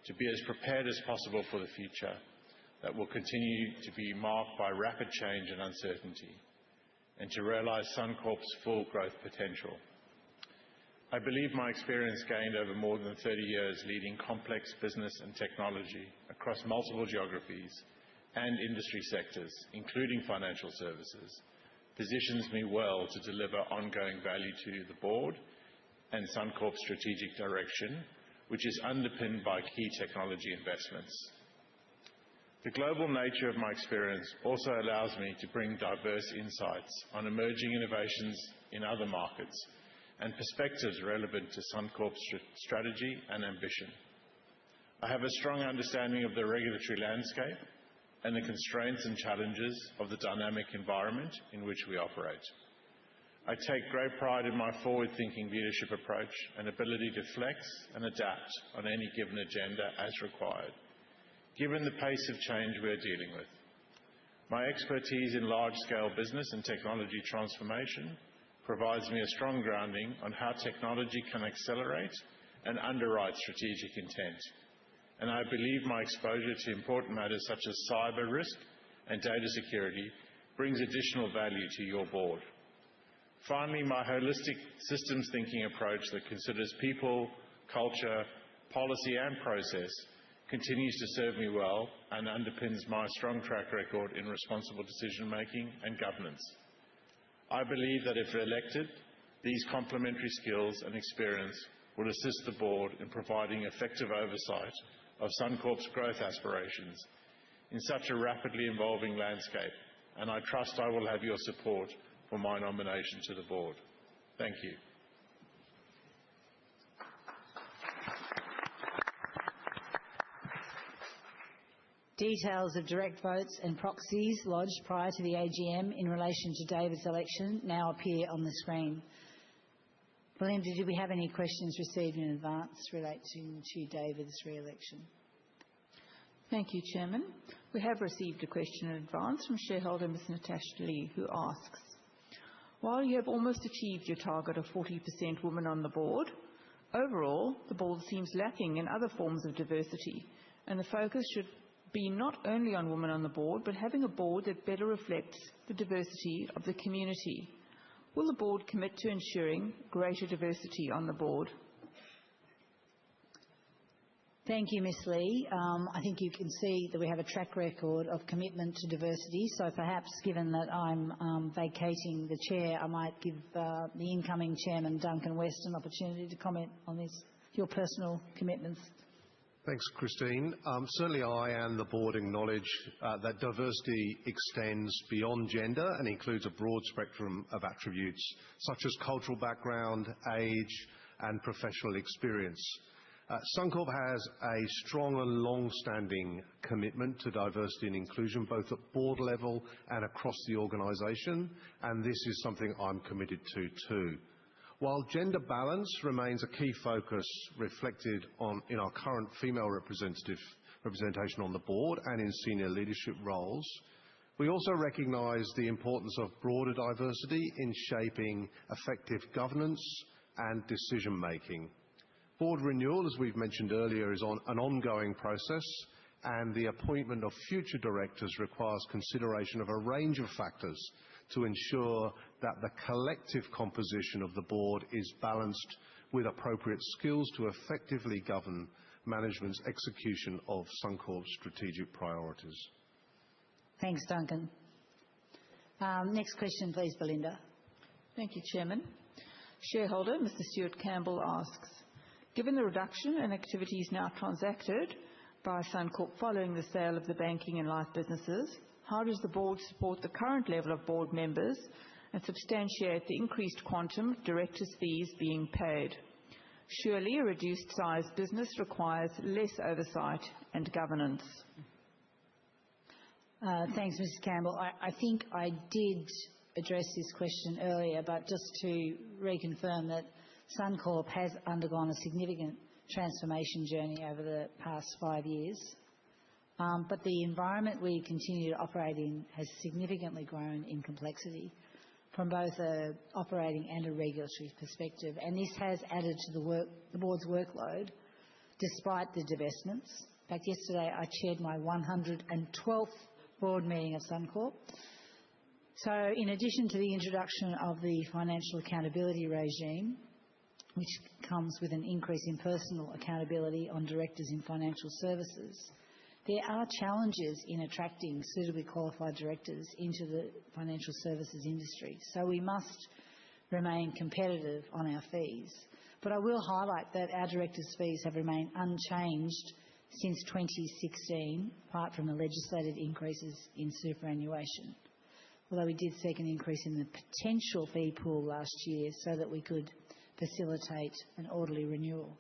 to be as prepared as possible for the future that will continue to be marked by rapid change and uncertainty, and to realise Suncorp's full growth potential. I believe my experience gained over more than 30 years leading complex business and technology across multiple geographies and industry sectors, including financial services, positions me well to deliver ongoing value to the board and Suncorp's strategic direction, which is underpinned by key technology investments. The global nature of my experience also allows me to bring diverse insights on emerging innovations in other markets and perspectives relevant to Suncorp's strategy and ambition. I have a strong understanding of the regulatory landscape and the constraints and challenges of the dynamic environment in which we operate. I take great pride in my forward-thinking leadership approach and ability to flex and adapt on any given agenda as required, given the pace of change we are dealing with. My expertise in large-scale business and technology transformation provides me a strong grounding on how technology can accelerate and underwrite strategic intent. And I believe my exposure to important matters such as cyber risk and data security brings additional value to your board. Finally, my holistic systems thinking approach that considers people, culture, policy and process continues to serve me well and underpins my strong track record in responsible decision-making and governance. I believe that if elected, these complementary skills and experience will assist the board in providing effective oversight of Suncorp's growth aspirations in such a rapidly evolving landscape, and I trust I will have your support for my nomination to the board. Thank you.
Details of direct votes and proxies lodged prior to the AGM in relation to David's election now appear on the screen. Belinda, do we have any questions received in advance relating to David's re-election?
Thank you, Chairman. We have received a question in advance from shareholder Ms Natasha Lee, who asks, while you have almost achieved your target of 40% women on the board, overall the board seems lacking in other forms of diversity, and the focus should be not only on women on the board, but having a board that better reflects the diversity of the community. Will the board commit to ensuring greater diversity on the board?
Thank you, Ms Lee. I think you can see that we have a track record of commitment to diversity, so perhaps given that I'm vacating the chair, I might give the incoming chairman, Duncan West, an opportunity to comment on your personal commitments.
Thanks, Christine. Certainly I and the board acknowledge that diversity extends beyond gender and includes a broad spectrum of attributes such as cultural background, age and professional experience. Suncorp has a strong and long-standing commitment to diversity and inclusion both at board level and across the organisation, and this is something I'm committed to too. While gender balance remains a key focus reflected in our current female representation on the board and in senior leadership roles, we also recognise the importance of broader diversity in shaping effective governance and decision-making. Board renewal, as we've mentioned earlier, is an ongoing process, and the appointment of future directors requires consideration of a range of factors to ensure that the collective composition of the board is balanced with appropriate skills to effectively govern management's execution of Suncorp's strategic priorities.
Thanks, Duncan. Next question, please, Belinda.
Thank you, Chairman. Shareholder Mr Stuart Campbell asks, given the reduction in activities now transacted by Suncorp following the sale of the banking and life businesses, how does the board support the current level of board members and substantiate the increased quantum of directors' fees being paid? Surely a reduced size business requires less oversight and governance.
Thanks, Mr Campbell. I think I did address this question earlier, but just to reconfirm that Suncorp has undergone a significant transformation journey over the past 5 years. But the environment we continue to operate in has significantly grown in complexity from both an operating and a regulatory perspective, and this has added to the board's workload despite the divestments. In fact, yesterday I chaired my 112th board meeting of Suncorp. So in addition to the introduction of the financial accountability regime, which comes with an increase in personal accountability on directors in financial services, there are challenges in attracting suitably qualified directors into the financial services industry. So we must remain competitive on our fees. But I will highlight that our directors' fees have remained unchanged since 2016, apart from the legislated increases in superannuation. Although we did seek an increase in the potential fee pool last year so that we could facilitate an orderly renewal.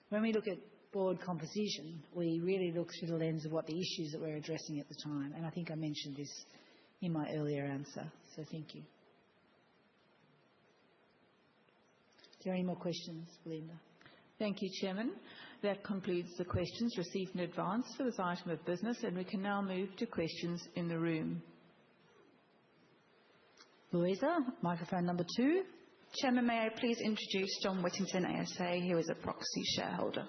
When we look at board composition, we really look through the lens of what the issues that we're addressing at the time, and I think I mentioned this in my earlier answer, so thank you. Is there any more questions, Belinda?
Thank you, Chairman. That concludes the questions received in advance for this item of business, and we can now move to questions in the room.
Louisa, microphone number 2.
Chairman, may I please introduce John Whittington ASA, who is a proxy shareholder.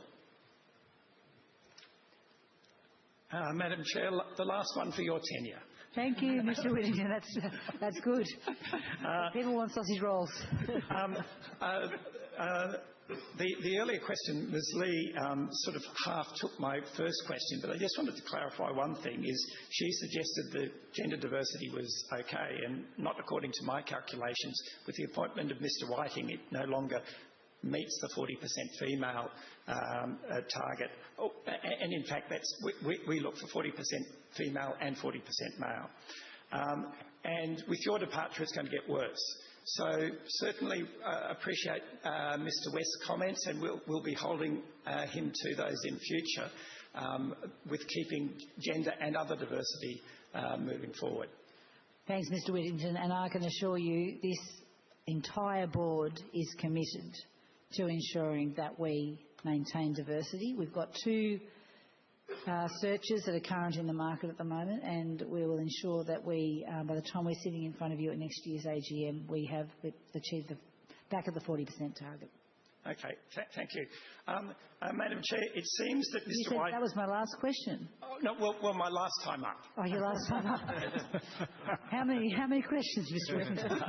Madam Chair, the last one for your tenure.
Thank you, Mr. Whittington. That's good. People want sausage rolls.
The earlier question, Ms. Lee, sort of half took my first question, but I just wanted to clarify one thing. Is she suggested that gender diversity was okay, and not according to my calculations. With the appointment of Mr. Whiting, it no longer meets the 40% female target. Oh, and in fact, we look for 40% female and 40% male. And with your departure, it's going to get worse. So certainly appreciate Mr. West's comments, and we'll be holding him to those in future with keeping gender and other diversity moving forward.
Thanks, Mr. Whittington, and I can assure you this entire board is committed to ensuring that we maintain diversity. We've got 2 searches that are current in the market at the moment, and we will ensure that we, by the time we're sitting in front of you at next year's AGM, we have achieved the back of the 40% target.
Okay, thank you. Madam Chair, it seems that Mr.
You said
White...
that was my last question.
Oh, no, well, my last time up.
Oh, your last time up. How many questions, Mr. Whittington?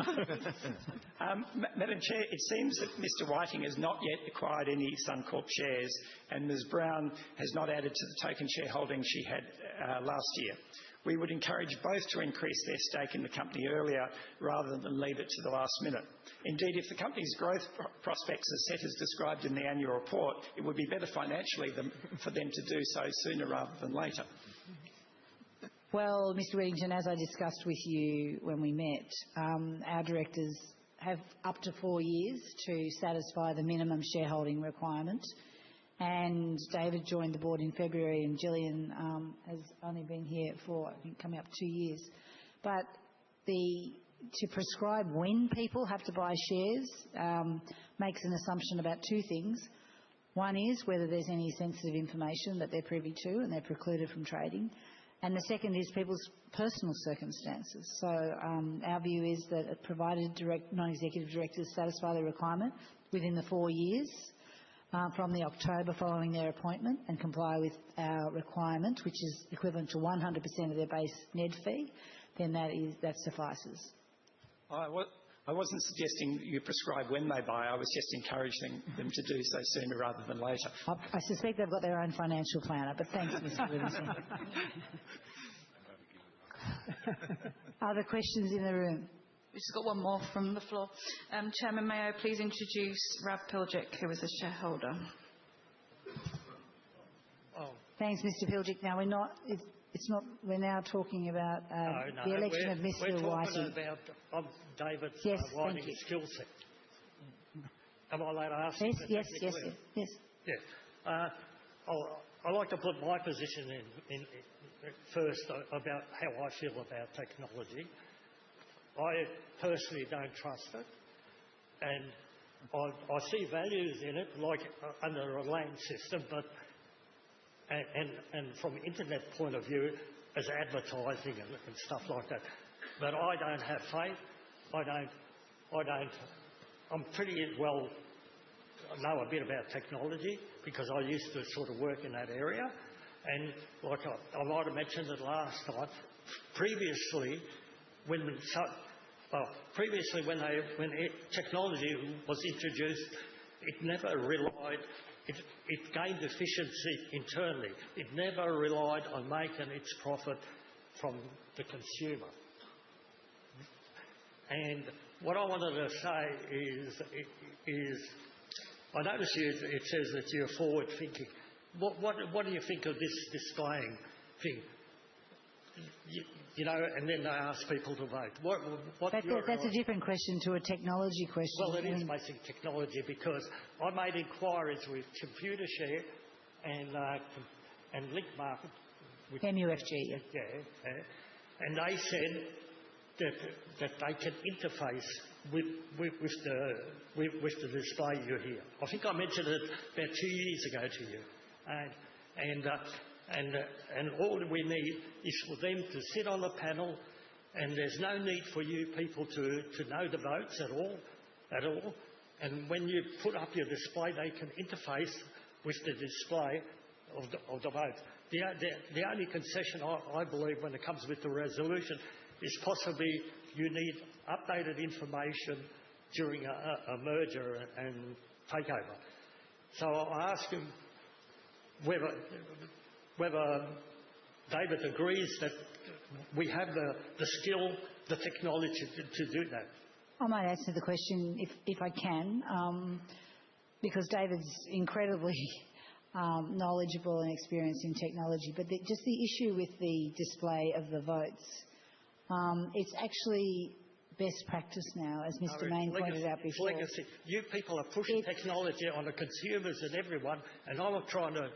Madam Chair, it seems that Mr. Whiting has not yet acquired any Suncorp shares, and Ms. Brown has not added to the token shareholding she had last year. We would encourage both to increase their stake in the company earlier rather than leave it to the last minute. Indeed, if the company's growth prospects are set as described in the annual report, it would be better financially for them to do so sooner rather than later.
Well, Mr. Whittington, as I discussed with you when we met, our directors have up to 4 years to satisfy the minimum shareholding requirement. And David joined the board in February, and Gillian has only been here for, I think, coming up 2 years. But to prescribe when people have to buy shares makes an assumption about 2 things. One is whether there's any sensitive information that they're privy to and they're precluded from trading. And the second is people's personal circumstances. So our view is that provided non-executive directors satisfy the requirement within the 4 years, from the October following their appointment and comply with our requirement, which is equivalent to 100% of their base NED fee, then that suffices.
I wasn't suggesting you prescribe when they buy. I was just encouraging them to do so sooner rather than later.
I suspect they've got their own financial planner, but thanks, Mr. Whittington. Other questions in the room?
We've just got one more from the floor. Chairman, may I please introduce Rab Pilgic, who is a shareholder.
Thanks, Mr. Pilgic. Now, we're now talking about the election of Mr. Whiting.
We're talking about David
Whiting's
skill set. Am I allowed to ask?
Yes.
Yeah. I'd like to put my position in first about how I feel about technology. I personally don't trust it, and I see values in it, like under a land system, but and from an internet point of view, as advertising and stuff like that. But I don't have faith. I'm pretty well know a bit about technology because I used to sort of work in that area, and like I might have mentioned it last time. Previously, when technology was introduced, it never relied. It gained efficiency internally. It never relied on making its profit from the consumer. And what I wanted to say is I notice it says that you're forward-thinking. What do you think of this displaying thing? And then they ask people to vote.
That's a different question to a technology question.
Well, it is basic technology because I made inquiries with Computershare and Link Market.
MUFG.
Yeah. And they said that they can interface with the display you hear. I think I mentioned it about 2 years ago to you. And all we need is for them to sit on the panel, and there's no need for you people to know the votes at all. And when you put up your display, they can interface with the display of the vote. The only concession I believe when it comes with the resolution is possibly you need updated information during a merger and takeover. So I ask him whether David agrees that we have the skill, the technology to do that.
I might answer the question if I can, because David's incredibly knowledgeable and experienced in technology. But just the issue with the display of the votes, it's actually best practice now, as Mr. Mayne pointed out before.
Legacy. You people are pushing technology on the consumers and everyone, and I'm trying to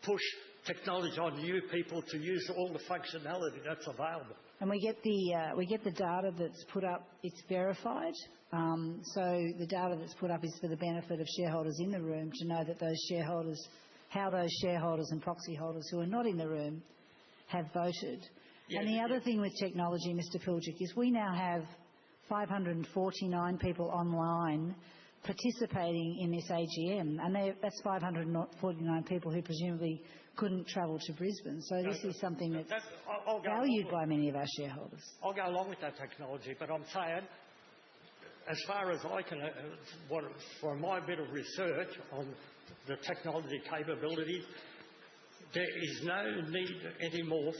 push technology on you people to use all the functionality that's available.
And we get the data that's put up. It's verified. So the data that's put up is for the benefit of shareholders in the room to know that how those shareholders and proxy holders who are not in the room have voted. Yeah, and the other thing with technology, Mr. Pilgic, is we now have 549 people online participating in this AGM, and that's 549 people who presumably couldn't travel to Brisbane. So this is something that's valued by many of our shareholders.
I'll go along with that technology, but I'm saying, as far as I can, for my bit of research on the technology capability, there is no need anymore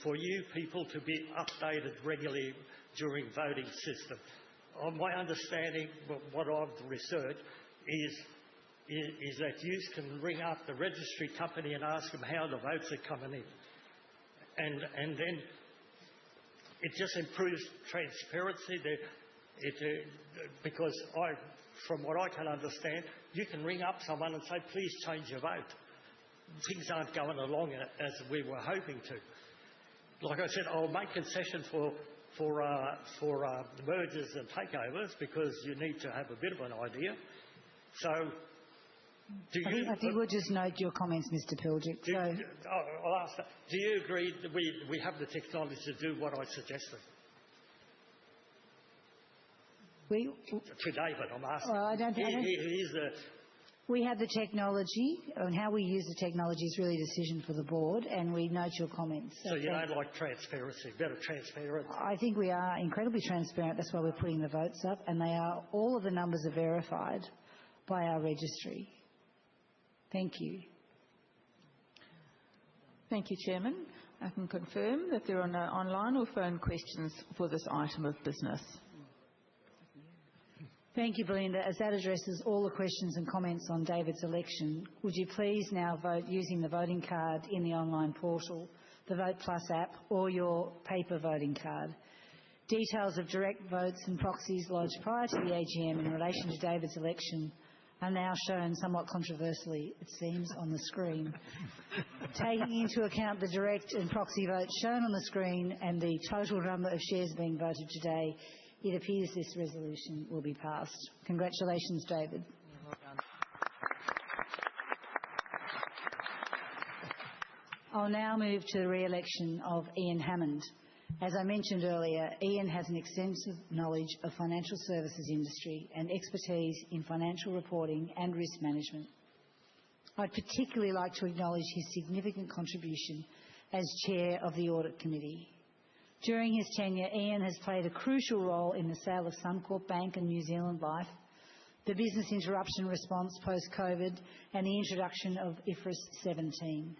for you people to be updated regularly during voting system. My understanding, what I've researched, is that you can ring up the registry company and ask them how the votes are coming in. And then it just improves transparency. Because from what I can understand, you can ring up someone and say, please change your vote. Things aren't going along as we were hoping to. Like I said, I'll make concessions for mergers and takeovers because you need to have a bit of an idea. So,
I think we'll just note your comments, Mr. Pilgic.
I'll ask that. Do you agree that we have the technology to do what I suggested? To David, I'm asking.
Well, we have the technology, and how we use the technology is really a decision for the board, and we note your comments.
So you don't like transparency, better transparency?
I think we are incredibly transparent. That's why we're putting the votes up, and all of the numbers are verified by our registry. Thank you.
Thank you, Chairman. I can confirm that there are no online or phone questions for this item of business.
Thank you, Belinda. As that addresses all the questions and comments on David's election, would you please now vote using the voting card in the online portal, the Vote Plus app, or your paper voting card? Details of direct votes and proxies lodged prior to the AGM in relation to David's election are now shown somewhat controversially, it seems, on the screen. Taking into account the direct and proxy votes shown on the screen and the total number of shares being voted today, it appears this resolution will be passed. Congratulations, David.
Well done.
I'll now move to the re-election of Ian Hammond. As I mentioned earlier, Ian has an extensive knowledge of financial services industry and expertise in financial reporting and risk management. I'd particularly like to acknowledge his significant contribution as Chair of the Audit Committee. During his tenure, Ian has played a crucial role in the sale of Suncorp Bank and New Zealand Life, the business interruption response post-COVID, and the introduction of IFRS 17.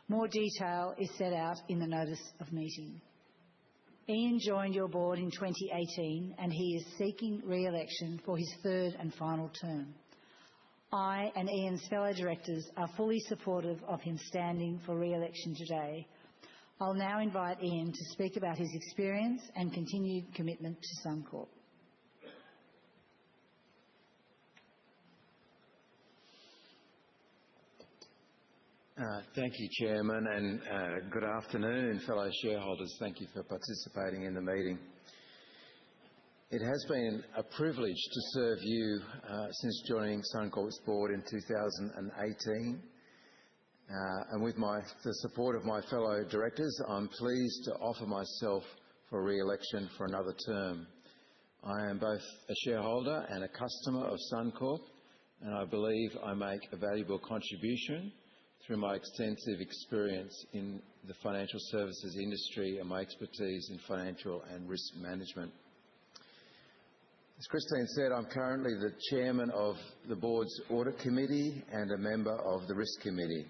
More detail is set out in the notice of meeting. Ian joined your board in 2018 and he is seeking re-election for his third and final term. I and Ian's fellow directors are fully supportive of him standing for re-election today. I'll now invite Ian to speak about his experience and continued commitment to Suncorp.
Thank you, Chairman, and good afternoon, fellow shareholders. Thank you for participating in the meeting. It has been a privilege to serve you since joining Suncorp's board in 2018. And with the support of my fellow directors, I'm pleased to offer myself for re-election for another term. I am both a shareholder and a customer of Suncorp, and I believe I make a valuable contribution through my extensive experience in the financial services industry and my expertise in financial and risk management. As Christine said, I'm currently the chairman of the board's Audit Committee and a member of the Risk Committee.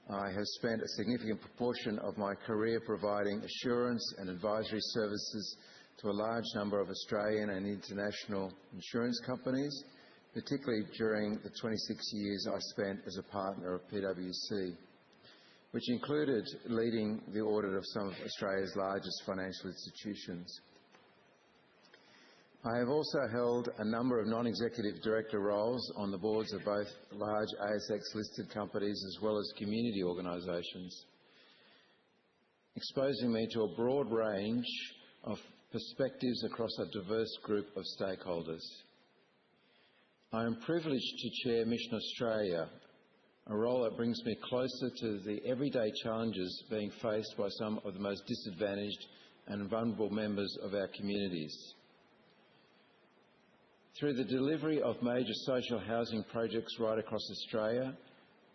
I have spent a significant proportion of my career providing assurance and advisory services to a large number of Australian and international insurance companies, particularly during the 26 years I spent as a partner of PwC, which included leading the audit of some of Australia's largest financial institutions. I have also held a number of non-executive director roles on the boards of both large ASX-listed companies as well as community organisations, exposing me to a broad range of perspectives across a diverse group of stakeholders. I am privileged to chair Mission Australia, a role that brings me closer to the everyday challenges being faced by some of the most disadvantaged and vulnerable members of our communities. Through the delivery of major social housing projects right across Australia,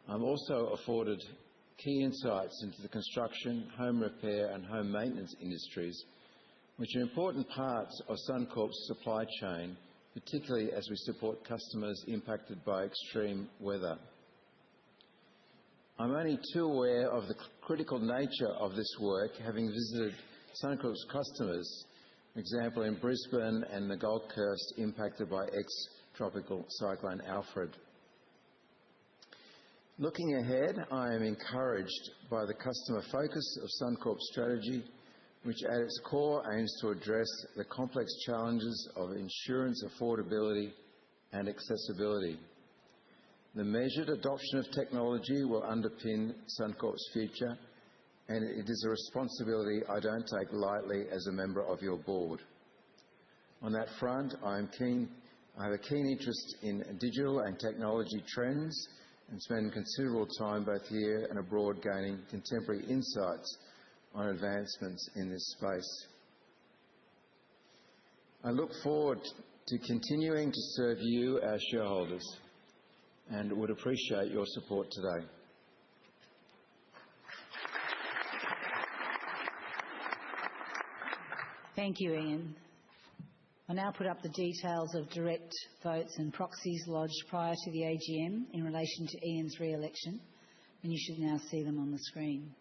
I'm also afforded key insights into the construction, home repair and home maintenance industries, which are important parts of Suncorp's supply chain, particularly as we support customers impacted by extreme weather. I'm only too aware of the critical nature of this work, having visited Suncorp's customers, for example in Brisbane and the Gold Coast impacted by ex-tropical cyclone Alfred. Looking ahead, I am encouraged by the customer focus of Suncorp's strategy, which at its core aims to address the complex challenges of insurance affordability and accessibility. The measured adoption of technology will underpin Suncorp's future, and it is a responsibility I don't take lightly as a member of your board. On that front, I have a keen interest in digital and technology trends and spend considerable time both here and abroad gaining contemporary insights on advancements in this space. I look forward to continuing to serve you, our shareholders, and would appreciate your support today.
Thank you, Ian. I now put up the details of direct votes and proxies lodged prior to the AGM in relation to Ian's re-election, and you should now see them on the screen.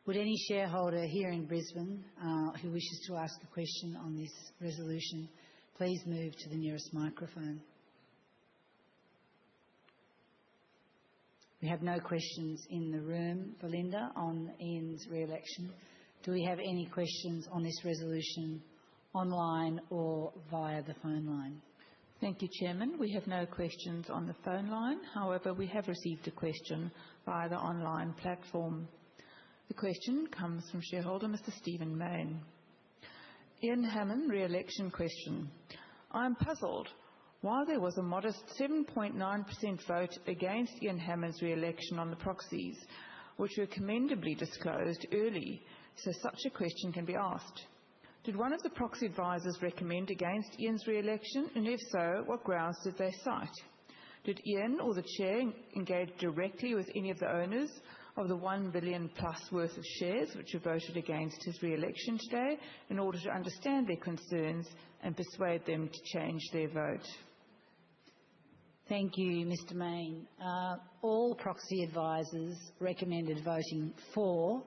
Would any shareholder here in Brisbane who wishes to ask a question on this resolution please move to the nearest microphone? We have no questions in the room, Belinda, on Ian's re-election. Do we have any questions on this resolution online or via the phone line?
Thank you, Chairman. We have no questions on the phone line. However, we have received a question via the online platform. The question comes from shareholder Mr. Stephen Mayne. Ian Hammond, re-election question. I'm puzzled why there was a modest 7.9% vote against Ian Hammond's re-election on the proxies, which were commendably disclosed early, so such a question can be asked. Did one of the proxy advisors recommend against Ian's re-election, and if so, what grounds did they cite? Did Ian or the chair engage directly with any of the owners of the $1 billion plus worth of shares which were voted against his re-election today in order to understand their concerns and persuade them to change their vote?
Thank you, Mr Mayne. All proxy advisors recommended voting for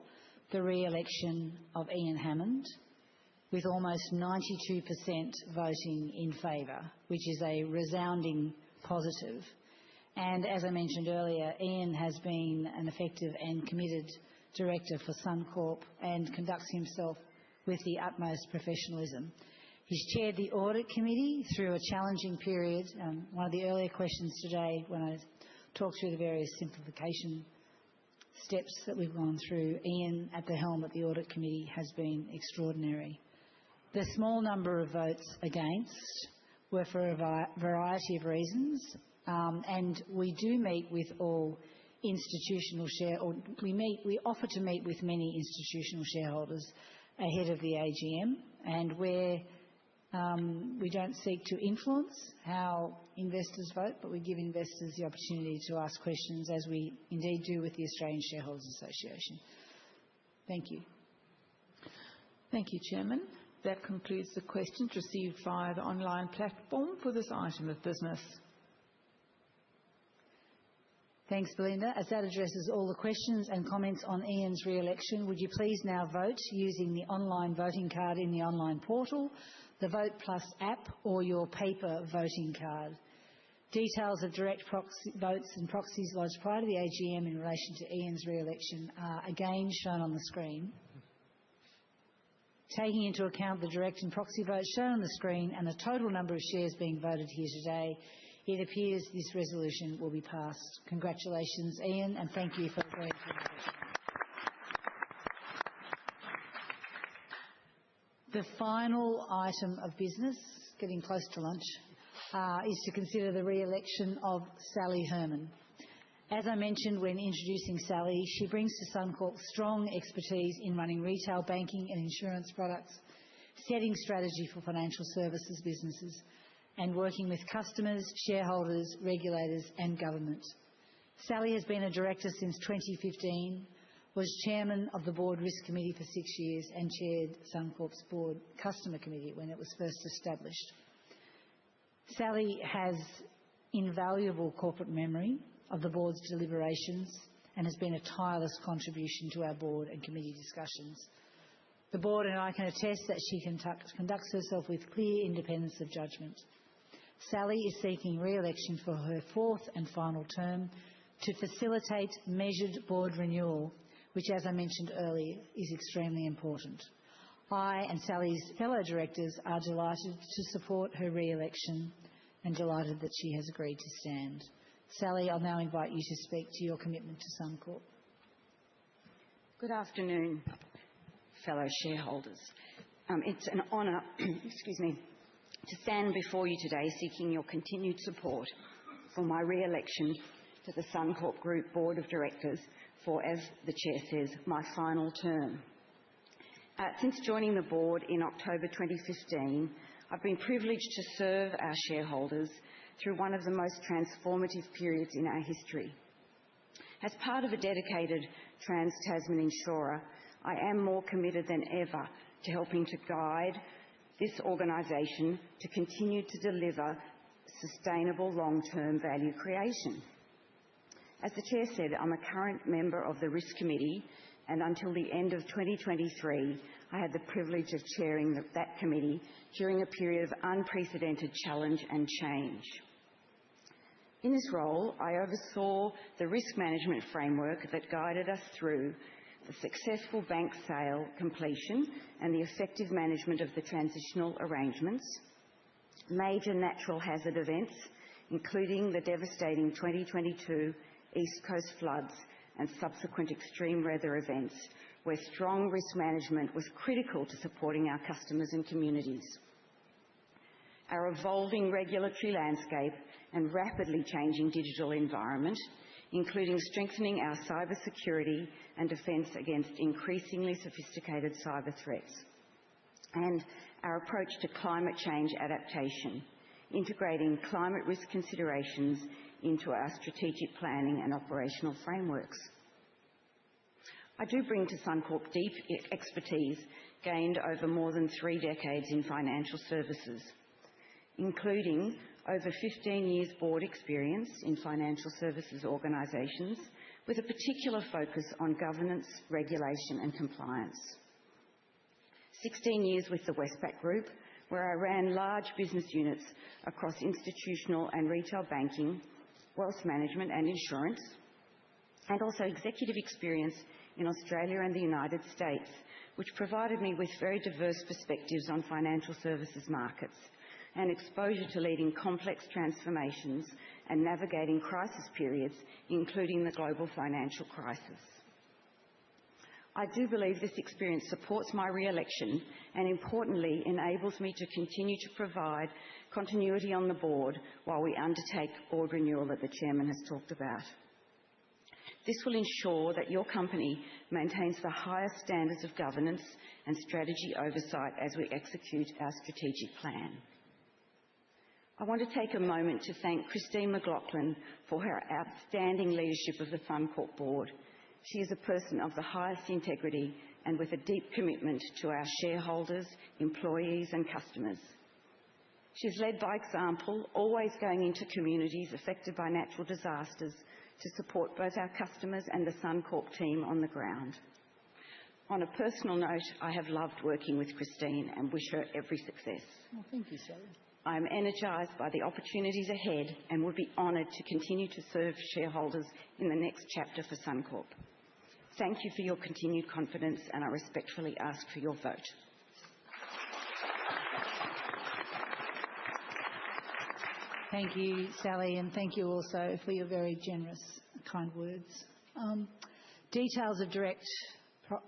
the re-election of Ian Hammond, with almost 92% voting in favour, which is a resounding positive. And as I mentioned earlier, Ian has been an effective and committed director for Suncorp and conducts himself with the utmost professionalism. He's chaired the Audit Committee through a challenging period. One of the earlier questions today, when I talked through the various simplification steps that we've gone through, Ian at the helm of the Audit Committee has been extraordinary. The small number of votes against were for a variety of reasons, and we do meet with all institutional we offer to meet with many institutional shareholders ahead of the AGM, and where we don't seek to influence how investors vote, but we give investors the opportunity to ask questions, as we indeed do with the Australian Shareholders Association. Thank you.
Thank you, Chairman. That concludes the questions received via the online platform for this item of business.
Thanks, Belinda. As that addresses all the questions and comments on Ian's re-election, would you please now vote using the online voting card in the online portal, the Vote Plus app, or your paper voting card? Details of direct votes and proxies lodged prior to the AGM in relation to Ian's re-election are again shown on the screen. Taking into account the direct and proxy votes shown on the screen and the total number of shares being voted here today, it appears this resolution will be passed. Congratulations, Ian, and thank you for agreeing to the motion. The final item of business, getting close to lunch, is to consider the re-election of Sally Herman. As I mentioned when introducing Sally, she brings to Suncorp strong expertise in running retail banking and insurance products, setting strategy for financial services businesses, and working with customers, shareholders, regulators and government. Sally has been a director since 2015, was chairman of the Board Risk Committee for 6 years and chaired Suncorp's Board Customer Committee when it was first established. Sally has invaluable corporate memory of the Board's deliberations and has been a tireless contribution to our Board and committee discussions. The Board and I can attest that she conducts herself with clear independence of judgment. Sally is seeking re-election for her fourth and final term to facilitate measured Board renewal, which, as I mentioned earlier, is extremely important. I and Sally's fellow directors are delighted to support her re-election and delighted that she has agreed to stand. Sally, I'll now invite you to speak to your commitment to Suncorp.
Good afternoon, fellow shareholders. It's an honour to stand before you today seeking your continued support for my re-election to the Suncorp Group Board of Directors for, as the Chair says, my final term. Since joining the Board in October 2015, I've been privileged to serve our shareholders through one of the most transformative periods in our history. As part of a dedicated Trans-Tasman insurer, I am more committed than ever to helping to guide this organisation to continue to deliver sustainable long-term value creation. As the Chair said, I'm a current member of the Risk Committee, and until the end of 2023, I had the privilege of chairing that committee during a period of unprecedented challenge and change. In this role, I oversaw the risk management framework that guided us through the successful bank sale completion and the effective management of the transitional arrangements, major natural hazard events, including the devastating 2022 East Coast floods and subsequent extreme weather events, where strong risk management was critical to supporting our customers and communities. Our evolving regulatory landscape and rapidly changing digital environment, including strengthening our cyber security and defence against increasingly sophisticated cyber threats, and our approach to climate change adaptation, integrating climate risk considerations into our strategic planning and operational frameworks. I do bring to Suncorp deep expertise gained over more than 3 decades in financial services, including over 15 years board experience in financial services organisations with a particular focus on governance, regulation and compliance. 16 years with the Westpac Group, where I ran large business units across institutional and retail banking, wealth management and insurance, and also executive experience in Australia and the United States, which provided me with very diverse perspectives on financial services markets and exposure to leading complex transformations and navigating crisis periods, including the global financial crisis. I do believe this experience supports my re-election and, importantly, enables me to continue to provide continuity on the board while we undertake board renewal that the Chairman has talked about. This will ensure that your company maintains the highest standards of governance and strategy oversight as we execute our strategic plan. I want to take a moment to thank Christine McLaughlin for her outstanding leadership of the Suncorp board. She is a person of the highest integrity and with a deep commitment to our shareholders, employees and customers. She has led by example, always going into communities affected by natural disasters to support both our customers and the Suncorp team on the ground. On a personal note, I have loved working with Christine and wish her every success.
Well, thank you, Sally.
I am energised by the opportunities ahead and would be honoured to continue to serve shareholders in the next chapter for Suncorp. Thank you for your continued confidence and I respectfully ask for your vote.
Thank you, Sally, and thank you also for your very generous, kind words. Details of direct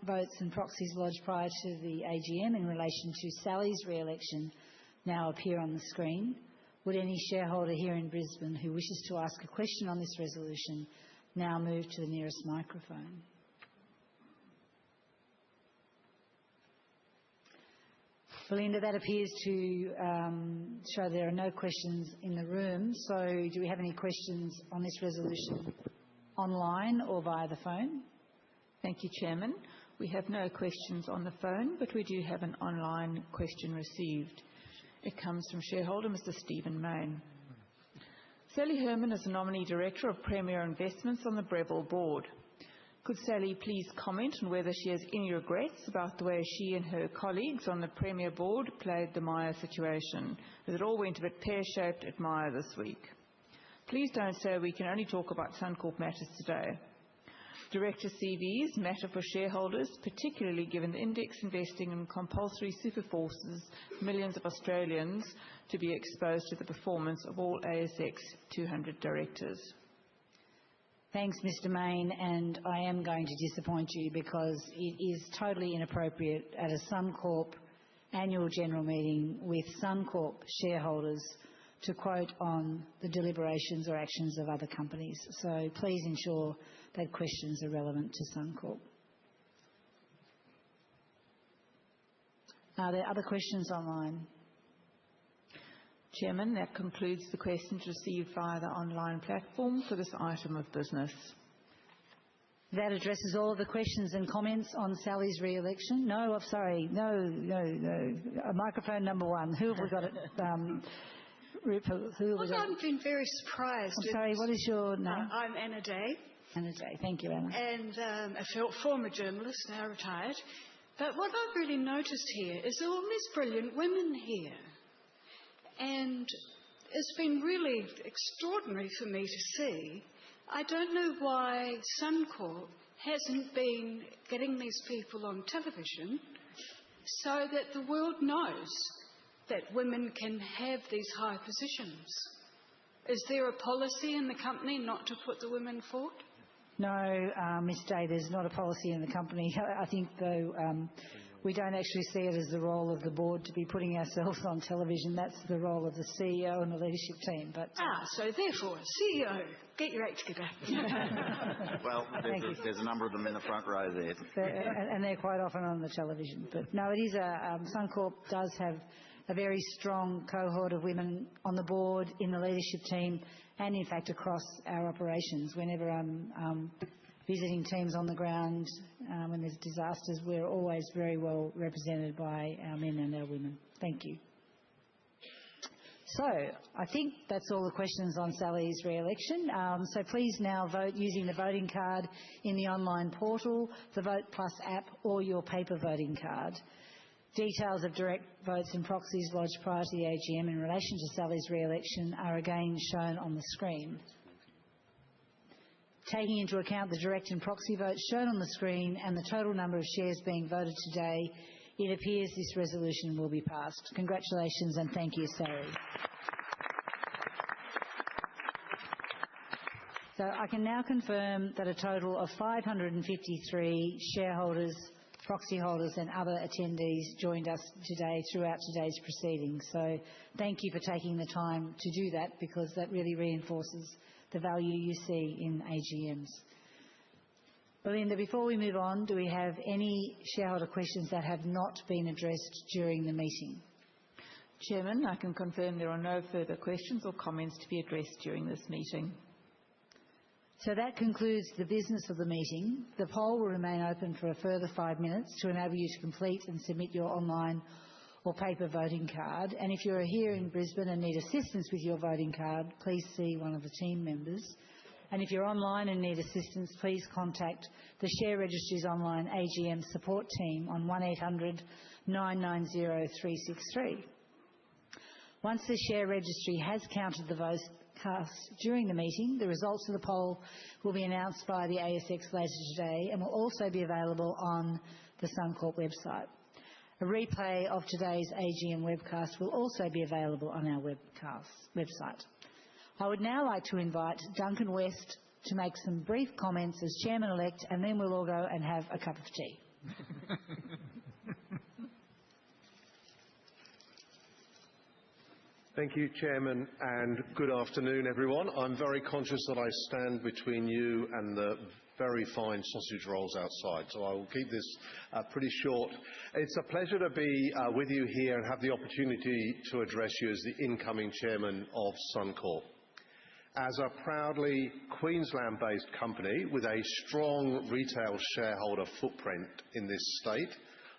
votes and proxies lodged prior to the AGM in relation to Sally's re-election now appear on the screen. Would any shareholder here in Brisbane who wishes to ask a question on this resolution now move to the nearest microphone? Belinda, that appears to show there are no questions in the room. So do we have any questions on this resolution online or via the phone?
Thank you, Chairman. We have no questions on the phone, but we do have an online question received. It comes from shareholder Mr. Stephen Mayne. Sally Herman is a nominee director of Premier Investments on the Breville board. Could Sally please comment on whether she has any regrets about the way she and her colleagues on the Premier board played the Myer situation, as it all went a bit pear-shaped at Myer this week? Please don't say we can only talk about Suncorp matters today. Director CVs matter for shareholders, particularly given the index investing in compulsory super forces millions of Australians to be exposed to the performance of all ASX 200 directors.
Thanks, Mr. Mayne, and I am going to disappoint you because it is totally inappropriate at a Suncorp annual general meeting with Suncorp shareholders to quote on the deliberations or actions of other companies. So please ensure that questions are relevant to Suncorp. Are there other questions online?
Chairman, that concludes the questions received via the online platform for this item of business.
That addresses all of the questions and comments on Sally's re-election. No, I'm sorry. No. Microphone number one. Who have we got?
I've been very surprised.
I'm sorry, what is your name?
I'm Anna Day.
Anna Day. Thank you, Anna.
And a former journalist, now retired. But what I've really noticed here is all these brilliant women here. And it's been really extraordinary for me to see. I don't know why Suncorp hasn't been getting these people on television so that the world knows that women can have these high positions. Is there a policy in the company not to put the women forward?
No, Ms Day, there's not a policy in the company. I think, though, we don't actually see it as the role of the board to be putting ourselves on television. That's the role of the CEO and the leadership team. But
so therefore, CEO, get your act together.
Well, there's a number of them in the front row there.
And they're quite often on the television. But no, it is Suncorp does have a very strong cohort of women on the board, in the leadership team, and in fact across our operations. Whenever I'm visiting teams on the ground, when there's disasters, we're always very well represented by our men and our women. Thank you. So I think that's all the questions on Sally's re-election. So please now vote using the voting card in the online portal, the Vote Plus app or your paper voting card. Details of direct votes and proxies lodged prior to the AGM in relation to Sally's re-election are again shown on the screen. Taking into account the direct and proxy votes shown on the screen and the total number of shares being voted today, it appears this resolution will be passed. Congratulations and thank you, Sally. So I can now confirm that a total of 553 shareholders, proxy holders and other attendees joined us today throughout today's proceedings. So thank you for taking the time to do that, because that really reinforces the value you see in AGMs. Belinda, before we move on, do we have any shareholder questions that have not been addressed during the meeting?
Chairman, I can confirm there are no further questions or comments to be addressed during this meeting.
So that concludes the business of the meeting. The poll will remain open for a further 5 minutes to enable you to complete and submit your online or paper voting card. And if you're here in Brisbane and need assistance with your voting card, please see one of the team members. And if you're online and need assistance, please contact the Share Registry's online AGM support team on 1800 990 363. Once the Share Registry has counted the votes cast during the meeting, the results of the poll will be announced via the ASX later today and will also be available on the Suncorp website. A replay of today's AGM webcast will also be available on our website. I would now like to invite Duncan West to make some brief comments as Chairman-elect, and then we'll all go and have a cup of tea.
Thank you, Chairman, and good afternoon, everyone. I'm very conscious that I stand between you and the very fine sausage rolls outside, so I will keep this pretty short. It's a pleasure to be with you here and have the opportunity to address you as the incoming Chairman of Suncorp. As a proudly Queensland-based company with a strong retail shareholder footprint in this state,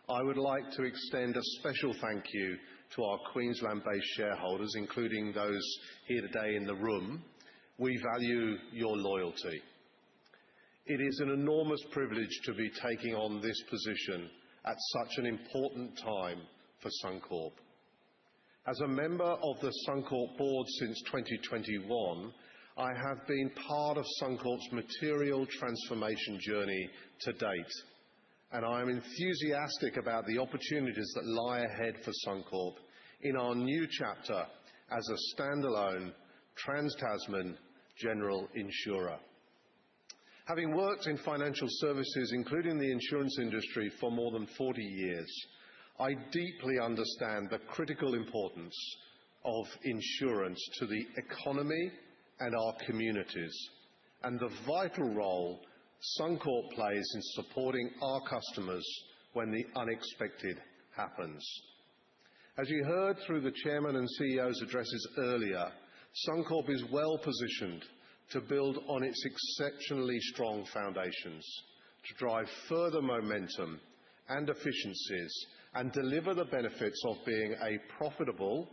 I would like to extend a special thank you to our Queensland-based shareholders, including those here today in the room. We value your loyalty. It is an enormous privilege to be taking on this position at such an important time for Suncorp. As a member of the Suncorp board since 2021, I have been part of Suncorp's material transformation journey to date, and I am enthusiastic about the opportunities that lie ahead for Suncorp in our new chapter as a standalone Trans-Tasman general insurer. Having worked in financial services, including the insurance industry, for more than 40 years, I deeply understand the critical importance of insurance to the economy and our communities, and the vital role Suncorp plays in supporting our customers when the unexpected happens. As you heard through the Chairman and CEO's addresses earlier, Suncorp is well positioned to build on its exceptionally strong foundations, to drive further momentum and efficiencies, and deliver the benefits of being a profitable,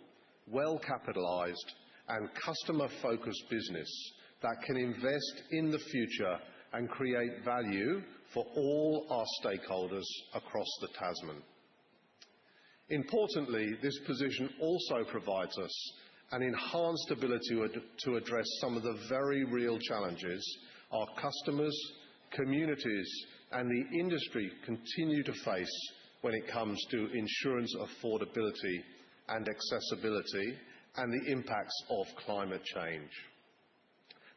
well-capitalised and customer-focused business that can invest in the future and create value for all our stakeholders across the Tasman. Importantly, this position also provides us an enhanced ability to address some of the very real challenges our customers, communities and the industry continue to face when it comes to insurance affordability and accessibility and the impacts of climate change.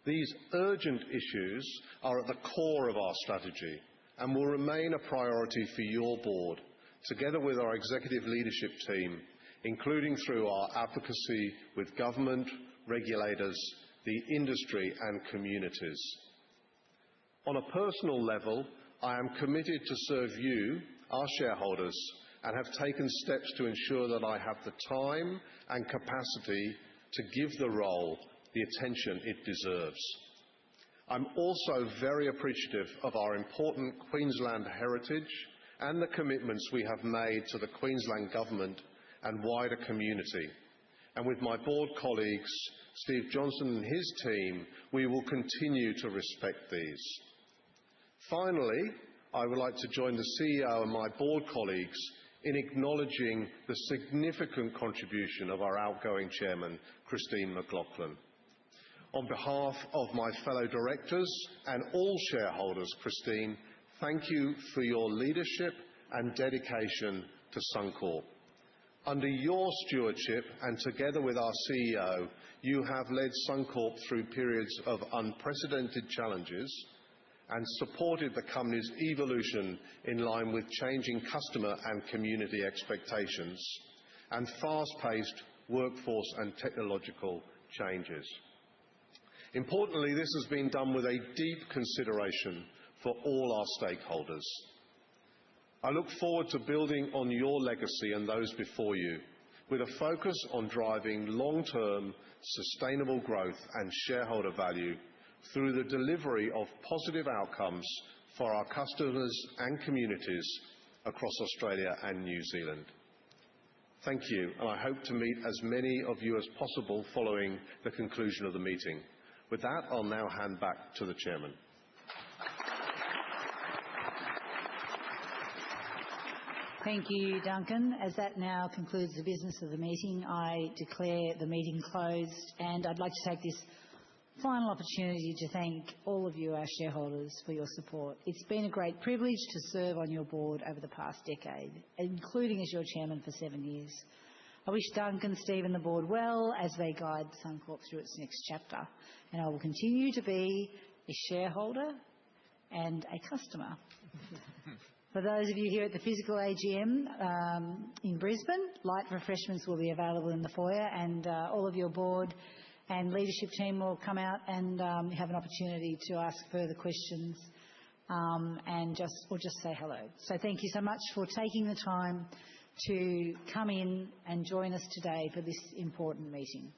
These urgent issues are at the core of our strategy and will remain a priority for your board, together with our executive leadership team, including through our advocacy with government, regulators, the industry and communities. On a personal level, I am committed to serve you, our shareholders, and have taken steps to ensure that I have the time and capacity to give the role the attention it deserves. I'm also very appreciative of our important Queensland heritage and the commitments we have made to the Queensland Government and wider community, and with my board colleagues, Steve Johnson and his team, we will continue to respect these. Finally, I would like to join the CEO and my board colleagues in acknowledging the significant contribution of our outgoing chairman, Christine McLaughlin. On behalf of my fellow directors and all shareholders, Christine, thank you for your leadership and dedication to Suncorp. Under your stewardship and together with our CEO, you have led Suncorp through periods of unprecedented challenges and supported the company's evolution in line with changing customer and community expectations and fast-paced workforce and technological changes. Importantly, this has been done with a deep consideration for all our stakeholders. I look forward to building on your legacy and those before you, with a focus on driving long-term, sustainable growth and shareholder value through the delivery of positive outcomes for our customers and communities across Australia and New Zealand. Thank you, and I hope to meet as many of you as possible following the conclusion of the meeting. With that, I'll now hand back to the Chairman.
Thank you, Duncan. As that now concludes the business of the meeting, I declare the meeting closed, and I'd like to take this final opportunity to thank all of you, our shareholders, for your support. It's been a great privilege to serve on your board over the past decade, including as your chairman for 7 years. I wish Duncan, Steve and the board well as they guide Suncorp through its next chapter, and I will continue to be a shareholder and a customer. For those of you here at the physical AGM in Brisbane, light refreshments will be available in the foyer, and all of your board and leadership team will come out and have an opportunity to ask further questions and just say hello. So thank you so much for taking the time to come in and join us today for this important meeting.